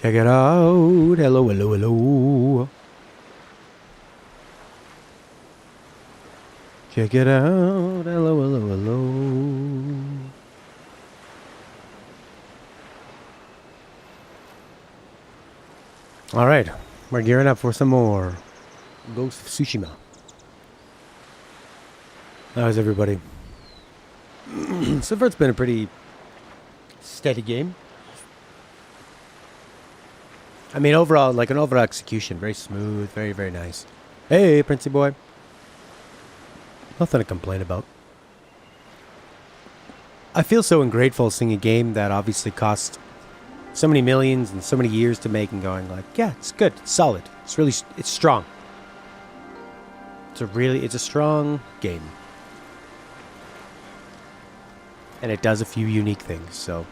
Check it out. Hello, hello, hello. Check it out. Hello, hello, hello. All right. We're gearing up for some more Ghost of Tsushima. How's everybody? So far, it's been a pretty steady game. I mean, overall, like an overall execution, very smooth, very, very nice. Hey, Princey boy. Nothing to complain about. I feel so ungrateful seeing a game that obviously cost so many millions and so many years to make and going like, yeah, it's good, it's solid, it's strong. It's a strong game. And it does a few unique things, so.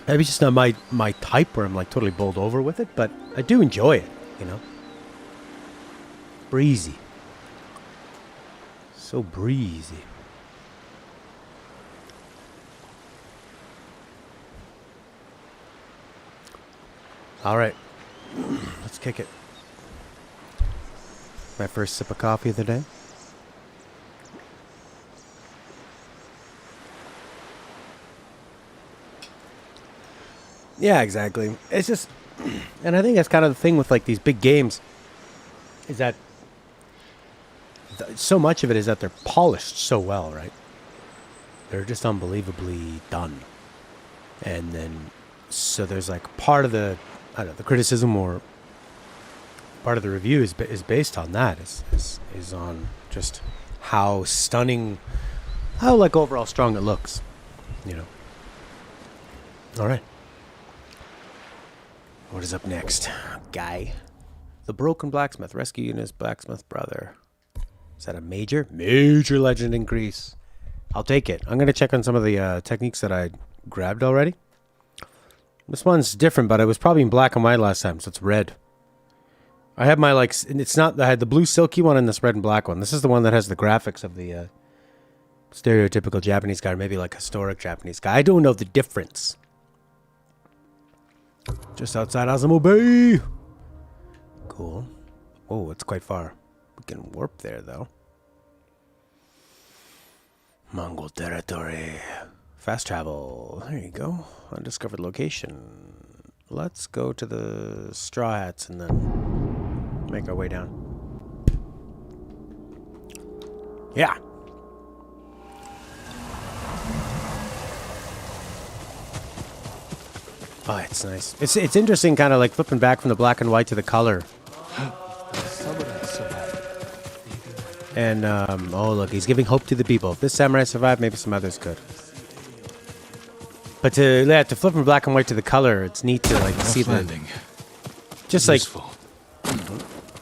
Maybe it's just not my type where I'm like totally bowled over with it, but I do enjoy it, you know. Breezy. So breezy. All right. Let's kick it. My first sip of coffee of the day. Yeah, exactly. It's just, and I think that's kind of the thing with like these big games, is that so much of it is that they're polished so well, right? They're just unbelievably done. And then, so there's like part of the, I don't know, the criticism or part of the review is based on that, is on just how stunning, how like overall strong it looks, you know. All right. What is up next, guy? The broken blacksmith rescuing his blacksmith brother. Is that a major legend increase? I'll take it. I'm gonna check on some of the techniques that I grabbed already. This one's different, but it was probably in black and white last time, so it's red. I have my like, it's not. I had the blue silky one and this red and black one. This is the one that has the graphics of the stereotypical Japanese guy, or maybe like historic Japanese guy. I don't know the difference. Just outside Azamo Bay. Cool. Oh, it's quite far. We can warp there, though. Mongol territory. Fast travel. There you go. Undiscovered location. Let's go to the Straw Hats and then make our way down. Yeah. Oh, it's nice. It's interesting, kind of like flipping back from the black and white to the color. And, oh, look, he's giving hope to the people. If this samurai survived, maybe some others could. But to flip from black and white to the color, it's neat to, like, see the... Just like...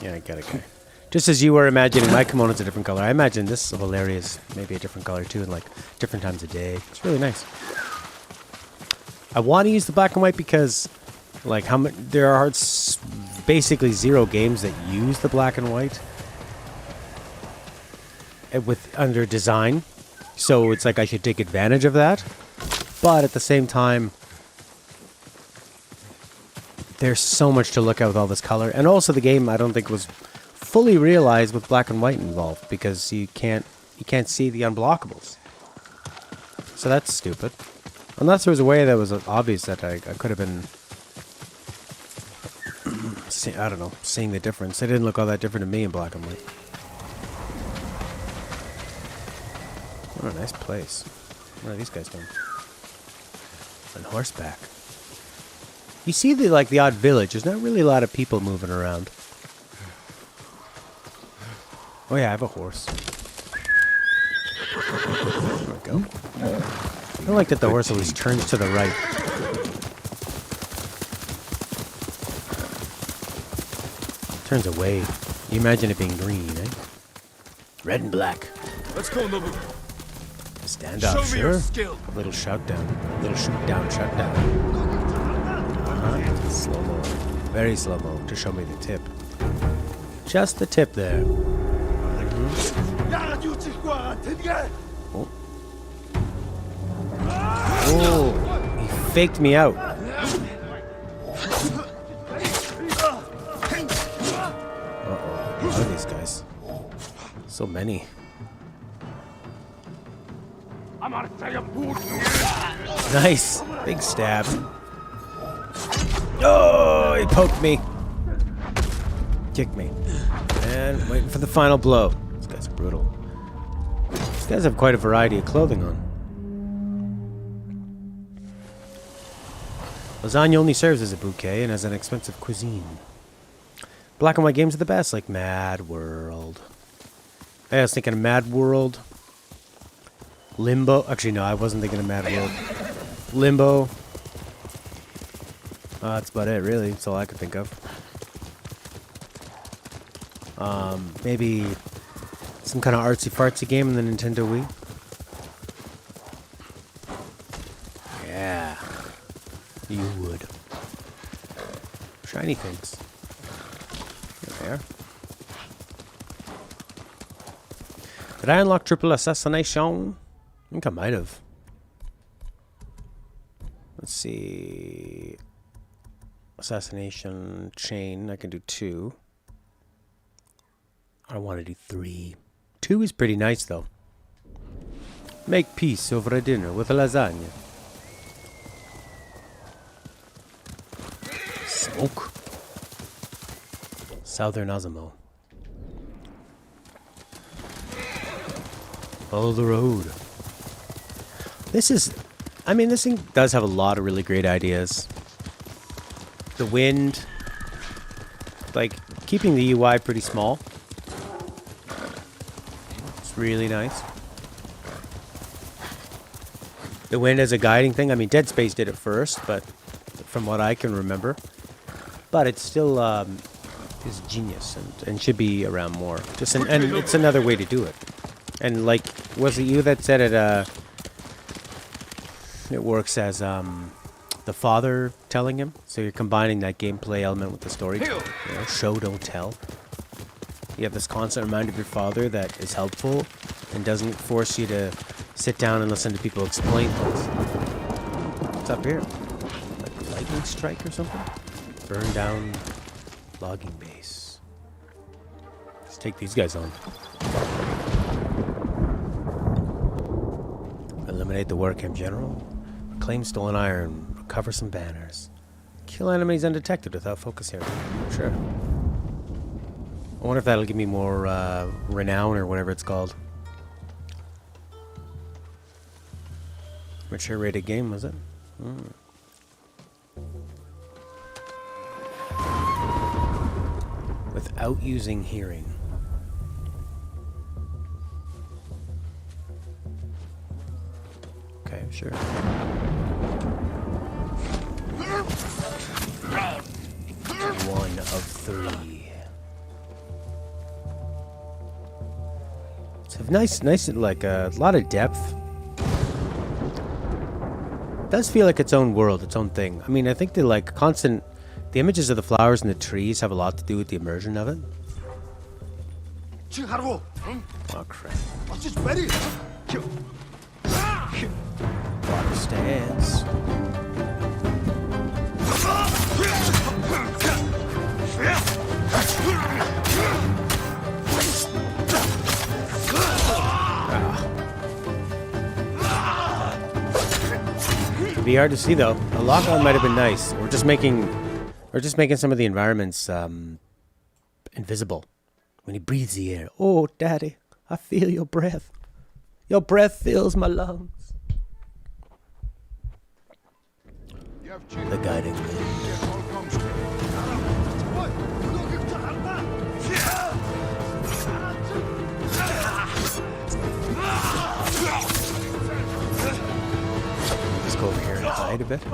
Yeah, I get it, okay. Just as you were imagining my kimono's a different color, I imagine this whole area is maybe a different color, too, and, like, different times of day. It's really nice. I want to use the black and white because, like, there are basically 0 games that use the black and white under design. So it's like I should take advantage of that. But at the same time, there's so much to look at with all this color. And also the game, I don't think, was fully realized with black and white involved because you can't see the unblockables. So that's stupid. Unless there was a way that was obvious that I could have been, I don't know, seeing the difference. It didn't look all that different to me in black and white. What a nice place. What are these guys doing? On horseback. You see the odd village. There's not really a lot of people moving around. Oh yeah, I have a horse. There we go. I don't like that the horse always turns to the right. Turns away. You imagine it being green, eh? Red and black. Let's go, Nobu. Stand up, sure. A little shout down. A little shoot down, shut down. Slow-mo. Very slow-mo to show me the tip. Just the tip there. Oh. Oh, he faked me out. lot of these guys. So many. Nice. Big stab. Oh, he poked me. Kicked me. And waiting for the final blow. These guys are brutal. These guys have quite a variety of clothing on. Lasagna only serves as a bouquet and as an expensive cuisine. Black and white games are the best, like Mad World. I was thinking of Mad World. Limbo. Actually, no, I wasn't thinking of Mad World. Limbo. That's about it, really. That's all I could think of. Maybe some kind of artsy-fartsy game in the Nintendo Wii. Yeah. You would. Shiny things. There they are. Did I unlock triple assassination? I think I might have. Let's see. Assassination chain. I can do 2. I want to do 3. 2 is pretty nice, though. Make peace over a dinner with a lasagna. Smoke. Southern Osimo. Follow the road. This is... I mean, this thing does have a lot of really great ideas. The wind. Like, keeping the UI pretty small. It's really nice. The wind as a guiding thing. I mean, Dead Space did it first, but from what I can remember. But it's still is genius and should be around more. Just and it's another way to do it. And like, was it you that said it works as the father telling him? So you're combining that gameplay element with the storytelling. You know, show, don't tell. You have this constant reminder of your father that is helpful and doesn't force you to sit down and listen to people explain things. What's up here? Like lightning strike or something? Burn down logging base. Let's take these guys on. Eliminate the Warcamp General. Reclaim stolen iron. Recover some banners. Kill enemies undetected without focus area. Sure. I wonder if that'll give me more renown or whatever it's called. Mature rated game, was it? Without using hearing. Okay, sure. One of 3. It's nice, like a lot of depth. It does feel like its own world, its own thing. I mean, I think the images of the flowers and the trees have a lot to do with the immersion of it. Oh crap. Water stance. It'd be hard to see though. A lock-on might have been nice. Or just making some of the environments invisible. When he breathes the air. Oh, Daddy, I feel your breath. Your breath fills my lungs. The guiding wind. Let's go over here and hide a bit.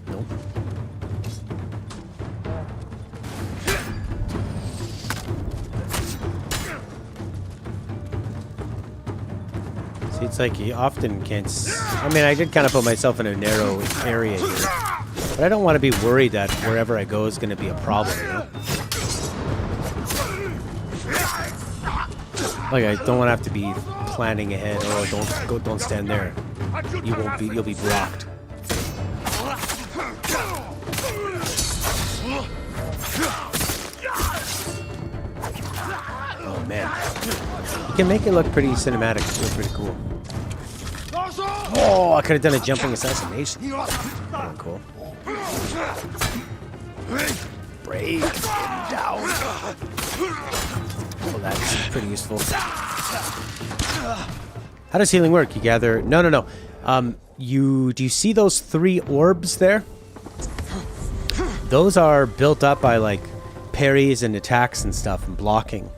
Nope. See, it's like you often can't... I mean, I did kind of put myself in a narrow area here. But I don't want to be worried that wherever I go is going to be a problem, you know? Like, I don't want to have to be planning ahead. Oh, don't stand there. You'll be blocked. You can make it look pretty cinematic. It's really pretty cool. Oh, I could have done a jumping assassination. That would cool. Break him down. Oh, that's pretty useful. How does healing work? You gather... No. Do you see those 3 orbs there? Those are built up by, like, parries and attacks and stuff and blocking.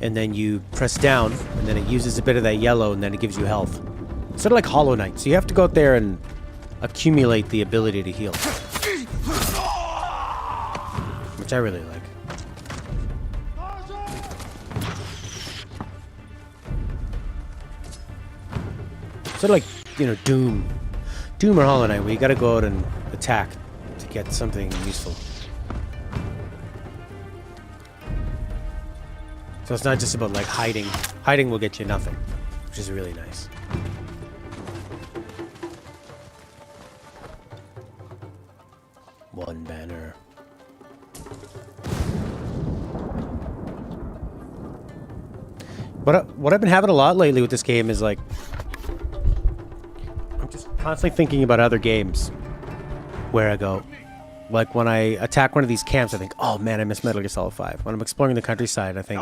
And then you press down, and then it uses a bit of that yellow, and then it gives you health. Sort of like Hollow Knight. So you have to go out there and accumulate the ability to heal. Which I really like. Sort of like, you know, Doom or Hollow Knight, where you gotta go out and attack to get something useful. So it's not just about like hiding. Hiding will get you nothing, which is really nice. One banner. What I've been having a lot lately with this game is like, constantly thinking about other games where I go, like when I attack one of these camps, I think, oh man, I miss Metal Gear Solid 5. When I'm exploring the countryside, I think,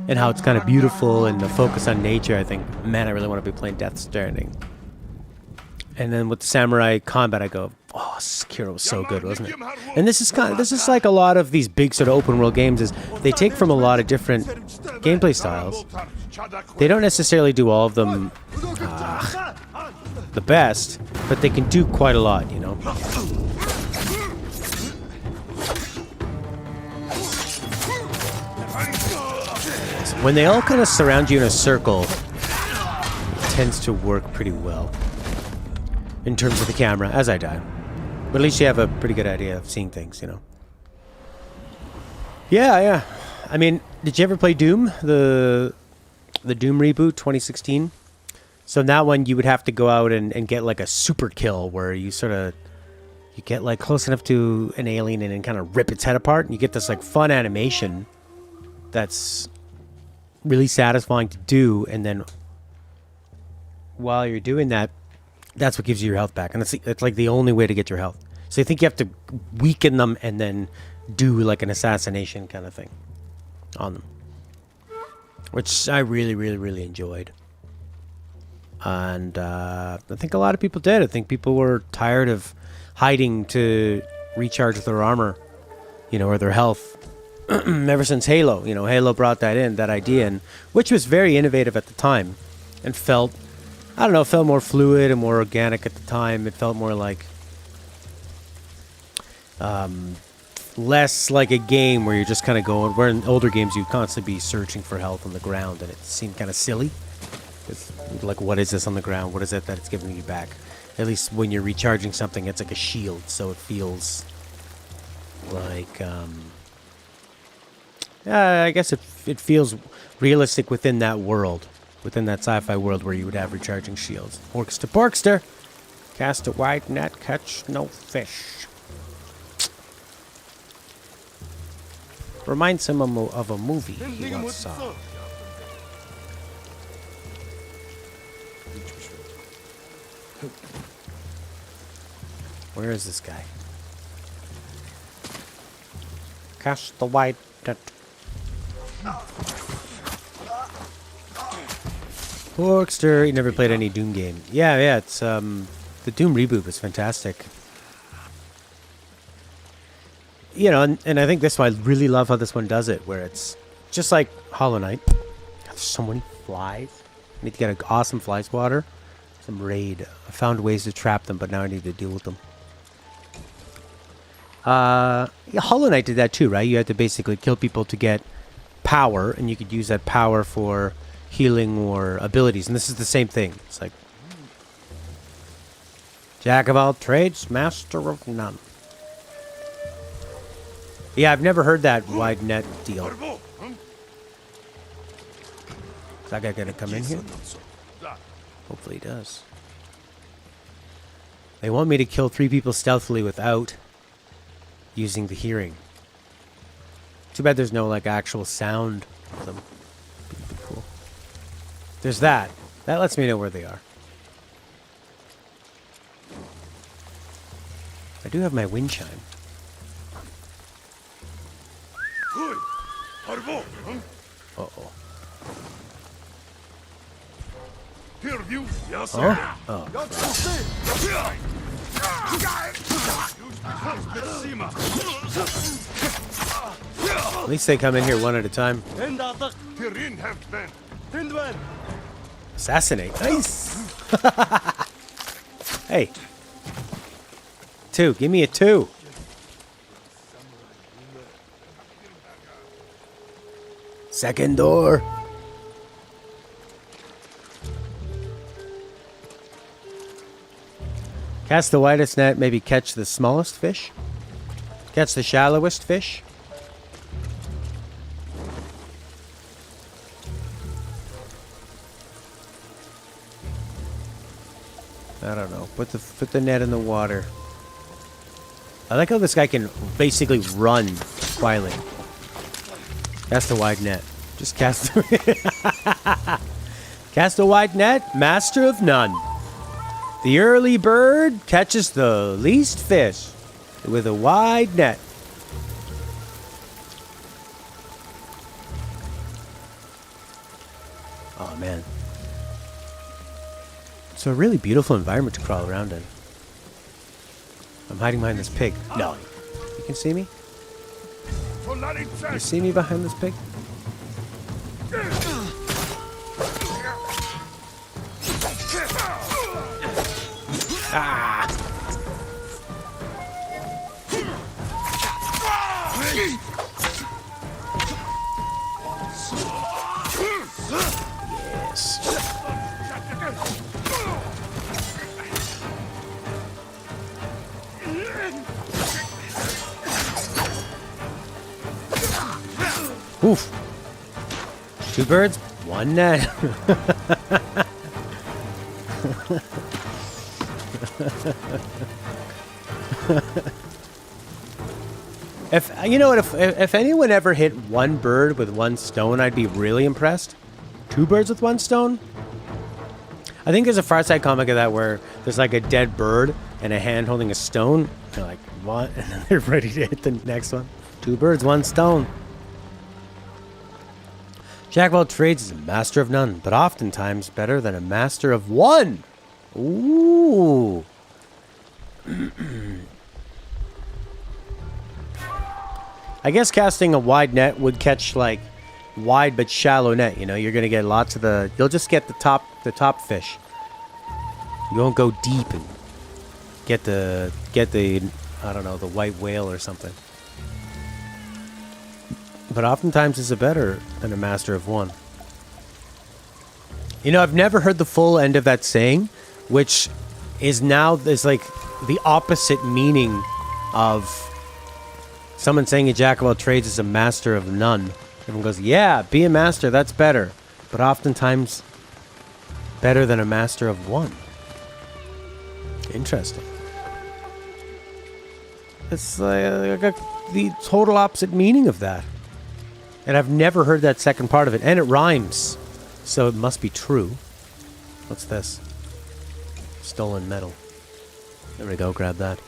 and how it's kind of beautiful and the focus on nature, I think, man, I really want to be playing Death Stranding. And then with the samurai combat, I go, oh, Sekiro was so good, wasn't it? And this is like a lot of these big sort of open world games is they take from a lot of different gameplay styles. They don't necessarily do all of them the best, but they can do quite a lot, you know? When they all kind of surround you in a circle, it tends to work pretty well. In terms of the camera, as I die. But at least you have a pretty good idea of seeing things, you know? Yeah. I mean, did you ever play Doom? The Doom reboot, 2016? So in that one, you would have to go out and get like a super kill where you you get like close enough to an alien and then kind of rip its head apart. And you get this like fun animation that's really satisfying to do. And then while you're doing that, that's what gives you your health back. And it's like the only way to get your health. So you think you have to weaken them and then do like an assassination kind of thing on them. Which I really, really, really enjoyed. And I think a lot of people did. I think people were tired of hiding to recharge their armor, you know, or their health. Ever since Halo, you know, Halo brought that idea in, which was very innovative at the time, and felt, I don't know, felt more fluid and more organic at the time. It felt more like, less like a game where you're just kind of going, where in older games you'd constantly be searching for health on the ground, and it seemed kind of silly. It's like, what is this on the ground? What is it that it's giving you back? At least when you're recharging something, it's like a shield, so it feels like, I guess it feels realistic within that world, within that sci-fi world where you would have recharging shields. Orcs to Porkster. Cast a wide net, catch no fish. Reminds him of a movie he once saw. Where is this guy? Cast the wide net. Porkster, you never played any Doom game. Yeah, it's the Doom reboot was fantastic. You know, and I think this one, I really love how this one does it, where it's just like Hollow Knight. There's so many flies. I need to get an awesome fly swatter. Some raid. I found ways to trap them, but now I need to deal with them. Yeah, Hollow Knight did that too, right? You had to basically kill people to get power, and you could use that power for healing or abilities. And this is the same thing. It's like, Jack of all trades, master of none. Yeah, I've never heard that wide net deal. Is that guy gonna come in here? Hopefully he does. They want me to kill 3 people stealthily without using the hearing. Too bad there's no like actual sound for them. Cool. There's that. That lets me know where they are. I do have my wind chime. Uh-oh. Huh? Oh. At least they come in here one at a time. Assassinate. Nice. Hey. 2. Give me a 2. Second door. Cast the widest net, maybe catch the smallest fish. Catch the shallowest fish. I don't know. Put the net in the water. I like how this guy can basically run quietly. Cast a wide net. Just cast. Cast a wide net, master of none. The early bird catches the least fish with a wide net. Oh man. It's a really beautiful environment to crawl around in. I'm hiding behind this pig. No. You can see me? You see me behind this pig? Ah! Yes. Oof. 2 birds, 1 net. If you know what, if anyone ever hit 1 bird with 1 stone, I'd be really impressed. 2 birds with 1 stone? I think there's a Far Side comic of that where there's like a dead bird and a hand holding a stone. They're like, what? And then they're ready to hit the next one. 2 birds, 1 stone. Jack of all trades is a master of none, but oftentimes better than a master of one. Ooh. I guess casting a wide net would catch like wide but shallow net. You know, you're gonna get lots of the. You'll just get the top fish. You won't go deep and get the I don't know, the white whale or something. But oftentimes it's better than a master of one. You know, I've never heard the full end of that saying, which is like the opposite meaning of someone saying a jack of all trades is a master of none. Everyone goes, yeah, be a master, that's better. But oftentimes better than a master of one. Interesting. It's like the total opposite meaning of that. And I've never heard that second part of it. And it rhymes. So it must be true. What's this? Stolen metal. There we go, grab that.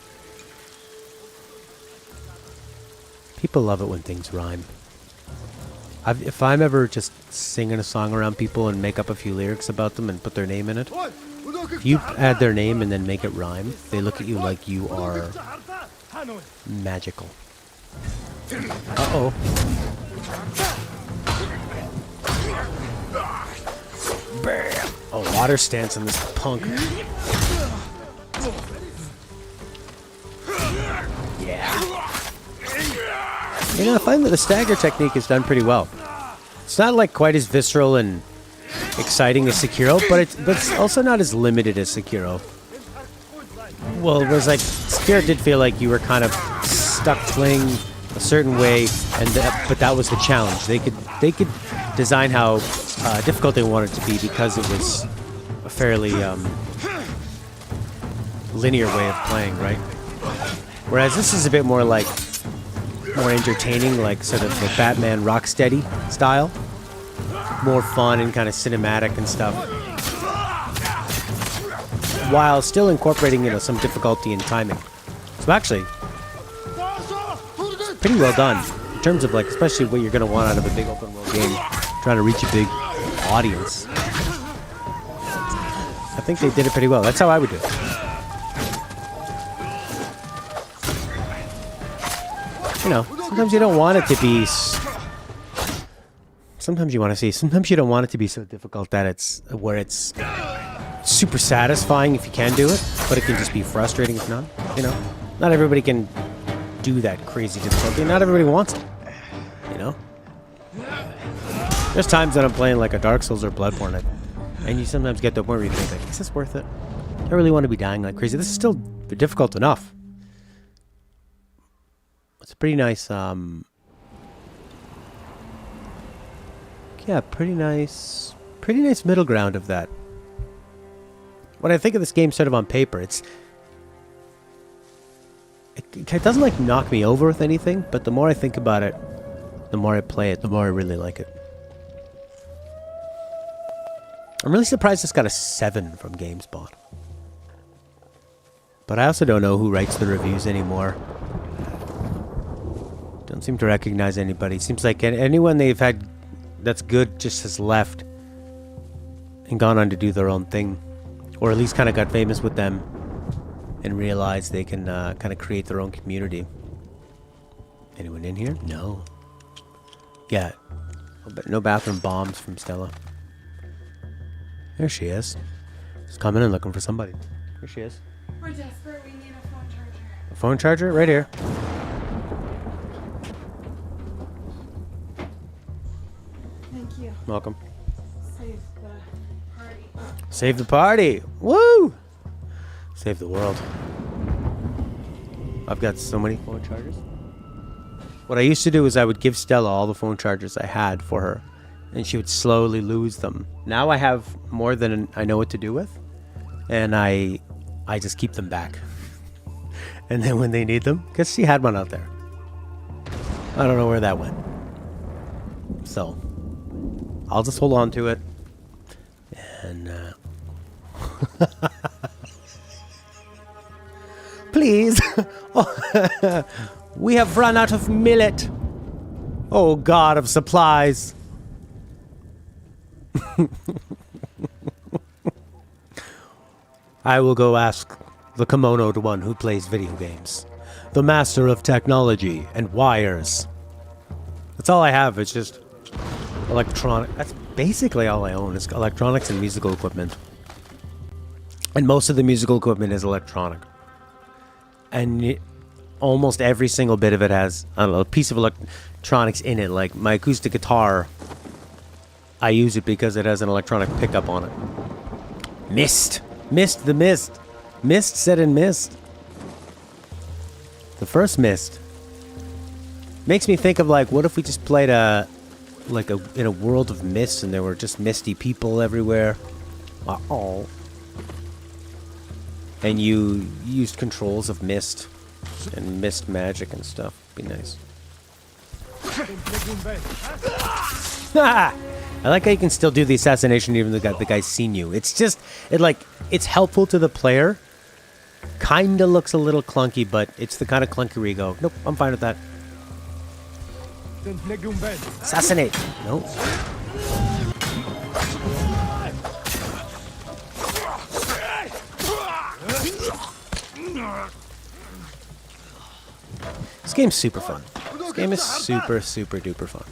People love it when things rhyme. If I'm ever just singing a song around people and make up a few lyrics about them and put their name in it, if you add their name and then make it rhyme, they look at you like you are magical. Uh-oh. Bam! Oh, water stance on this punk. Yeah. You know, I find that the stagger technique is done pretty well. It's not like quite as visceral and exciting as Sekiro, but it's also not as limited as Sekiro. Well, it was like Sekiro did feel like you were kind of stuck playing a certain way, but that was the challenge. They could design how difficult they wanted it to be because it was a fairly linear way of playing, right? Whereas this is a bit more like more entertaining, like sort of the Batman Rocksteady style. more fun and kind of cinematic and stuff, while still incorporating, you know, some difficulty and timing. So actually, it's pretty well done in terms of, like, especially what you're going to want out of a big open world game, trying to reach a big audience. I think they did it pretty well. That's how I would do it. You know, sometimes you don't want it to be. Sometimes you want to see. Sometimes you don't want it to be so difficult that it's where it's super satisfying if you can do it, but it can just be frustrating if not. You know, not everybody can do that crazy difficulty. Not everybody wants it. You know, there's times that I'm playing like a Dark Souls or Bloodborne, and you sometimes get to the point where you think, like, is this worth it? I really want to be dying like crazy. This is still difficult enough. It's a pretty nice, yeah, pretty nice middle ground of that. When I think of this game sort of on paper, it doesn't like knock me over with anything, but the more I think about it, the more I play it, the more I really like it. I'm really surprised it's got a 7 from GameSpot. But I also don't know who writes the reviews anymore. Don't seem to recognize anybody. Seems like anyone they've had that's good just has left and gone on to do their own thing. Or at least kind of got famous with them and realized they can kind of create their own community. Anyone in here? No. Yeah. No bathroom bombs from Stella. There she is. Just coming and looking for somebody. Here she is. We're desperate. We need a phone charger. A phone charger? Right here. Thank you. Welcome. Save the party. Save the party! Woo! Save the world. I've got so many phone chargers. What I used to do is I would give Stella all the phone chargers I had for her, and she would slowly lose them. Now I have more than I know what to do with, and I just keep them back. And then when they need them, because she had one out there. I don't know where that went. So, I'll just hold on to it. And, please! Oh, we have run out of millet! Oh, God of supplies! I will go ask the kimonoed one who plays video games. The master of technology and wires. That's all I have. It's just electronic. That's basically all I own. It's electronics and musical equipment. And most of the musical equipment is electronic. And almost every single bit of it has, I don't know, a piece of electronics in it. Like my acoustic guitar, I use it because it has an electronic pickup on it. Mist. Mist the Mist. Mist set in Mist. The first Mist. Makes me think of, like, what if we just played in a world of mist and there were just misty people everywhere. Uh-oh. And you used controls of mist and mist magic and stuff. Be nice. I like how you can still do the assassination even though the guy's seen you. It's just, it's helpful to the player. Kinda looks a little clunky, but it's the kind of clunky where you go, nope, I'm fine with that. Assassinate! Nope. This game's super fun. This game is super, super duper fun.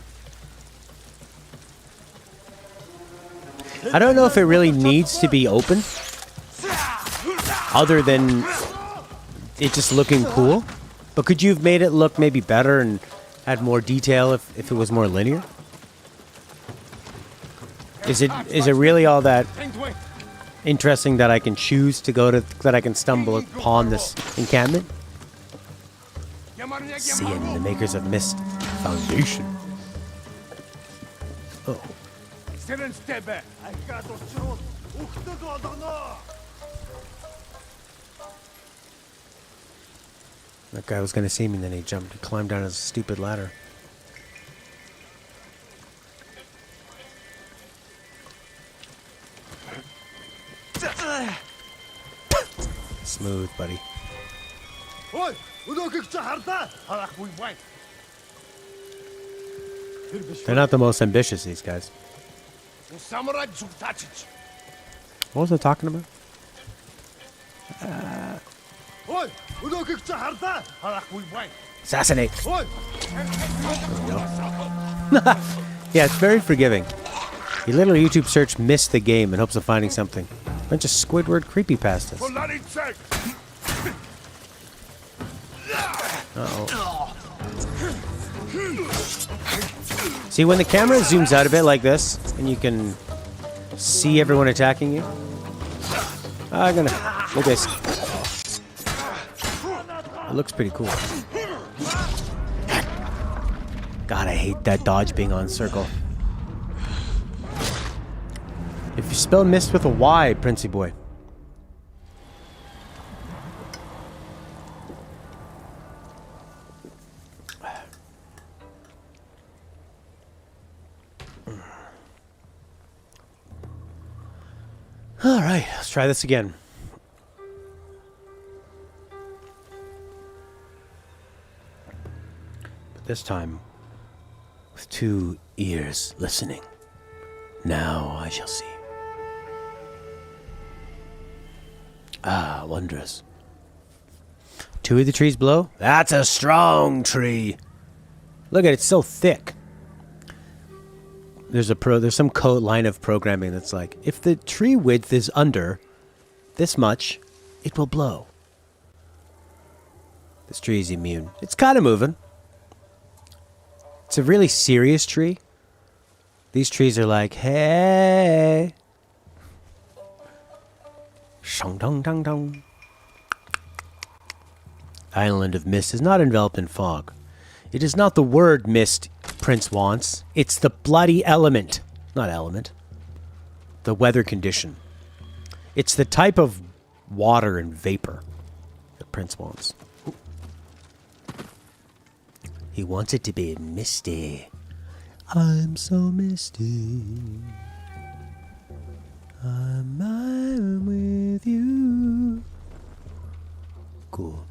I don't know if it really needs to be open, other than it just looking cool. But could you have made it look maybe better and had more detail if it was more linear? Is it really all that interesting that I can choose to go to, that I can stumble upon this encampment? Seeing the makers of Mist Foundation. Oh. That guy was gonna see me and then he jumped and climbed down his stupid ladder. smooth, buddy. They're not the most ambitious, these guys. What was I talking about? Assassinate. There we go. Yeah, it's very forgiving. You literally YouTube search "missed the game" in hopes of finding something. Bunch of Squidward creepypastas. Uh-oh. See, when the camera zooms out a bit like this, and you can see everyone attacking you. I'm gonna look at this. It looks pretty cool. God, I hate that dodge being on circle. If you spell mist with a Y, Princey boy. All right, let's try this again. But this time, with 2 ears listening. Now I shall see. Ah, wondrous. 2 of the trees below? That's a strong tree. Look at it, it's so thick. There's some code line of programming that's like, if the tree width is under this much, it will blow. This tree is immune. It's kind of moving. It's a really serious tree. These trees are like, hey. Shong dong dong dong. Island of mist is not enveloped in fog. It is not the word mist Prince wants. It's the bloody element. Not element. The weather condition. It's the type of water and vapor that Prince wants. Ooh. He wants it to be misty. I'm so misty. I'm with you. Cool.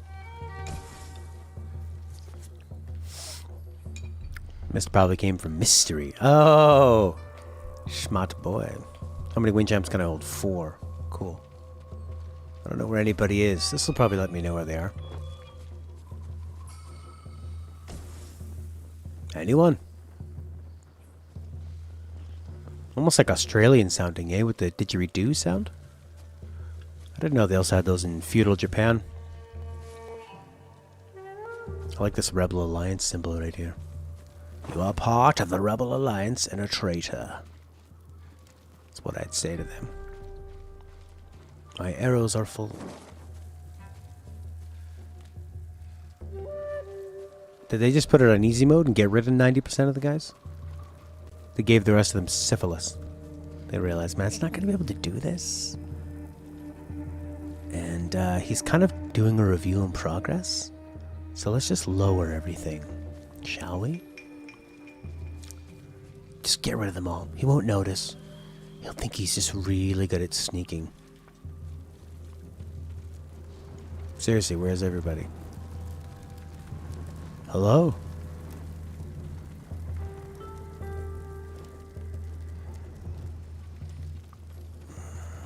Mist probably came from mystery. Oh! Schmott boy. How many wind chimes can I hold? 4. Cool. I don't know where anybody is. This will probably let me know where they are. Anyone? Almost like Australian sounding, eh? With the didgeridoo sound? I didn't know they also had those in feudal Japan. I like this Rebel Alliance symbol right here. You are part of the Rebel Alliance and a traitor. That's what I'd say to them. My arrows are full. Did they just put it on easy mode and get rid of 90% of the guys? They gave the rest of them syphilis. They realized, man, it's not going to be able to do this. And he's kind of doing a review in progress. So let's just lower everything. Shall we? Just get rid of them all. He won't notice. He'll think he's just really good at sneaking. Seriously, where's everybody? Hello?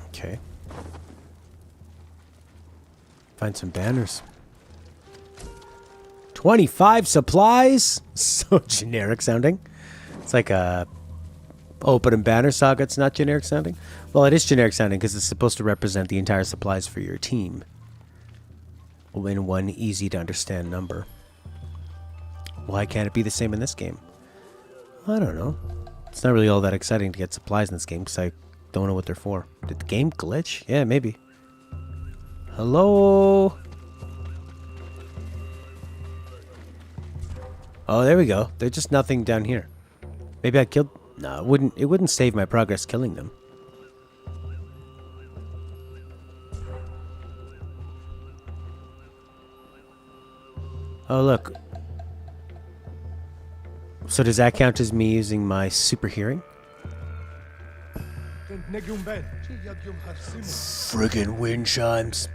Okay. Find some banners. 25 supplies? So generic sounding. It's like a open and banner saga. It's not generic sounding. Well, it is generic sounding because it's supposed to represent the entire supplies for your team in one easy to understand number. Why can't it be the same in this game? I don't know. It's not really all that exciting to get supplies in this game because I don't know what they're for. Did the game glitch? Yeah, maybe. Hello? Oh, there we go. There's just nothing down here. Maybe I killed... No, it wouldn't save my progress killing them. Oh, look. So does that count as me using my super hearing? Friggin' wind chimes.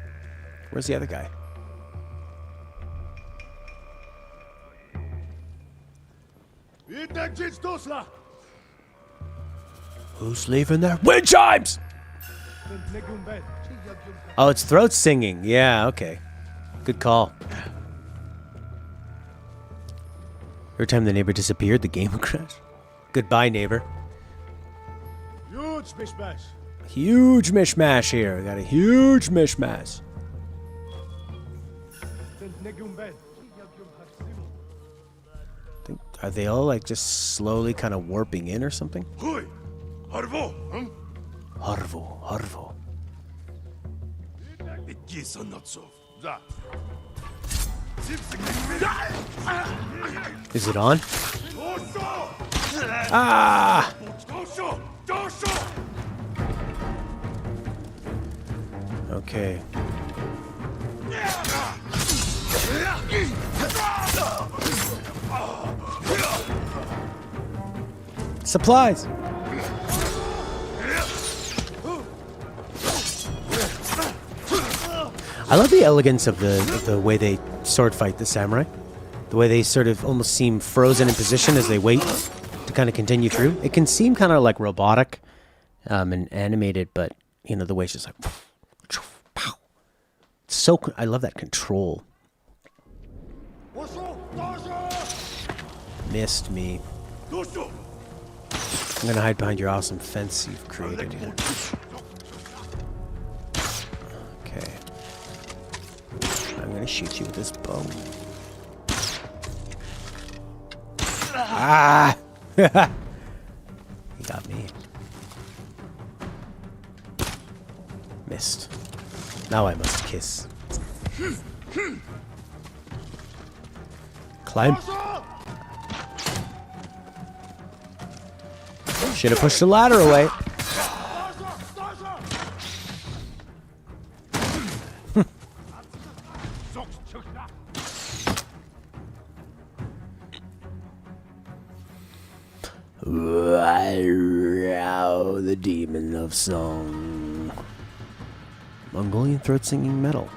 Where's the other guy? Who's leaving there? Wind chimes! Oh, it's throat singing. Yeah, okay. Good call. Every time the neighbor disappeared, the game would crash. Goodbye, neighbor. Huge mishmash. Huge mishmash here. We got a huge mishmash. Are they all like just slowly kind of warping in or something? Harvo, Harvo. Is it on? Ah! Okay. Supplies. I love the elegance of the way they sword fight the samurai. The way they sort of almost seem frozen in position as they wait to kind of continue through. It can seem kind of like robotic and animated, but you know the way it's just like so. I love that control. Missed me. I'm gonna hide behind your awesome fence you've created here. Okay. I'm gonna shoot you with this bow. Ah! He got me. Missed. Now I must kiss. Climb. Should have pushed the ladder away. The demon of song. Mongolian throat singing metal.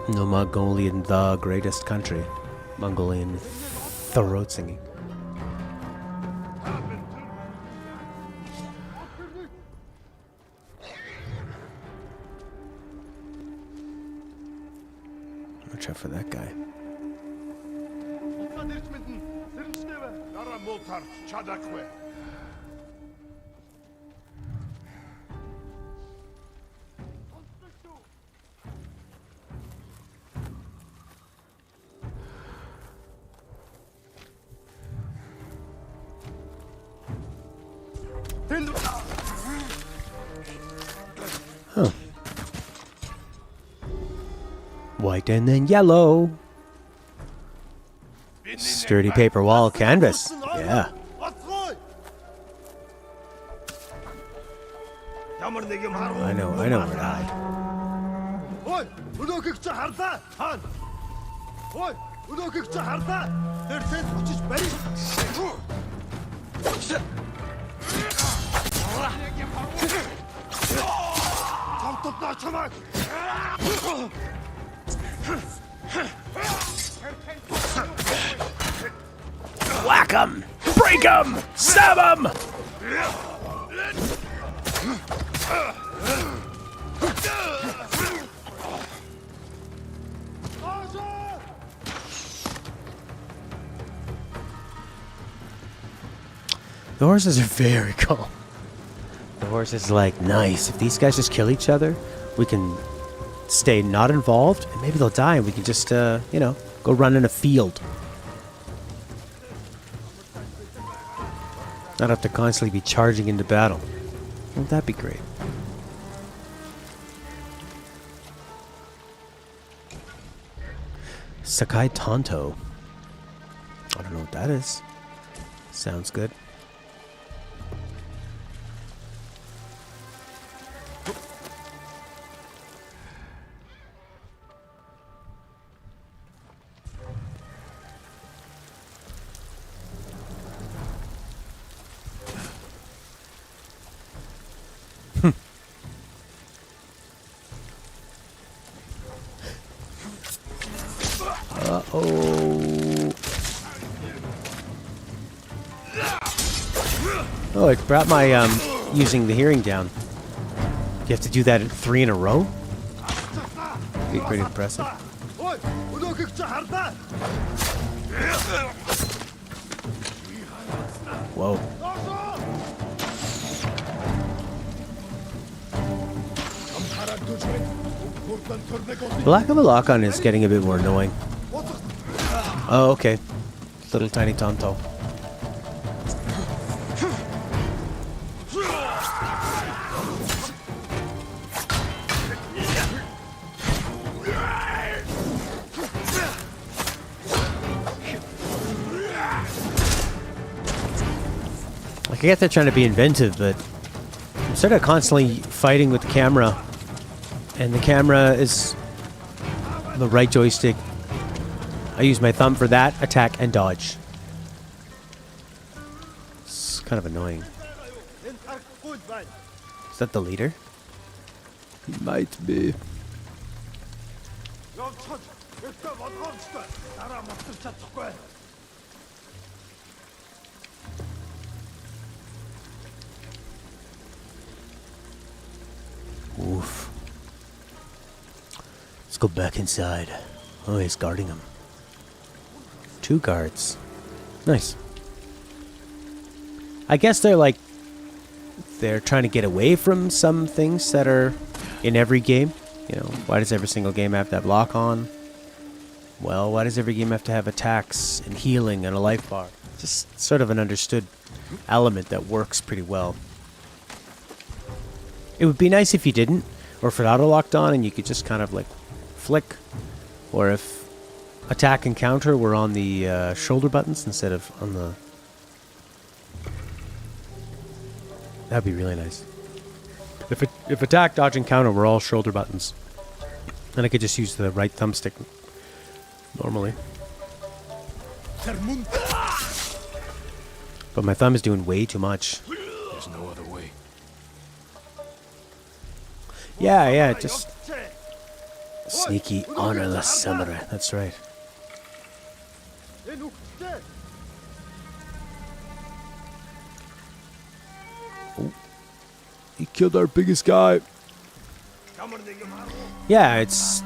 No, Mongolian, the greatest country. Mongolian throat singing. Watch out for that guy. Huh. White and then yellow. Sturdy paper wall canvas. Yeah. I know where to hide. Whack 'em! Break 'em! Stab 'em! The horses are very calm. The horse is like, nice. If these guys just kill each other, we can stay not involved, and maybe they'll die, and we can just, go run in a field. Not have to constantly be charging into battle. Won't that be great? Sakai Tonto. I don't know what that is. Sounds good. Uh-oh. Oh, it brought my, using the hearing down. You have to do that 3 in a row? Be pretty impressive. Whoa. The lack of a lock-on is getting a bit more annoying. Oh, okay. Little tiny Tonto. I get they're trying to be inventive, but I'm sort of constantly fighting with the camera. And the camera is the right joystick. I use my thumb for that, attack, and dodge. It's kind of annoying. Is that the leader? He might be. Oof. Let's go back inside. Oh, he's guarding him. 2 guards. Nice. I guess they're trying to get away from some things that are in every game. You know, why does every single game have to have lock on? Well, why does every game have to have attacks and healing and a life bar? Just sort of an understood element that works pretty well. It would be nice if you didn't, or if it auto-locked on and you could just kind of flick, or if attack and counter were on the shoulder buttons instead of on the... That'd be really nice. If attack, dodge, and counter were all shoulder buttons, then I could just use the right thumbstick normally. But my thumb is doing way too much. There's no other way. Yeah, just... Sneaky, honorless samurai. That's right. Oh. He killed our biggest guy. Yeah, it's...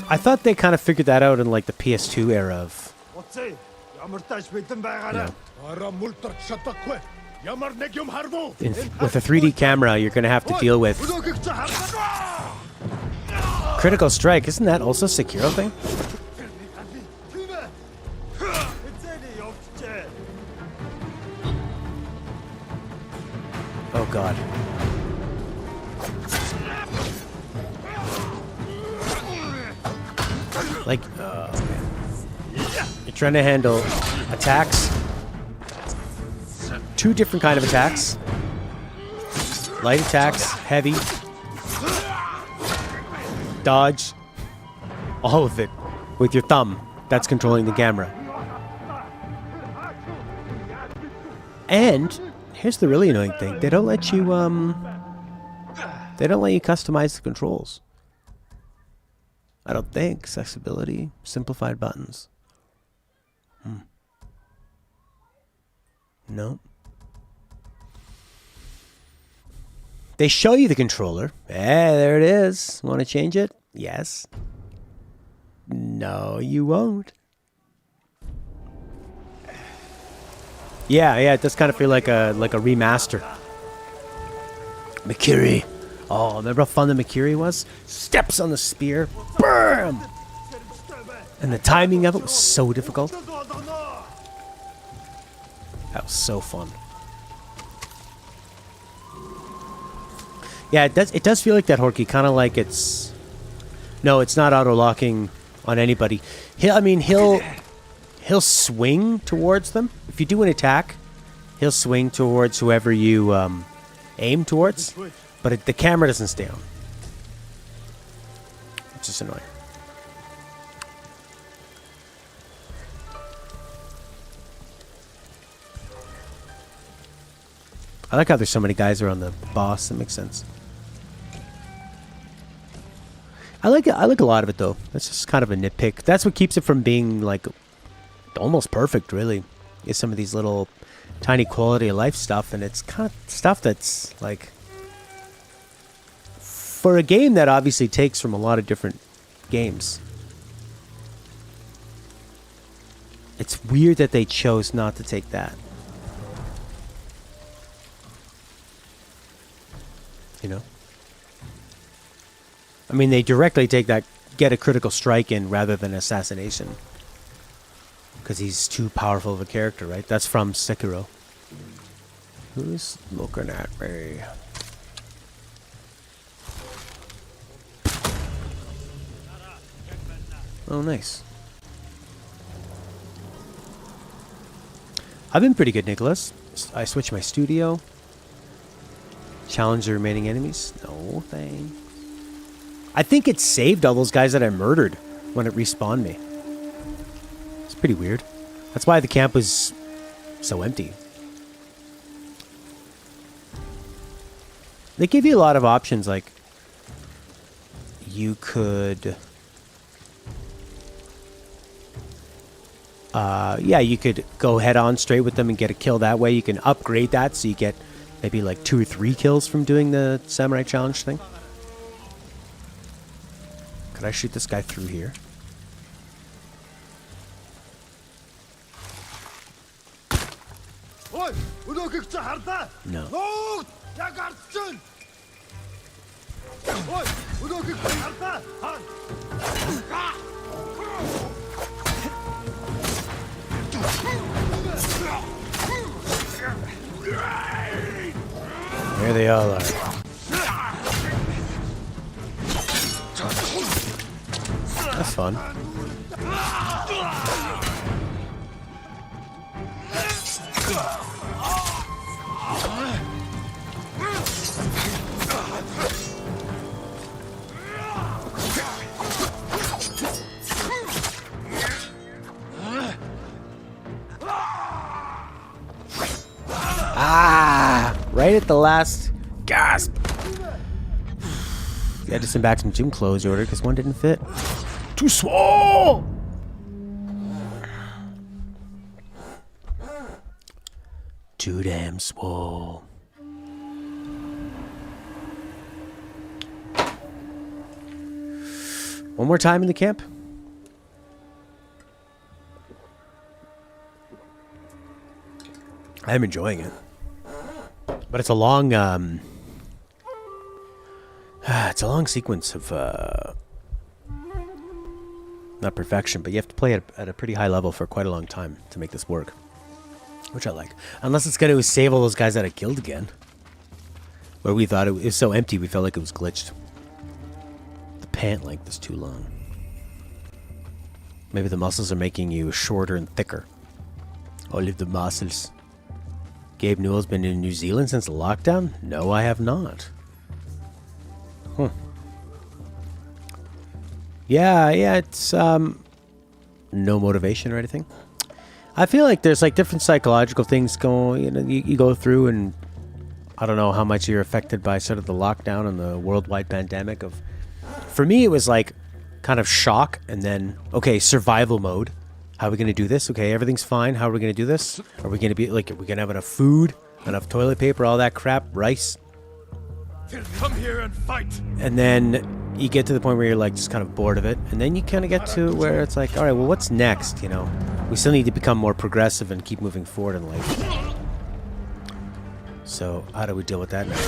I thought they kind of figured that out in the PS2 era of... With a 3D camera, you're going to have to deal with... Critical strike, isn't that also a Sekiro thing? Oh god. You're trying to handle attacks. 2 different kind of attacks. Light attacks, heavy. Dodge. All of it. With your thumb. That's controlling the camera. And here's the really annoying thing. They don't let you customize the controls. I don't think. Accessibility. Simplified buttons. No. They show you the controller. There it is. Want to change it? Yes. No, you won't. Yeah, it does kind of feel like a remaster. Mikiri. Oh, remember how fun the Mikiri was? Steps on the spear. Bam! And the timing of it was so difficult. That was so fun. Yeah, it does feel like that, Horky. Kind of like it's... No, it's not auto-locking on anybody. He'll swing towards them. If you do an attack, he'll swing towards whoever you aim towards. But the camera doesn't stay on. Which is annoying. I like how there's so many guys around the boss. That makes sense. I like it. I like a lot of it though. That's just kind of a nitpick. That's what keeps it from being like almost perfect, really. Is some of these little tiny quality of life stuff, and it's kind of stuff that's like for a game that obviously takes from a lot of different games. It's weird that they chose not to take that. You know? I mean, they directly take that, get a critical strike in rather than assassination. Because he's too powerful of a character, right? That's from Sekiro. Who's looking at me? Oh, nice. I've been pretty good, Nicholas. I switched my studio. Challenge the remaining enemies. No, thanks. I think it saved all those guys that I murdered when it respawned me. It's pretty weird. That's why the camp was so empty. They give you a lot of options, like you could yeah, you could go head on straight with them and get a kill that way. You can upgrade that so you get maybe like 2 or 3 kills from doing the samurai challenge thing. Could I shoot this guy through here? No. There they all are. That's fun. Ah! Right at the last gasp. I had to send back some gym clothes you ordered because one didn't fit. Too small! Too damn swole. One more time in the camp. I'm enjoying it. But it's a long it's a long sequence of not perfection, but you have to play it at a pretty high level for quite a long time to make this work. Which I like. Unless it's going to save all those guys out of guild again. Where we thought it was so empty we felt like it was glitched. The pant length is too long. Maybe the muscles are making you shorter and thicker. All of the muscles. Gabe Newell's been in New Zealand since the lockdown? No, I have not. Huh. Yeah, it's no motivation or anything. I feel like there's like different psychological things going, you know, you go through, and I don't know how much you're affected by sort of the lockdown and the worldwide pandemic of, for me it was like kind of shock and then, okay, survival mode. How are we going to do this? Okay, everything's fine. How are we going to do this? Are we going to be like, are we going to have enough food, enough toilet paper, all that crap, rice? Come here and fight. And then you get to the point where you're like just kind of bored of it. And then you kind of get to where it's like, all right, well, what's next? You know, we still need to become more progressive and keep moving forward in life. So how do we deal with that now?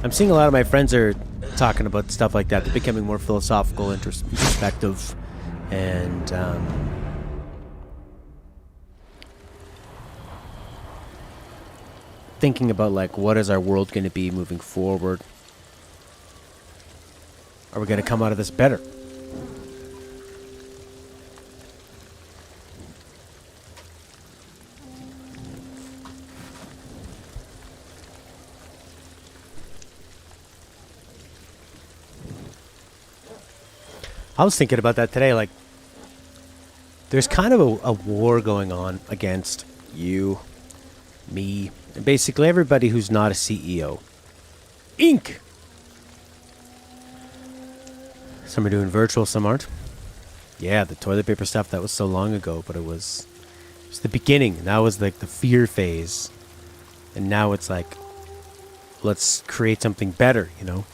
I'm seeing a lot of my friends are talking about stuff like that. They're becoming more philosophical, introspective, and thinking about like, what is our world going to be moving forward? Are we going to come out of this better? I was thinking about that today, like, there's kind of a war going on against you, me, and basically everybody who's not a CEO ink. Some are doing virtual, some aren't. Yeah, the toilet paper stuff, that was so long ago, but it was the beginning. That was like the fear phase. And now it's like, let's create something better, you know?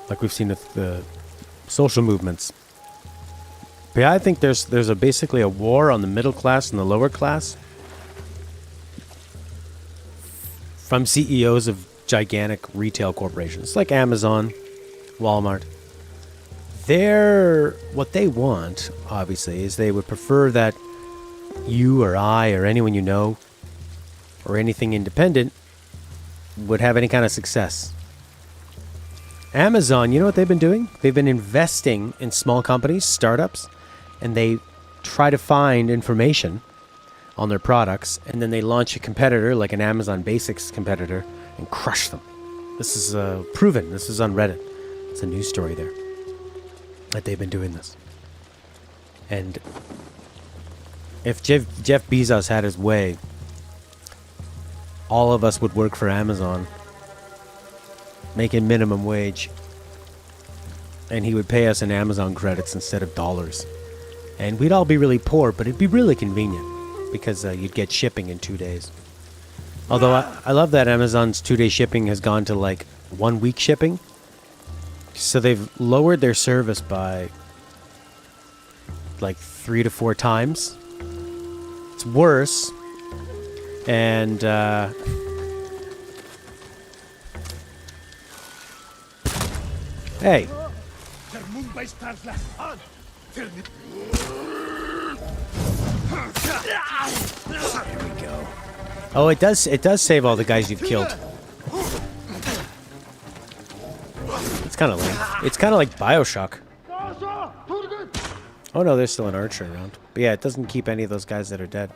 Like we've seen with the social movements. But yeah, I think there's basically a war on the middle class and the lower class. From CEOs of gigantic retail corporations like Amazon, Walmart. What they want, obviously, is they would prefer that you or I or anyone you know or anything independent would have any kind of success. Amazon, you know what they've been doing? They've been investing in small companies, startups, and they try to find information on their products, and then they launch a competitor, like an Amazon Basics competitor, and crush them. This is proven. This is on Reddit. It's a news story there that they've been doing this. And if Jeff Bezos had his way, all of us would work for Amazon, making minimum wage, and he would pay us in Amazon credits instead of dollars. And we'd all be really poor, but it'd be really convenient because you'd get shipping in 2 days. Although I love that Amazon's 2-day shipping has gone to like 1 week shipping. So they've lowered their service by like 3 to 4 times. It's worse. And hey. There we go. Oh, it does save all the guys you've killed. It's kind of lame. It's kind of like BioShock. Oh no, there's still an archer around. But yeah, it doesn't keep any of those guys that are dead.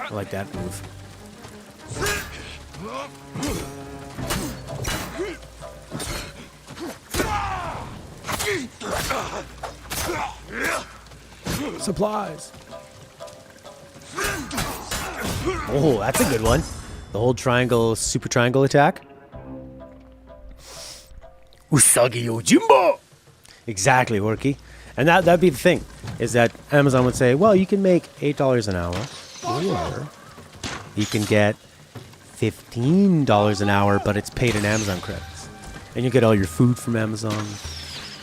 I like that move. Supplies. Oh, that's a good one. The whole triangle, super triangle attack. Usagi Yojimbo! Exactly, Orky. And that'd be the thing, is that Amazon would say, well, you can make $8 an hour, or you can get $15 an hour, but it's paid in Amazon credits. And you get all your food from Amazon,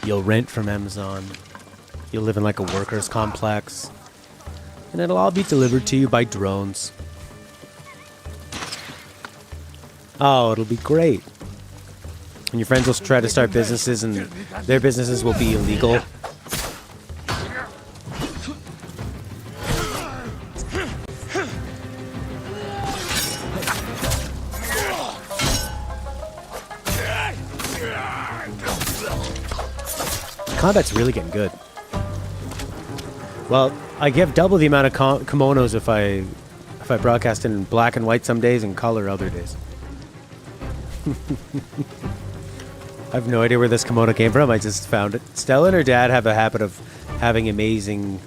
you'll rent from Amazon, you'll live in like a workers' complex, and it'll all be delivered to you by drones. Oh, it'll be great. And your friends will try to start businesses, and their businesses will be illegal. Combat's really getting good. Well, I give double the amount of kimonos if I broadcast in black and white some days and color other days. I have no idea where this kimono came from. I just found it. Stella and her dad have a habit of having amazing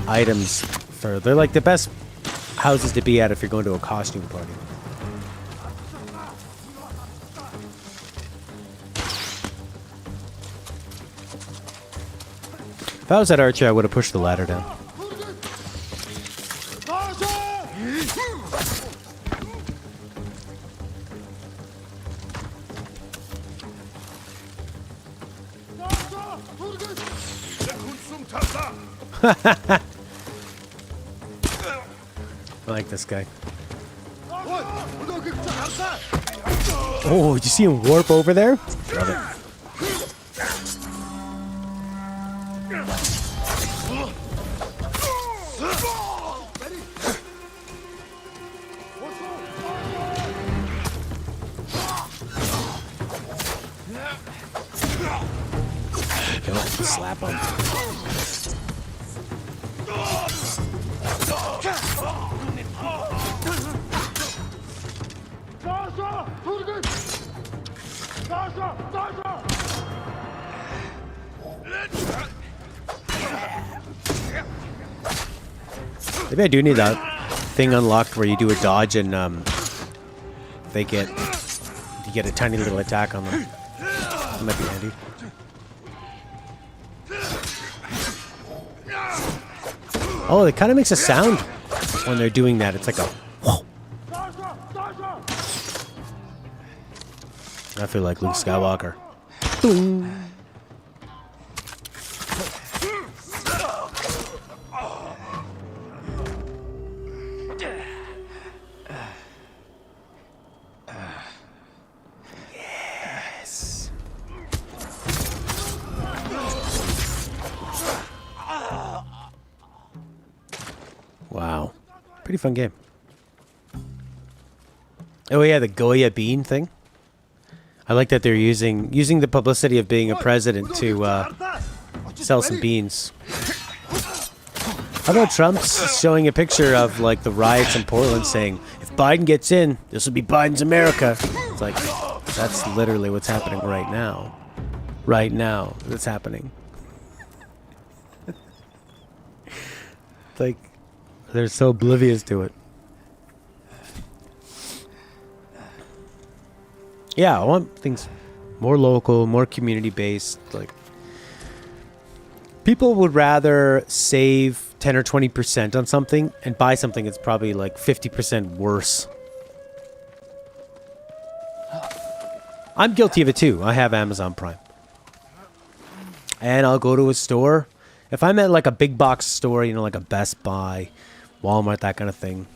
items for... They're like the best houses to be at if you're going to a costume party. If I was at Archer, I would have pushed the ladder down. I like this guy. Oh, did you see him warp over there? Love it. Slap him. Maybe I do need that thing unlocked where you do a dodge and you get a tiny little attack on them. That might be handy. Oh, it kind of makes a sound when they're doing that. It's like a whoa. I feel like Luke Skywalker. Boom. Yes. Wow. Pretty fun game. Oh yeah, the Goya bean thing. I like that they're using the publicity of being a president to sell some beans. How about Trump's showing a picture of like the riots in Portland saying, if Biden gets in, this will be Biden's America. It's like, that's literally what's happening right now. Right now, that's happening. Like, they're so oblivious to it. Yeah, I want things more local, more community-based. Like, people would rather save 10 or 20% on something and buy something that's probably like 50% worse. I'm guilty of it too. I have Amazon Prime. And I'll go to a store. If I'm at like a big box store, you know, like a Best Buy, Walmart, that kind of thing,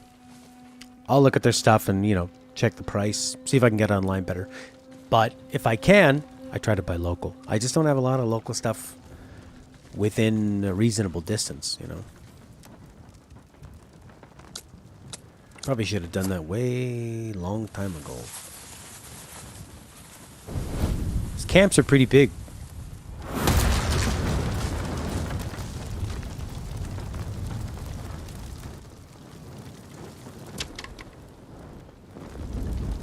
I'll look at their stuff and, you know, check the price, see if I can get it online better. But if I can, I try to buy local. I just don't have a lot of local stuff within a reasonable distance, you know. Probably should have done that way long time ago. These camps are pretty big.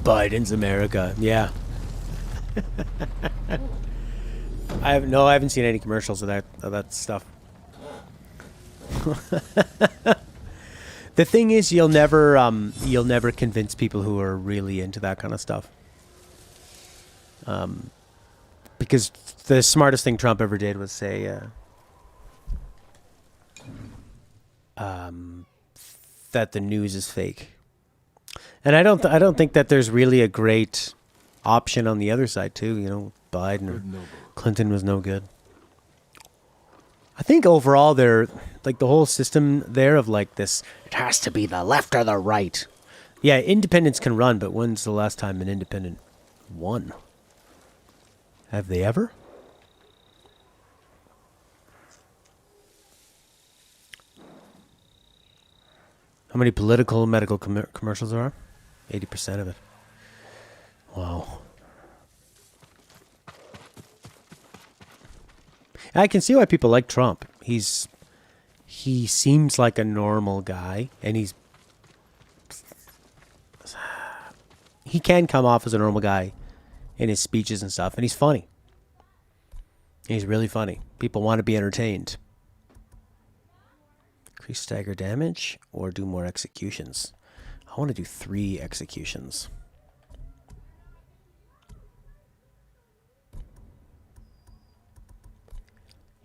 Biden's America. Yeah. I haven't seen any commercials of that stuff. The thing is, you'll never convince people who are really into that kind of stuff. Because the smartest thing Trump ever did was say that the news is fake. And I don't think that there's really a great option on the other side too. You know, Biden or Clinton was no good. I think overall they're like the whole system there of like this. It has to be the left or the right. Yeah, independents can run, but when's the last time an independent won? Have they ever? How many political medical commercials there are? 80% of it. Wow. I can see why people like Trump. He seems like a normal guy, and he can come off as a normal guy in his speeches and stuff, and he's funny. He's really funny. People want to be entertained. Increase stagger damage or do more executions. I want to do 3 executions.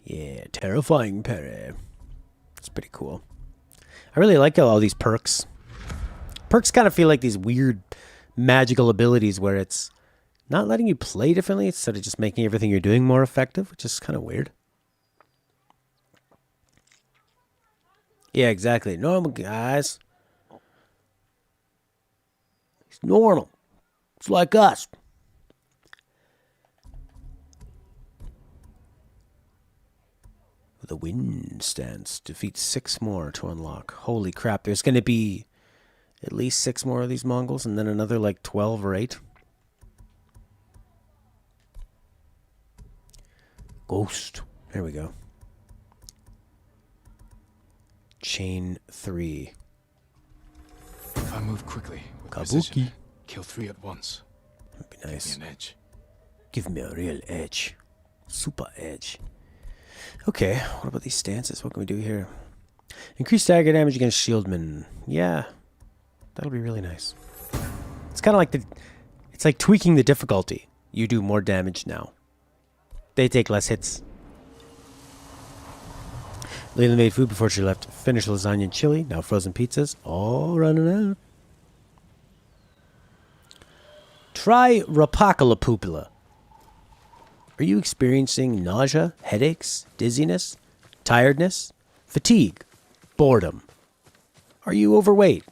Yeah, terrifying parry. That's pretty cool. I really like all these perks. Perks kind of feel like these weird magical abilities where it's not letting you play differently instead of just making everything you're doing more effective, which is kind of weird. Yeah, exactly. Normal, guys. It's normal. It's like us. The wind stance. Defeat 6 more to unlock. Holy crap. There's going to be at least 6 more of these Mongols and then another like 12 or 8. Ghost. There we go. Chain 3. If I move quickly with Kabuki. precision, kill 3 at once. That'd be nice. Give me an edge. Give me a real edge. Super edge. Okay, what about these stances? What can we do here? Increase stagger damage against shieldmen. Yeah, that'll be really nice. It's kind of like it's like tweaking the difficulty. You do more damage now. They take less hits. Layla made food before she left. Finished lasagna and chili. Now frozen pizzas. All running out. Try Rapakala. Are you experiencing nausea, headaches, dizziness, tiredness, fatigue, boredom? Are you overweight?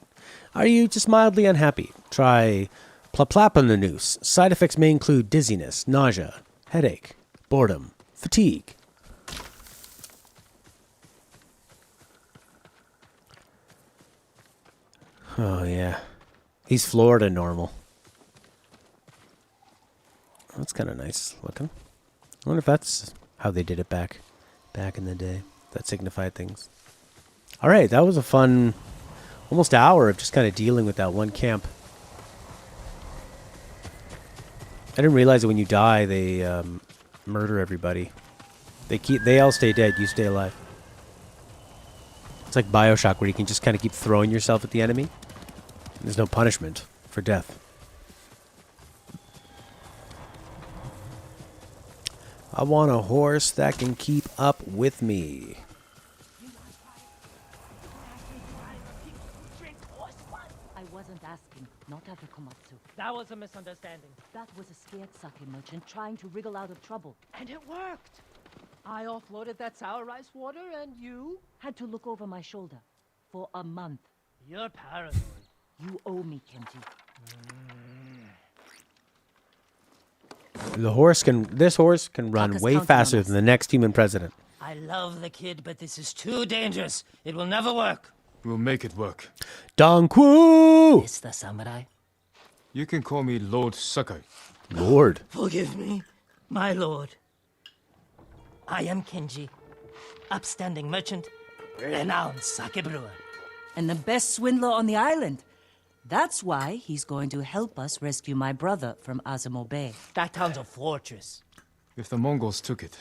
Are you just mildly unhappy? Try Plaplapananus. Side effects may include dizziness, nausea, headache, boredom, fatigue. Oh, yeah. He's Florida normal. That's kind of nice looking. I wonder if that's how they did it back in the day. That signified things. All right, that was a fun almost hour of just kind of dealing with that one camp. I didn't realize that when you die, they murder everybody. They all stay dead. You stay alive. It's like BioShock, where you can just kind of keep throwing yourself at the enemy. There's no punishment for death. I want a horse that can keep up with me. I wasn't asking, not after Komatsu. That was a misunderstanding. That was a scared sake merchant trying to wriggle out of trouble. And it worked. I offloaded that sour rice water and you? Had to look over my shoulder for a month. You're paranoid. You owe me, Kenji. This horse can run Taka's way counting faster on us. than the next human president. I love the kid, but this is too dangerous. It will never work. We'll make it work. Danku! It's the samurai. You can call me Lord Sakai. Lord. Forgive me, my lord. I am Kenji, upstanding merchant, renowned sake brewer. And the best swindler on the island. That's why he's going to help us rescue my brother from Azamo Bay. That town's a fortress. If the Mongols took it,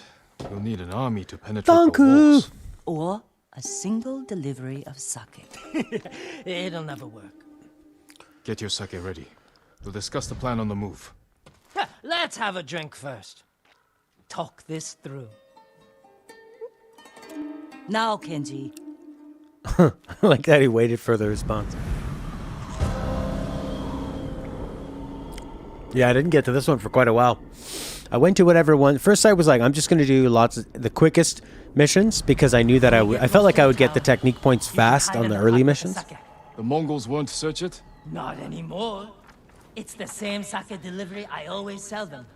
we'll need an army to penetrate the Danku! walls. Or a single delivery of sake. It'll never work. Get your sake ready. We'll discuss the plan on the move. Let's have a drink first. Talk this through. Now, Kenji. Like that, he waited for the response. Yeah, I didn't get to this one for quite a while. I went to whatever one. First, I was like, I'm just going to do the quickest missions because I knew that I felt like I would get the technique points fast on the early missions. The Mongols won't search it? Not anymore. It's the same sake delivery I always sell them.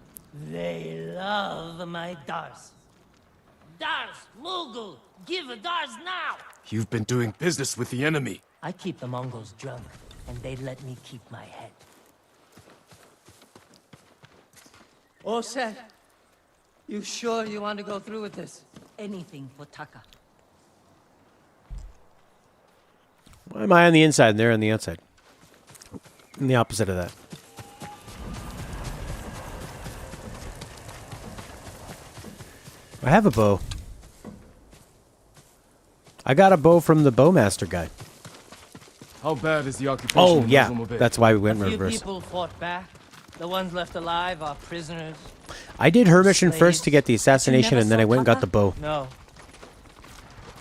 They love my dars. Dars, Mogul, give a dars now! You've been doing business with the enemy. I keep the Mongols drunk, and they let me keep my head. Ose, you sure you want to go through with this? Anything for Taka. Why am I on the inside and they're on the outside? I'm the opposite of that. I have a bow. I got a bow from the bowmaster guy. How bad is the occupation Oh, in yeah. Azamo Bay? That's why we A went in few reverse. people fought back. The ones left alive are prisoners. I did her mission first to get the You assassination, never and then I saw went and got Taka? the bow. No.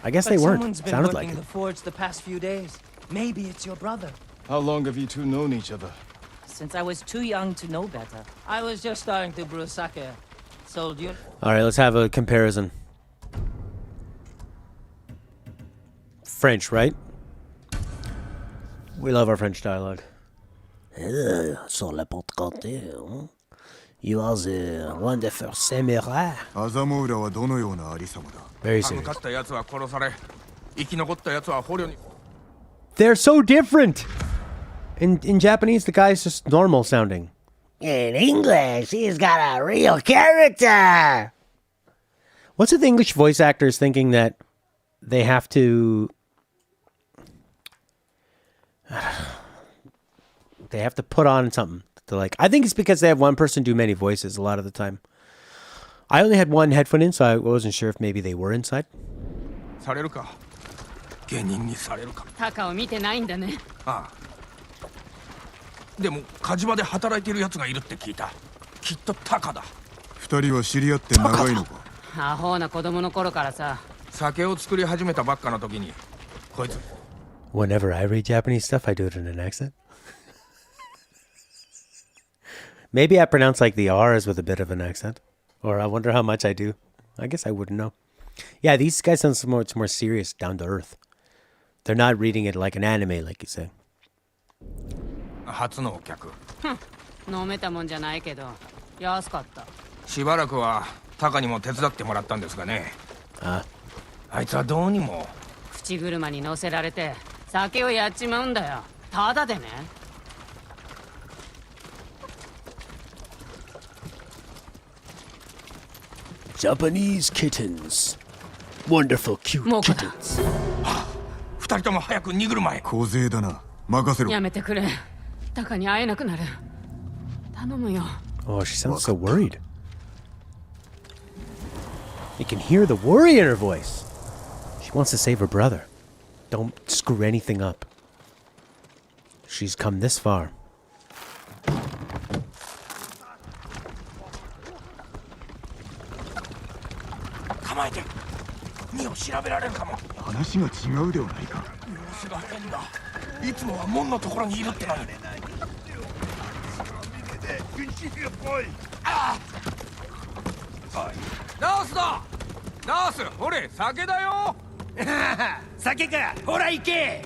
I guess But they weren't. someone's been Sounded working like the it. forge the past few days. Maybe it's your brother. How long have you two known each other? Since I was too young to know better. I was just starting to brew sake. Sold you. All right, let's have a comparison. French, right? We love our French dialogue. Sur la porte côté, you are the wonderful samurai. アザモ浦はどのようなありさまだ Very 向 serious. かった奴は殺され生き残った奴は捕虜に They're so different. In Japanese, the guy's just normal sounding. In English, he's got a real character. What's with English voice actors thinking that they have to... They have to put on something. I think it's because they have one person do many voices a lot of the time. I only had one headphone in, so I wasn't sure if maybe they were inside. されるか芸人にされるかタカを見てないんだね。ああでも火事場で働いている奴がいるって聞いたきっとタカだ二人は知り合って長いのかアホな子供の頃からさ。酒を作り始めたばっかの時にこいつ Whenever I read Japanese stuff, I do it in an accent. Maybe I pronounce like the R's with a bit of an accent. Or I wonder how much I do. I guess I wouldn't know. Yeah, these guys sound much more serious, down to earth. They're not reading it like an anime, like you say. 初のお客飲めたもんじゃないけど安かった。しばらくはタカにも手伝ってもらったんですがねあいつはどうにも口車に乗せられて酒をやっちまうんだよ。ただでね。Japanese kittens. Wonderful cute kittens. 二人とも早く荷車へ小勢だな任せろやめてくれ。タカに会えなくなる。頼むよ。 Oh, she sounds so worried. You can hear the worry in her voice. She wants to save her brother. Don't screw anything up. She's come this far. 構えて荷を調べられるかも話が違うではないか様子が変だいつもは門のところにいるってのにナースだナースほれ酒だよ酒かほら行け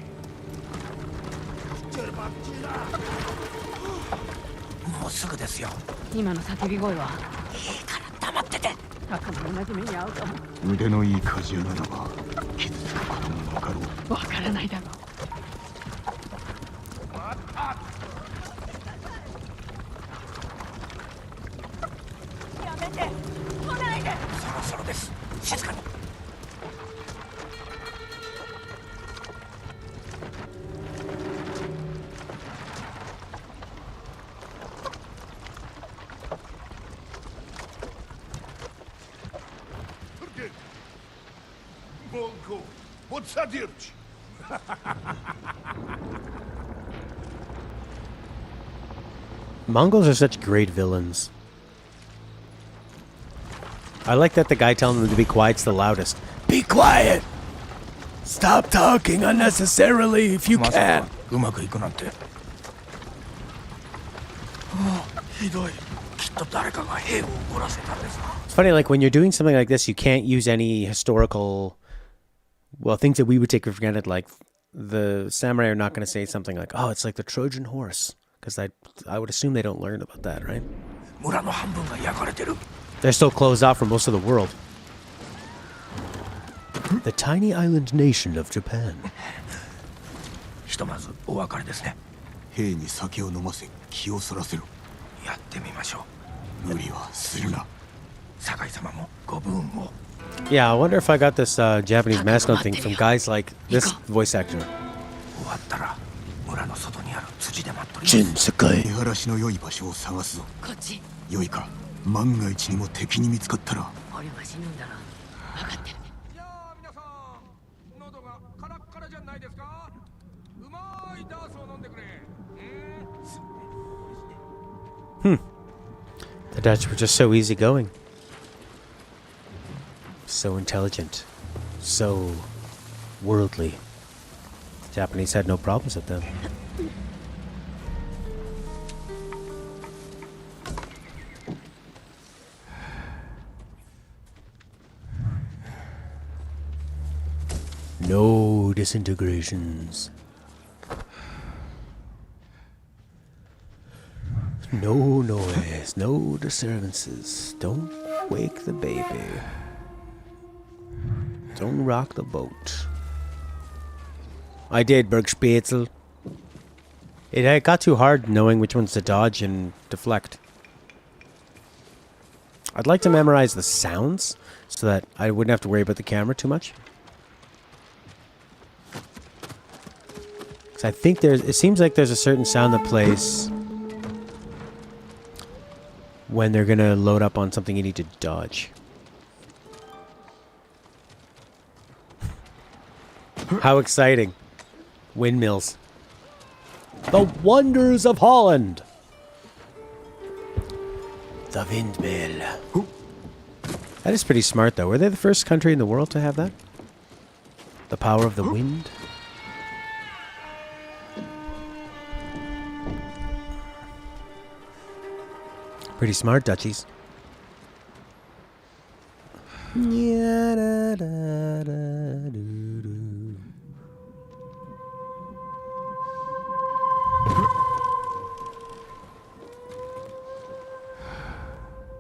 もうすぐですよ今の叫び声は。いいから黙っててタカも同じ目に遭うかも。腕のいい鍛冶屋ならば傷つくことも分かろうわからないだろう。そろそろです静かにMongols are such great villains. I like that the guy telling them to be quiet's the loudest. Be quiet! Stop talking unnecessarily if you まさ can. かうまくいくなんてひどいきっと誰かが兵を怒らせたんですな It's funny, like when you're doing something like this, you can't use any historical, well, things that we would take for granted. Like the samurai are not going to say something like, "Oh, it's like the Trojan horse," because I would assume they don't learn about that, right? 村の半分が焼かれてる They're still closed off from most of the world. The tiny island nation of Japan. ひとまずお別れですね兵に酒を飲ませ気をそらせろやってみましょ無理はするなう酒井様もご分を Yeah, I wonder if I got this Japanese mascot thing from guys like this voice actor. 終わったら村の外にある辻で待っとり Jin ます Sakai. 見晴らしの良い場所を探すぞこっち。良いか万が一にも敵に見つかったら俺は死ぬんだろ。分かってる。いやー皆さん喉がカラッカラじゃないですかうまいダースを飲んでくれ The Dutch were just so easygoing. So intelligent. So worldly. The Japanese had no problems with them. No disintegrations. No noise, no disturbances. Don't wake the baby. Don't rock the boat. I did, Bergspitzel. It got too hard knowing which ones to dodge and deflect. I'd like to memorize the sounds so that I wouldn't have to worry about the camera too much. Because I think it seems like there's a certain sound that plays when they're gonna load up on something you need to dodge. How exciting. Windmills. The wonders of Holland. The windmill. That is pretty smart, though. Were they the first country in the world to have that? The power of the wind? Pretty smart, Dutchies.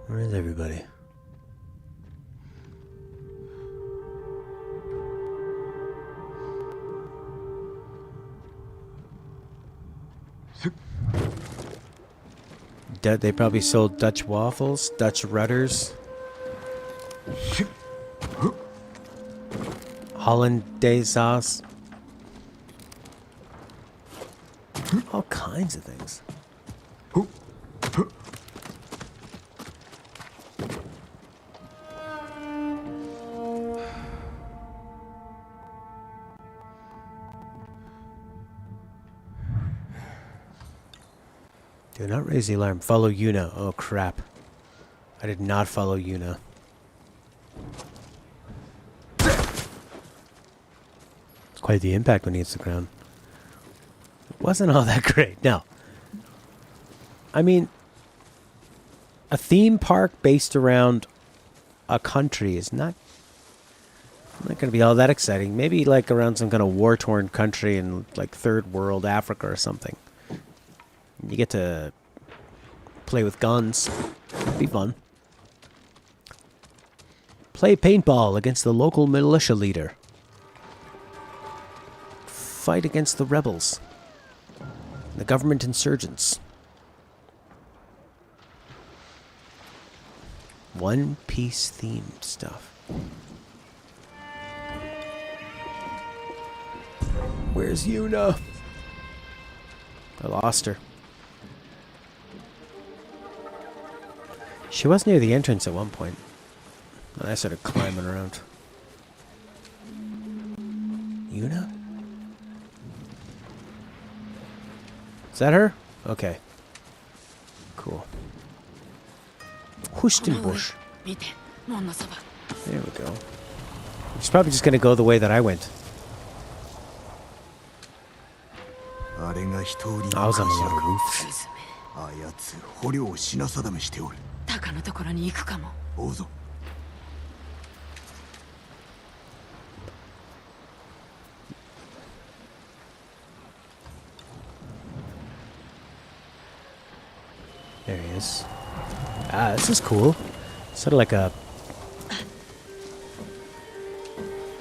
Where is everybody? They probably sold Dutch waffles, Dutch rudders, Hollandaise sauce, all kinds of things. Do not raise the alarm. Follow Yuna. Oh, crap. I did not follow Yuna. It's quite the impact when he hits the ground. It wasn't all that great. No. I mean, a theme park based around a country is not going to be all that exciting. Maybe like around some kind of war-torn country in like third world Africa or something. You get to play with guns. It'd be fun. Play paintball against the local militia leader. Fight against the rebels. The government insurgents. One Piece themed stuff. Where's Yuna? I lost her. She was near the entrance at one point. And I started climbing around. Yuna? Is that her? Okay. Cool. Hustenbusch. There we go. She's probably just gonna go the way that I went. I was on a lot of roofs. あやつ捕虜を品定めしておる。タカのところに行くかも。どうぞ。There he is. Ah, this is cool. Sort of like a...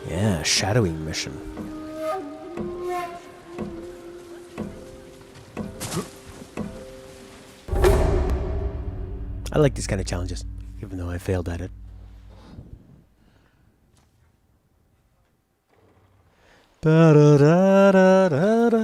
Yeah, shadowing mission. I like these kind of challenges, even though I failed at it. Ba-da-da-da-da-da.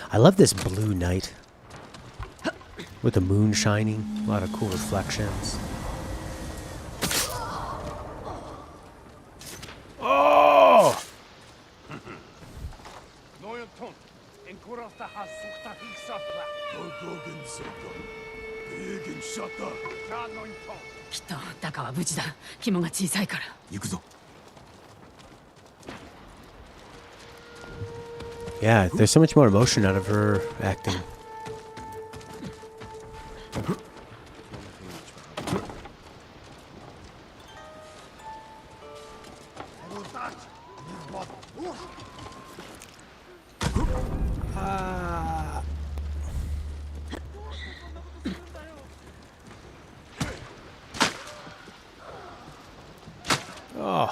I love this blue night with the moon shining, a lot of cool reflections. Oh! Yeah, there's so much more emotion out of her acting. Oh.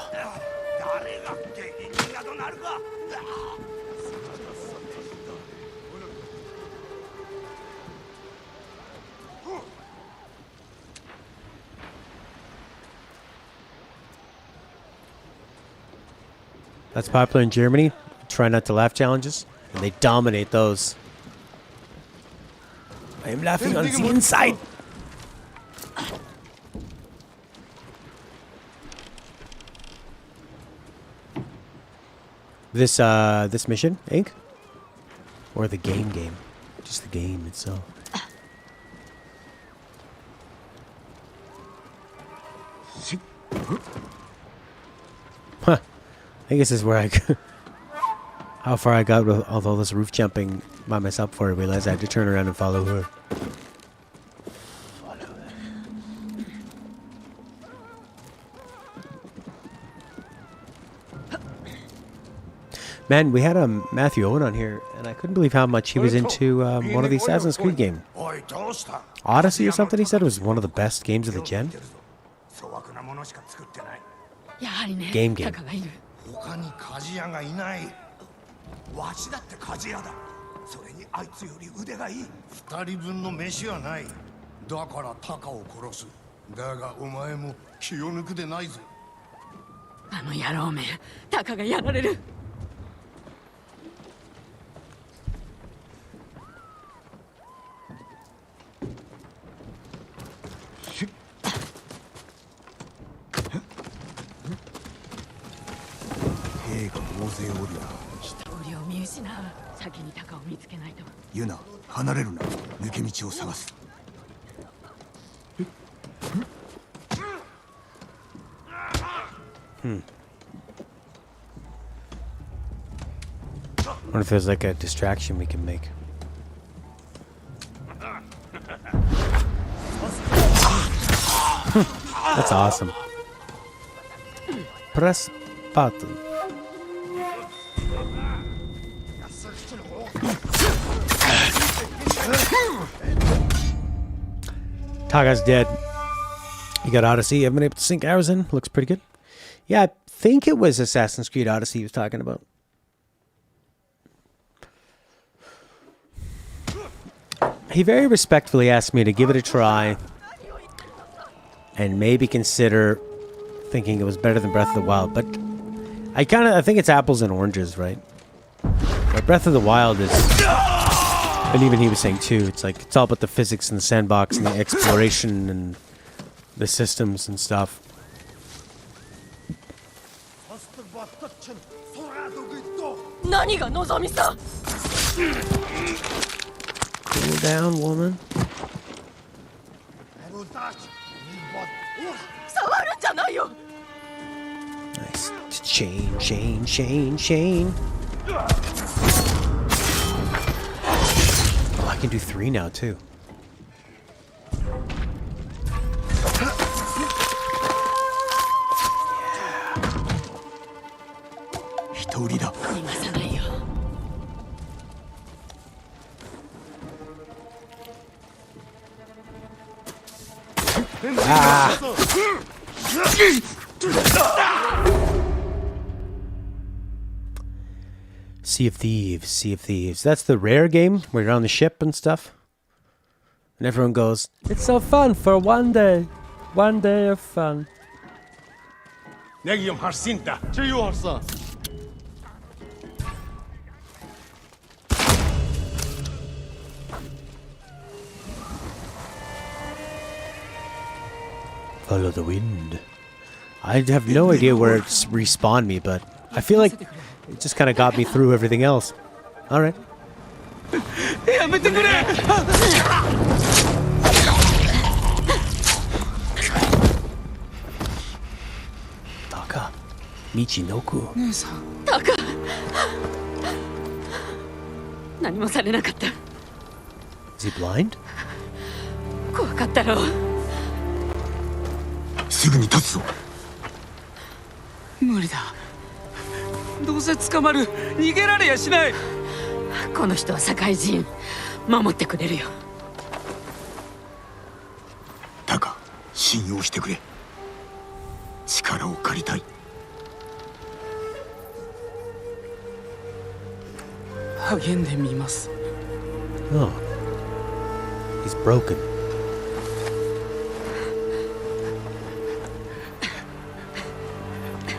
That's popular in Germany. Try not to laugh challenges, and they dominate those. I am laughing on the inside. This mission, Ink? Or the game? Just the game itself. Huh. I guess this is where I how far I got with all this roof jumping by myself before I realized I had to turn around and follow her. Man, we had Matthew Owen on here, and I couldn't believe how much he was into one of the Assassin's Creed games. Odyssey or something, he said it was one of the best games of the gen. Game. 他に鍛冶屋がいない。わしだって鍛冶屋だ。それにあいつより腕がいい。二人分の飯はない。だからタカを殺す。だがお前も気を抜くでないぞ。あの野郎め、タカがやられる。兵が大勢おるな。人売りを見失う。先にタカを見つけないと。ユナ、離れるな。抜け道を探す。Wonder if there's like a distraction we can make. That's awesome. Press button. Taka's dead. You got Odyssey. I've been able to sink arrows in. Looks pretty good. Yeah, I think it was Assassin's Creed Odyssey he was talking about. He very respectfully asked me to give it a try and maybe consider thinking it was better than Breath of the Wild, but I think it's apples and oranges, right? But Breath of the Wild is, and even he was saying too, it's all about the physics and the sandbox and the exploration and the systems and stuff. Cool down, woman. Nice. Chain. Oh, I can do 3 now, too. Ah. Sea of Thieves. That's the rare game where you're on the ship and stuff. And everyone goes, it's so fun for one day. One day of fun. Follow the wind. I have no idea where it's respawned me, but I feel like it just kind of got me through everything else. All right. Taka, Michinoku. Taka! 何もされなかった。 Is he blind? 怖かったろう。すぐに立つぞ。無理だ。どうせ捕まる。逃げられやしない。この人は社会人。守ってくれるよ。タカ、信用してくれ。力を借りたい。励んでみます。Oh. He's broken.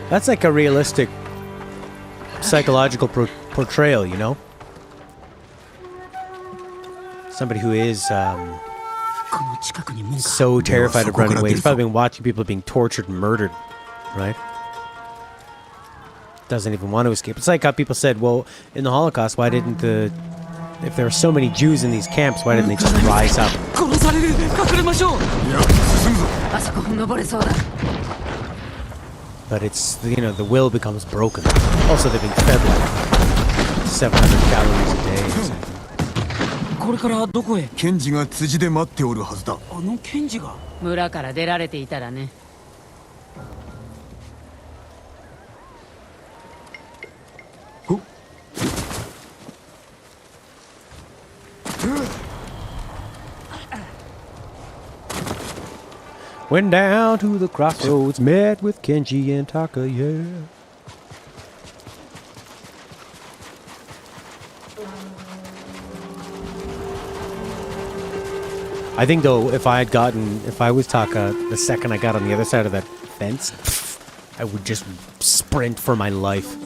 That's like a realistic psychological portrayal, you know? Somebody who is so terrified of running away. He's probably been watching people being tortured and murdered, right? Doesn't even want to escape. It's like how people said, well, in the Holocaust, why didn't if there were so many Jews in these camps, why didn't they just rise up? But it's, you know, the will becomes broken. Also, they're being fed like 700 calories a day or something. これからどこへ？ケンジが辻で待っておるはずだ。あのケンジが村から出られていたらね。Went down to the crossroads, met with Kenji and Taka, yeah. I think though, if I was Taka, the second I got on the other side of that fence, I would just sprint for my life.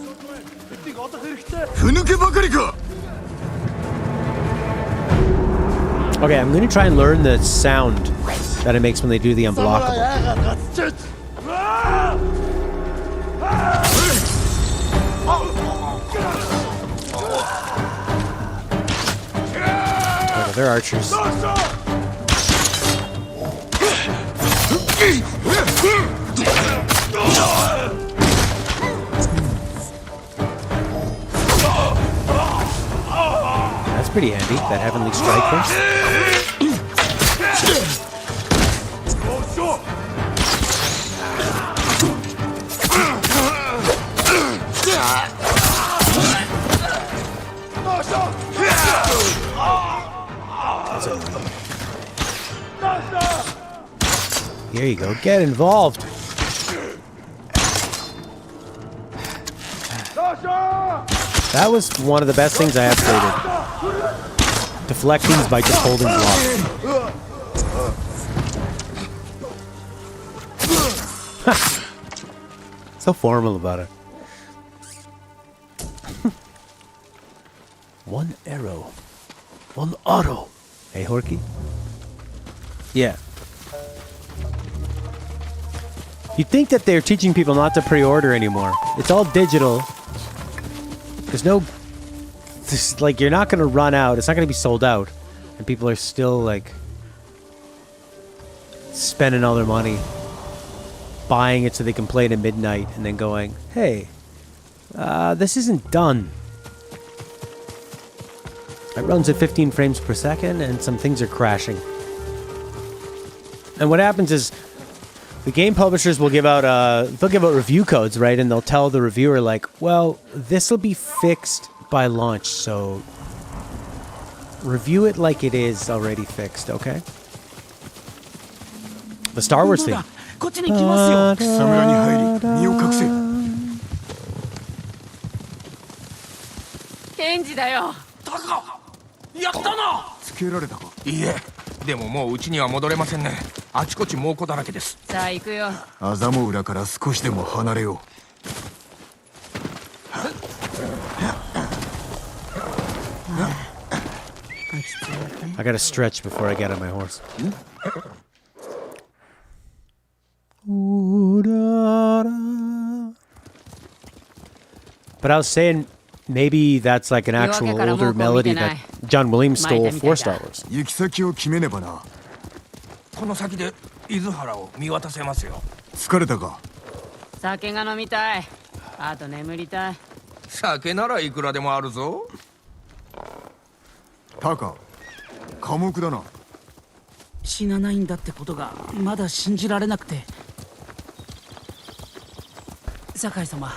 Okay, I'm gonna try and learn the sound that it makes when they do the unblockable. Oh, they're archers. That's pretty handy, that heavenly strike thing. Here you go, get involved. That was one of the best things I have played. Deflect things by just holding blocks. So formal about it. One arrow. One auto. Hey, Horky? Yeah. You'd think that they're teaching people not to pre-order anymore. It's all digital. There's no... like, you're not going to run out. It's not going to be sold out. And people are still, like... spending all their money. Buying it so they can play it at midnight. And then going, hey... this isn't done. It runs at 15 frames per second, and some things are crashing. And what happens is, the game publishers will give out they'll give out review codes, right? And they'll tell the reviewer, like, well, this will be fixed by launch, so review it like it is already fixed, okay? The Star Wars theme. Kenji だよ。やったな。つけられたか。いいえ。でももう家には戻れませんね。あちこち猛虎だらけです。さあ行くよ。あざも裏から少しでも離れよう。I gotta stretch before I get on my horse. But I was saying, maybe that's like an actual older melody that John Williams stole for Star Wars. 行き先を決めねばな。この先で伊豆原を見渡せますよ。疲れたか。酒が飲みたい。あと眠りたい。酒ならいくらでもあるぞ。タカ、寡黙だな。死なないんだってことがまだ信じられなくて。酒井様、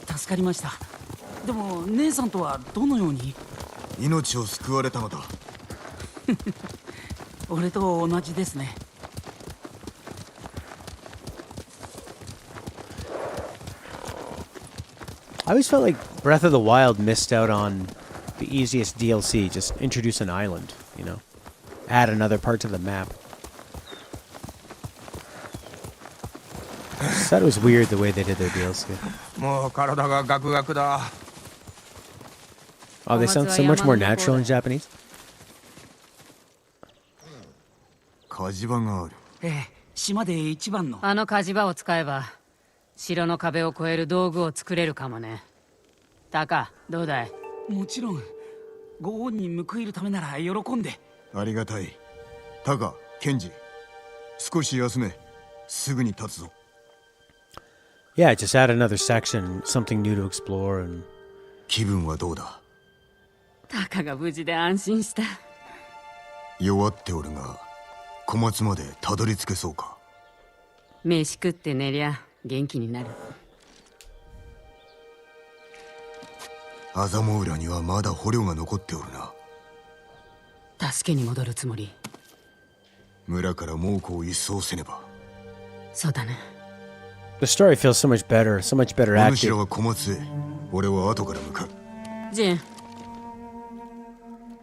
助かりました。でも姉さんとはどのように？命を救われたのだ。俺と同じですね。I always felt like Breath of the Wild missed out on the easiest DLC. Just introduce an island, you know? Add another part to the map. I thought it was weird the way they did their DLC. もう体がガクガクだ。Oh, they sound so much more natural in Japanese. 火事場がある。ええ、島で一番の。あの火事場を使えば、城の壁を越える道具を作れるかもね。タカ、どうだい？もちろん。ご恩に報いるためなら喜んで。ありがたい。タカ、ケンジ、少し休め。すぐに立つぞ。Yeah, just add another section, something new to explore, and. 気分はどうだ？タカが無事で安心した。弱っておるが、小松までたどり着けそうか。飯食って寝りゃ元気になる。アザモ浦にはまだ捕虜が残っておるな。助けに戻るつもり。村から猛虎を一掃せねば。そうだね。The story feels so much betterお主 acted. らは小松へ。俺は後から向かう。ジン、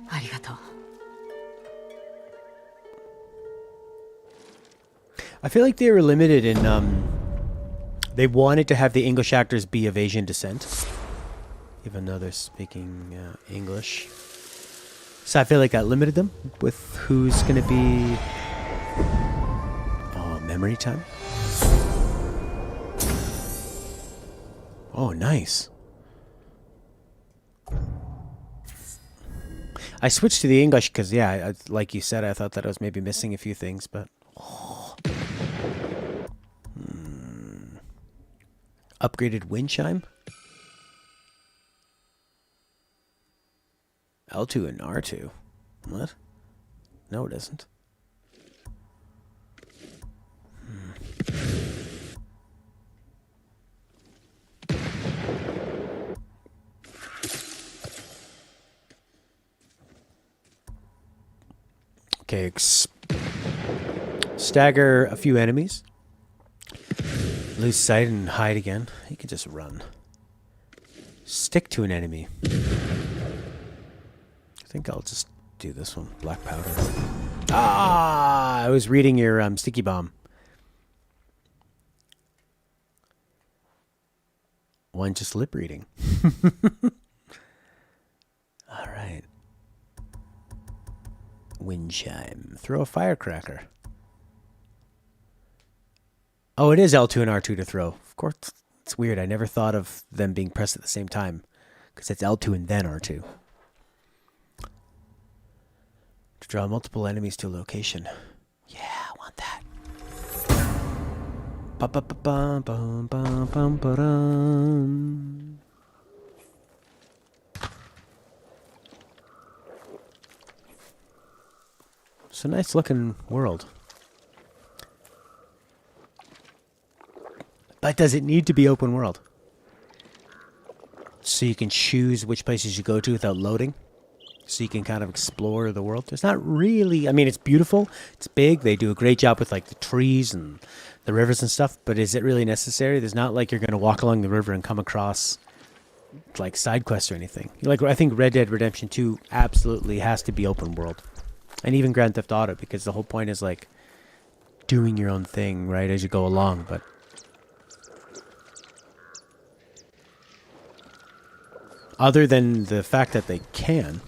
ありがとう。I feel like they were limited in they wanted to have the English actors be of Asian descent, even though they're speaking English. So I feel like that limited them with who's gonna be. Oh, memory time. Oh, nice. I switched to the English because, yeah, like you said, I thought that I was maybe missing a few things, but. Upgraded wind chime? L2 and R2? What? No, it isn't. Okay, stagger a few enemies. Lose sight and hide again. You can just run. Stick to an enemy. I think I'll just do this one. Black powder. Ah! I was reading your sticky bomb. One just lip reading. All right. Wind chime. Throw a firecracker. Oh, it is L2 and R2 to throw. Of course, it's weird. I never thought of them being pressed at the same time. Because it's L2 and then R2. To draw multiple enemies to a location. Yeah, I want that. Ba-ba-ba-bum-bum-bum-bum-ba-dum. It's a nice looking world. But does it need to be open world? So you can choose which places you go to without loading? So you can kind of explore the world? There's not really... I mean, it's beautiful. It's big. They do a great job with, like, the trees and the rivers and stuff. But is it really necessary? There's not like you're going to walk along the river and come across, like, side quests or anything. Like, I think Red Dead Redemption 2 absolutely has to be open world. And even Grand Theft Auto, because the whole point is, like, doing your own thing, right, as you go along. But... other than the fact that they can,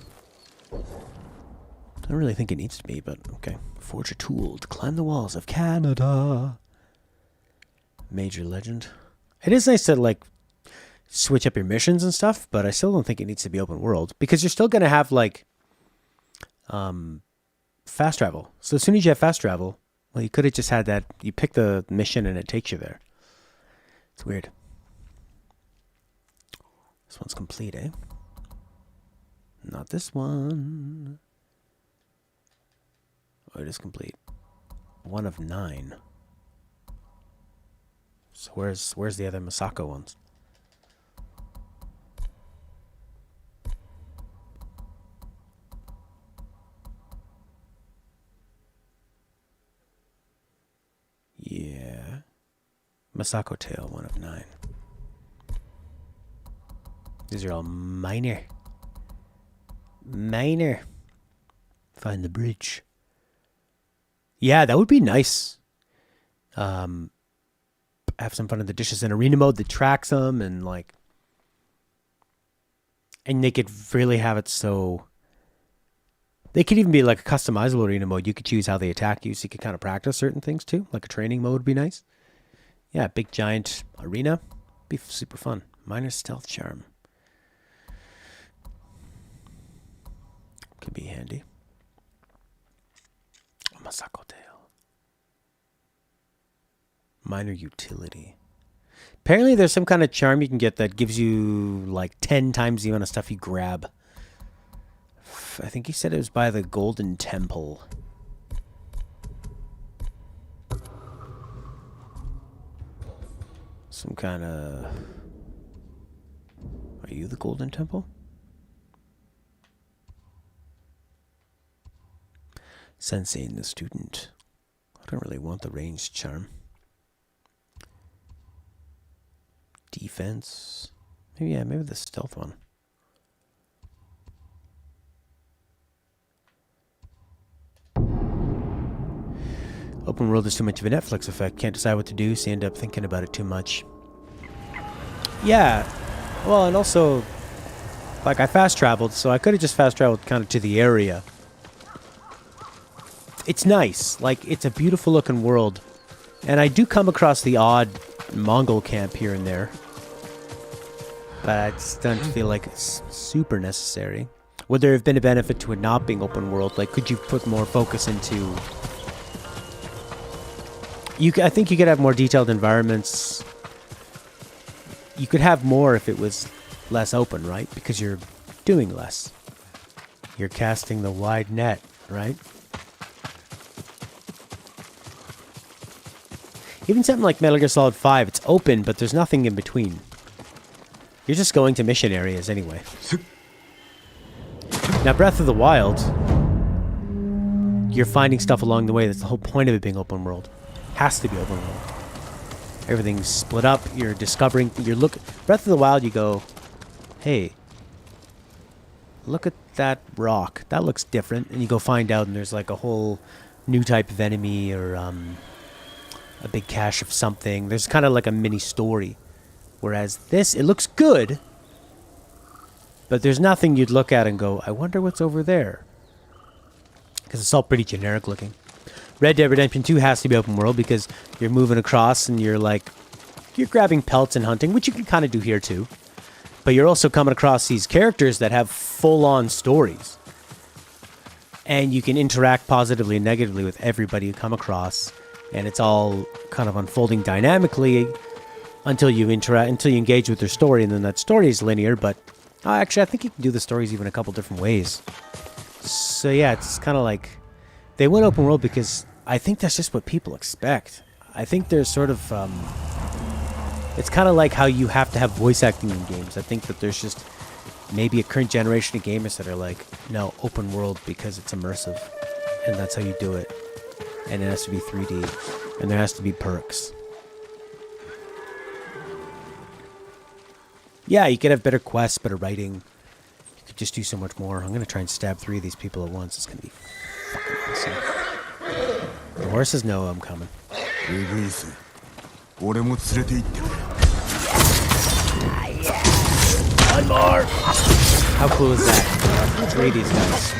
I don't really think it needs to be, but okay. Forge a tool to climb the walls of Canada. Major legend. It is nice to, like, switch up your missions and stuff, but I still don't think it needs to be open world, because you're still going to have, like, fast travel. So as soon as you have fast travel, well, you could have just had that. You pick the mission and it takes you there. It's weird. This one's complete, eh? Not this one. Oh, it is complete. 1 of 9. So where's the other Masako ones? Yeah. Masako Tale, 1 of 9. These are all minor. Minor. Find the bridge. Yeah, that would be nice. Have some fun in the dishes in arena mode that tracks them and, like, And they could really have it so... They could even be like a customizable arena mode. You could choose how they attack you, so you could kind of practice certain things too. Like a training mode would be nice. Yeah, big giant arena. Be super fun. Minor stealth charm. Could be handy. Masako tail. Minor utility. Apparently there's some kind of charm you can get that gives you like 10 times the amount of stuff you grab. I think he said it was by the Golden Temple. Some kind of... Are you the Golden Temple? Sensei the student. I don't really want the ranged charm. Defense. Maybe, yeah, maybe the stealth one. Open world is too much of a Netflix effect. Can't decide what to do, so you end up thinking about it too much. Yeah. Well, and also, like, I fast traveled, so I could have just fast traveled kind of to the area. It's nice. Like, it's a beautiful looking world. And I do come across the odd Mongol camp here and there. But I just don't feel like it's super necessary. Would there have been a benefit to it not being open world? Like, could you put more focus into... I think you could have more detailed environments. You could have more if it was less open, right? Because you're doing less. You're casting the wide net, right? Even something like Metal Gear Solid 5, it's open, but there's nothing in between. You're just going to mission areas anyway. Now, Breath of the Wild, you're finding stuff along the way. That's the whole point of it being open world. Has to be open world. Everything's split up. You're discovering. Breath of the Wild. You go, hey, look at that rock. That looks different. And you go find out, and there's like a whole new type of enemy or a big cache of something. There's kind of like a mini story. Whereas this, it looks good, but there's nothing you'd look at and go, I wonder what's over there. Because it's all pretty generic looking. Red Dead Redemption 2 has to be open world because you're moving across and you're grabbing pelts and hunting, which you can kind of do here too. But you're also coming across these characters that have full-on stories. And you can interact positively and negatively with everybody you come across. And it's all kind of unfolding dynamically until you engage with their story, and then that story is linear, but actually I think you can do the stories even a couple different ways. So yeah, it's kind of like they went open world because I think that's just what people expect. I think there's sort of it's kind of like how you have to have voice acting in games. I think that there's just maybe a current generation of gamers that are like, no, open world because it's immersive, and that's how you do it, and it has to be 3D, and there has to be perks. Yeah, you could have better quests, better writing. You could just do so much more. I'm going to try and stab 3 of these people at once. It's going to be fucking awesome. The horses know I'm coming. One more! How cool is that? 3 of these guys.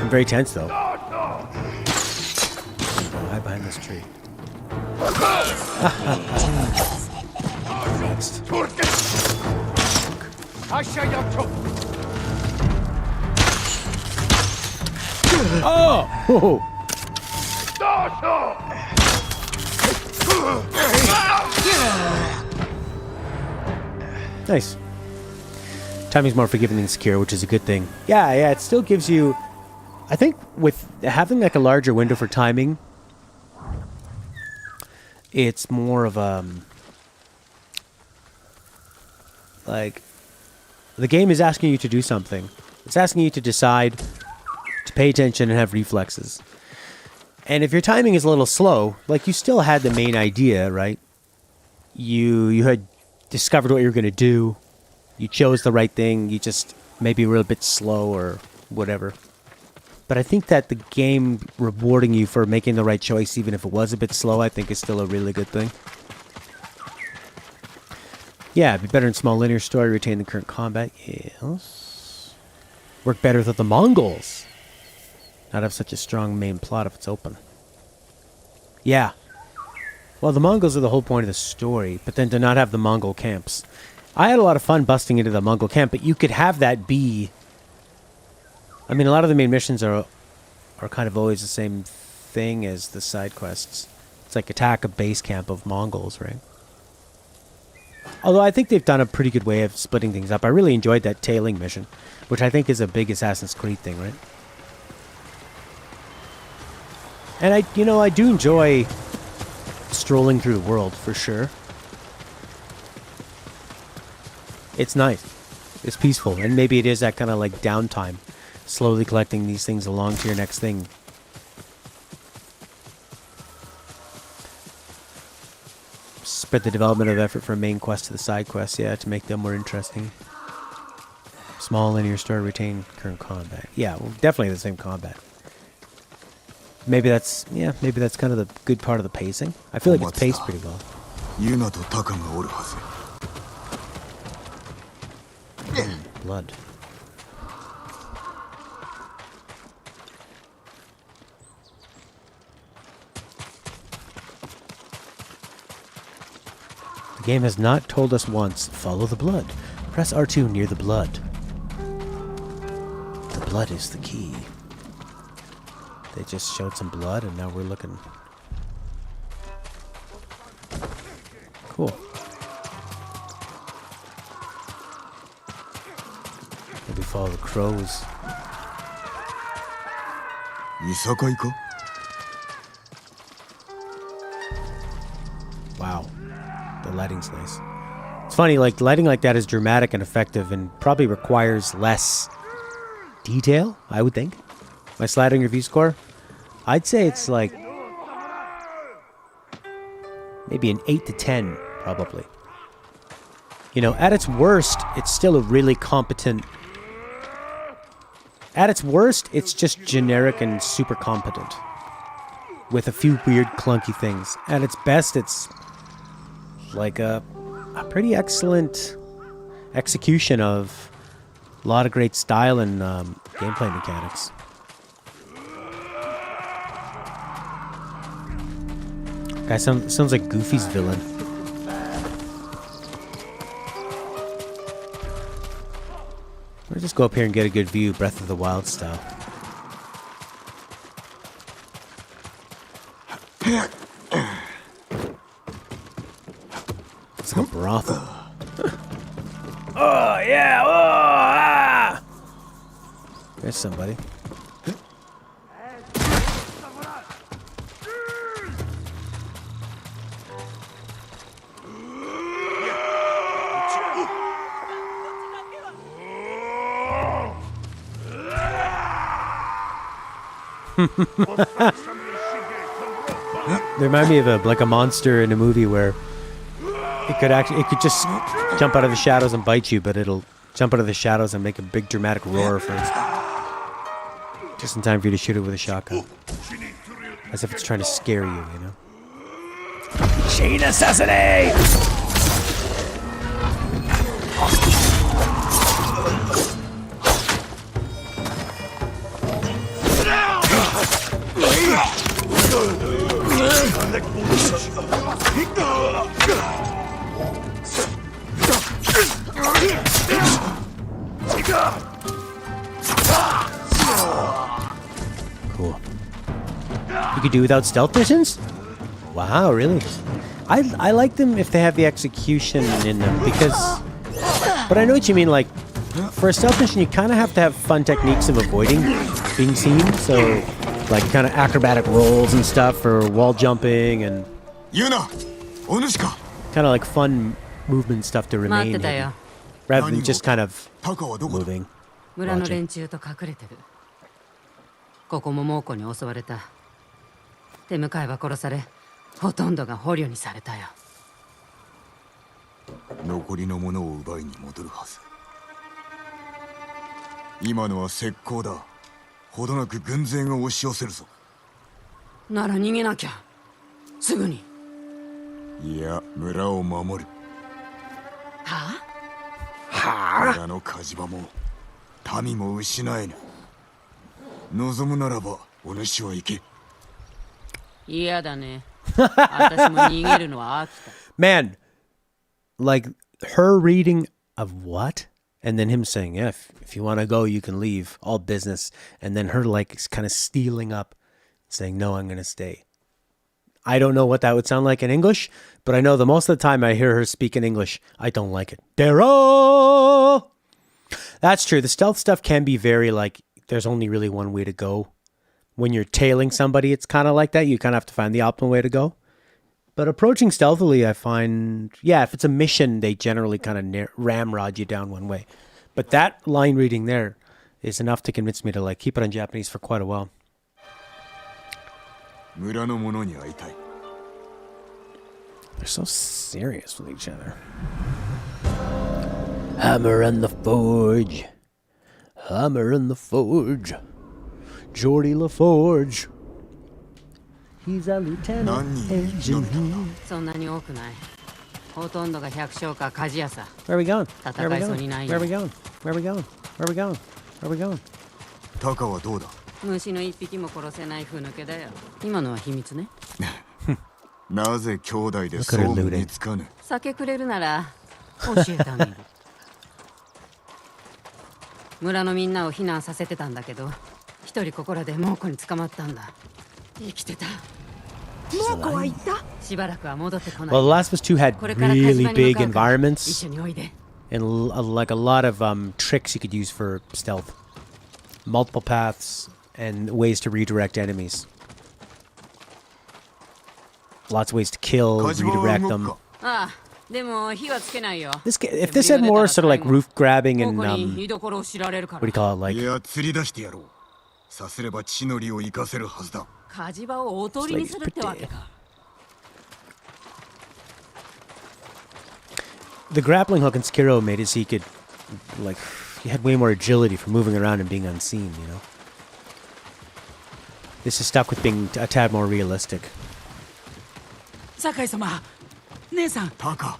I'm very tense though. Hide behind this tree. Next. Oh! Nice. Timing's more forgiving than secure, which is a good thing. Yeah, it still gives you I think with having like a larger window for timing, it's more of like the game is asking you to do something. It's asking you to decide, to pay attention and have reflexes. And if your timing is a little slow, like you still had the main idea, right? You had discovered what you were going to do. You chose the right thing. You just maybe were a bit slow or whatever. But I think that the game rewarding you for making the right choice, even if it was a bit slow, I think is still a really good thing. Yeah, it'd be better in small linear story, retain the current combat. Yes. Work better with the Mongols. Not have such a strong main plot if it's open. Yeah. Well, the Mongols are the whole point of the story, but then to not have the Mongol camps. I had a lot of fun busting into the Mongol camp, but you could have that be... I mean, a lot of the main missions are kind of always the same thing as the side quests. It's like attack a base camp of Mongols, right? Although I think they've done a pretty good way of splitting things up. I really enjoyed that tailing mission, which I think is a big Assassin's Creed thing, right? And I do enjoy strolling through the world, for sure. It's nice. It's peaceful. And maybe it is that kind of like downtime. Slowly collecting these things along to your next thing. Spread the development of effort from main quest to the side quests, yeah, to make them more interesting. Small linear story, retain current combat. Yeah, well, definitely the same combat. Maybe that's kind of the good part of the pacing. I feel like it's paced pretty well. Blood. The game has not told us once, follow the blood. Press R2 near the blood. The blood is the key. They just showed some blood and now we're looking. Cool. Maybe follow the crows. Wow. The lighting's nice. It's funny, like, lighting like that is dramatic and effective and probably requires less detail, I would think. My sliding review score? I'd say it's like maybe an 8 to 10, probably. You know, at its worst, it's still a really competent... At its worst, it's just generic and super competent. With a few weird, clunky things. At its best, it's like a pretty excellent execution of a lot of great style and gameplay mechanics. Guy sounds like Goofy's villain. We'll just go up here and get a good view, Breath of the Wild style. It's like a brothel. Oh, yeah! Oh, ah! There's somebody. They remind me of like a monster in a movie where it could just jump out of the shadows and bite you, but it'll jump out of the shadows and make a big dramatic roar first. Just in time for you to shoot it with a shotgun. As if it's trying to scare you, you know? Chain assassinate! Cool. You could do without stealth missions? Wow, really? I like them if they have the execution in them because... But I know what you mean, like, for a stealth mission, you kind of have to have fun techniques of avoiding being seen. So, like kind of acrobatic rolls and stuff, or wall jumping, and kind of like fun movement stuff to remain hidden, rather than just kind of moving. 村の連中と隠れてる。ここも猛虎に襲われた。手向かいは殺され、ほとんどが捕虜にされたよ。残りのものを奪いに戻るはず。今のは石膏だ。ほどなく軍勢が押し寄せるぞ。なら逃げなきゃ。すぐに。いや、村を守る。はあ？村の火事場も民も失えぬ。望むならばお主は行け。嫌だね。私も逃げるのは飽きた。Man, like her reading of what? And then him saying, yeah, if you want to go, you can leave. All business. And then her like kind of stealing up, saying, no, I'm going to stay. I don't know what that would sound like in English, but I know that most of the time I hear her speak in English, I don't like it. Daryl! That's true. The stealth stuff can be very like, there's only really one way to go. When you're tailing somebody, it's kind of like that. You kind of have to find the optimal way to go. But approaching stealthily, I find, yeah, if it's a mission, they generally kind of ramrod you down one way. But that line reading there is enough to convince me to like keep it on Japanese for quite a while. They're so serious with each other. Hammer and the Forge. Hammer and the Forge. Geordie LaForge. He's a lieutenant engineer. そんなに多くない。ほとんどが百姓か鍛冶屋さ。Where are we going? 戦いそうにないよ。 Where are we going? Where are we going? Where are we going? Where are we going? タカはどうだ？虫の一匹も殺せないふぬけだよ。今のは秘密ね。なぜ兄弟でそうも見つかぬ？酒くれるなら教えてあげる。村のみんなを避難させてたんだけど、一人ここらで猛虎に捕まったんだ。生きてた。猛虎は行った？しばらくは戻ってこない。Well, The Last of Us 2 had really big environments and like a lot of tricks you could use for stealth. Multiple paths and ways to redirect enemies. Lots of ways to kill, redirect them. If this had more sort of like roof grabbing and what do you call it, like the grappling hook in Sekiro made it so you could like you had way more agility for moving around and being unseen, you know. This is stuck with being a tad more realistic. Sakai-sama, Ne-san. Taka.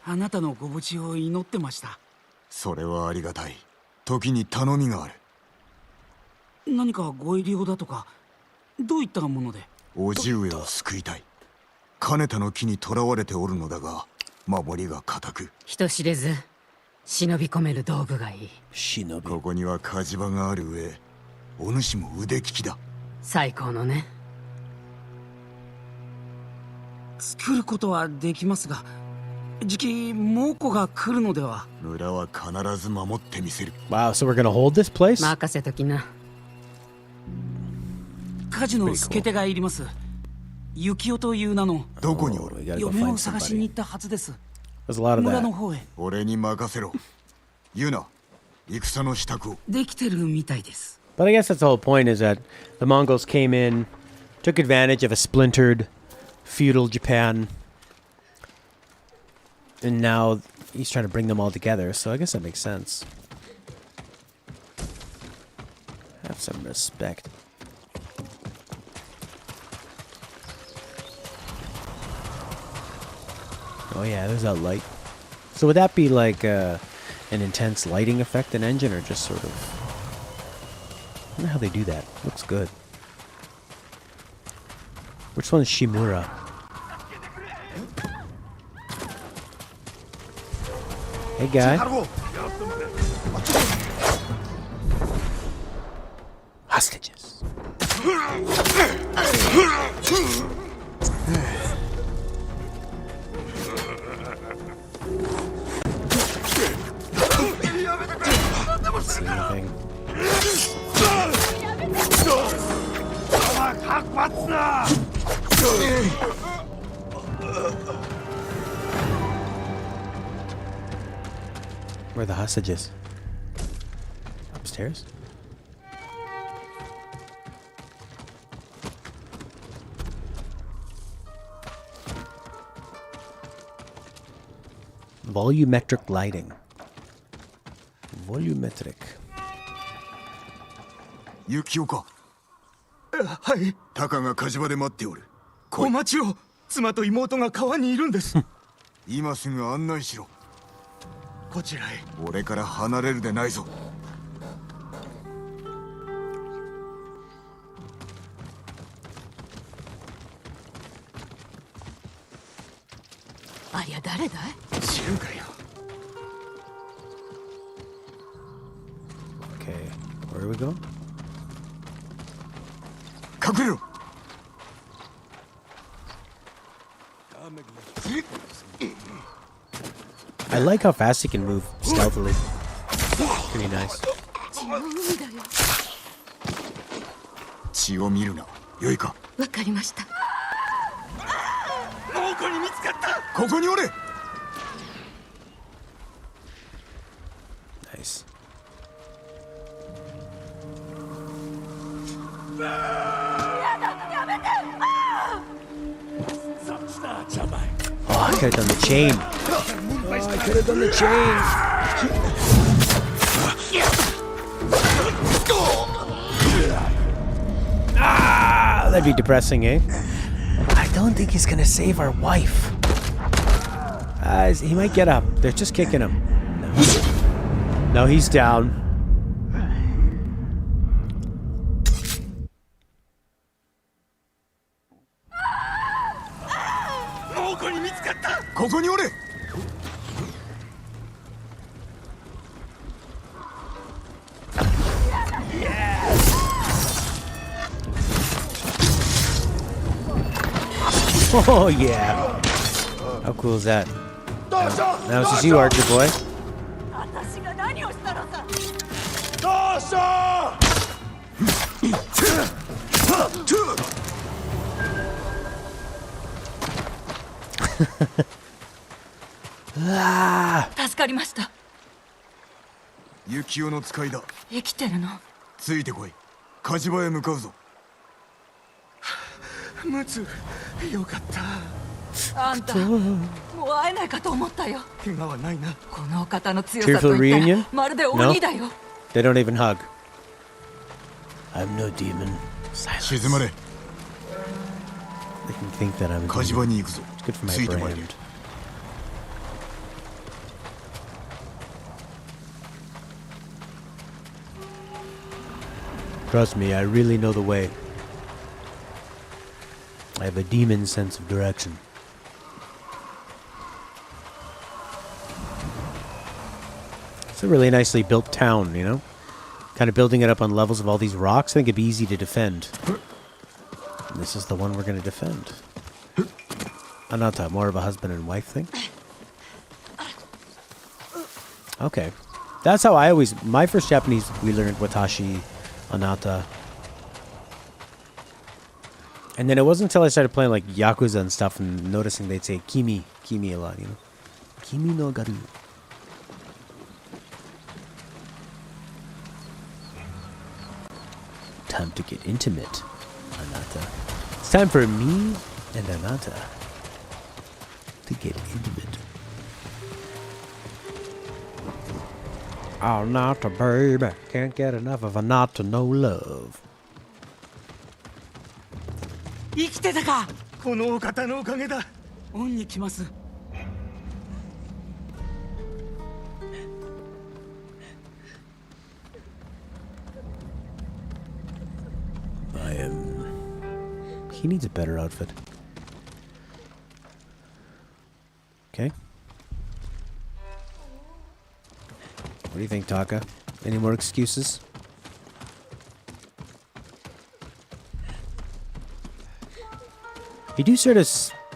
あなたのご無事を祈ってました。それはありがたい。時に頼みがある。何かご入り用だとか、どういったもので？叔父上を救いたい。金田の木に囚われておるのだが、守りが固く。人知れず忍び込める道具がいい。忍び。ここには火事場がある上、お主も腕利きだ。最高のね。作ることはできますが、じき猛虎が来るのでは。村は必ず守ってみせる。Wow, so we're gonna hold this place? 任せときな。火事の助け手がいります。幸男という名の。どこにおる？嫁を探しに行ったはずです。There's a lot of 村 that. の方へ。俺に任せろ。言うな。戦の支度を。できてるみたいです。But I guess that's the whole point is that the Mongols came in, took advantage of a splintered feudal Japan, and now he's trying to bring them all together, so I guess that makes sense. Have some respect. Oh yeah, there's that light. So would that be like an intense lighting effect in engine, or just sort of... I wonder how they do that. Looks good. Which one is Shimura? Hey, guy. Hostages. See anything? Where are the hostages? Upstairs? Volumetric lighting. Volumetric. ユキオか。はい。タカが火事場で待っておる。お待ちを。妻と妹が川にいるんです。今すぐ案内しろ。こちらへ。俺から離れるでないぞ。ありゃ誰だい？知るかよ。Okay, where do we go? 隠れろ。I like how fast he can move stealthily. Pretty nice. 血を見るな。よいか。わかりました。猛虎に見つかった。ここにおれ。Nice. Oh, I could have done the chain. Oh, I could have done the chain. Ah, that'd be depressing, eh? I don't think he's gonna save our wife. He might get up. They're just kicking him. No, no, he's down. Oh yeah. How cool is that? Now it's just you, Archer boy. Ah. 助かりました。ユキオの使いだ。生きてるの？ついてこい。火事場へ向かうぞ。ムツ、よかった。あんた、もう会えないかと思ったよ。怪我はないな。このお方の強さといったらまるで鬼だよ。No? They don't even hug. I'm no demon. Silence. 静まれ。 They can think that I'm a 火事場 demon. に行くぞ。 It's good for my ついてまいれ。 brand. Trust me, I really know the way. I have a demon sense of direction. It's a really nicely built town, you know? Kind of building it up on levels of all these rocks. I think it'd be easy to defend. And this is the one we're going to defend. Anata, more of a husband and wife thing? Okay. That's how I always... My first Japanese, we learned Watashi, Anata. And then it wasn't until I started playing like Yakuza and stuff and noticing they'd say Kimi a lot, you know? Kimi no garu. Time to get intimate, Anata. It's time for me and Anata to get intimate. Anata, baby. Can't get enough of Anata, no love. 生きてたか。このお方のおかげだ。恩に来ます。He needs a better outfit. Okay. What do you think, Taka? Any more excuses? You do sort of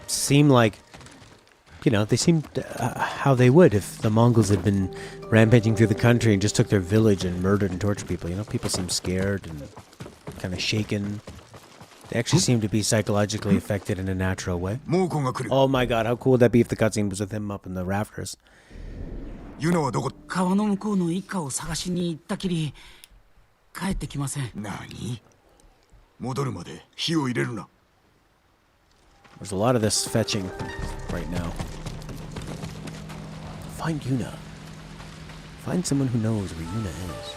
seem like, you know, they seemed how they would if the Mongols had been rampaging through the country and just took their village and murdered and tortured people. You know, people seem scared and kind of shaken. They actually seem to be psychologically affected in a natural way. Oh my god, how cool would that be if the cutscene was with him up in the rafters? 川の向こうの一家を探しに行ったきり帰ってきません。何？戻るまで火を入れるな。 There's a lot of this fetching right now. Find Yuna. Find someone who knows where Yuna is.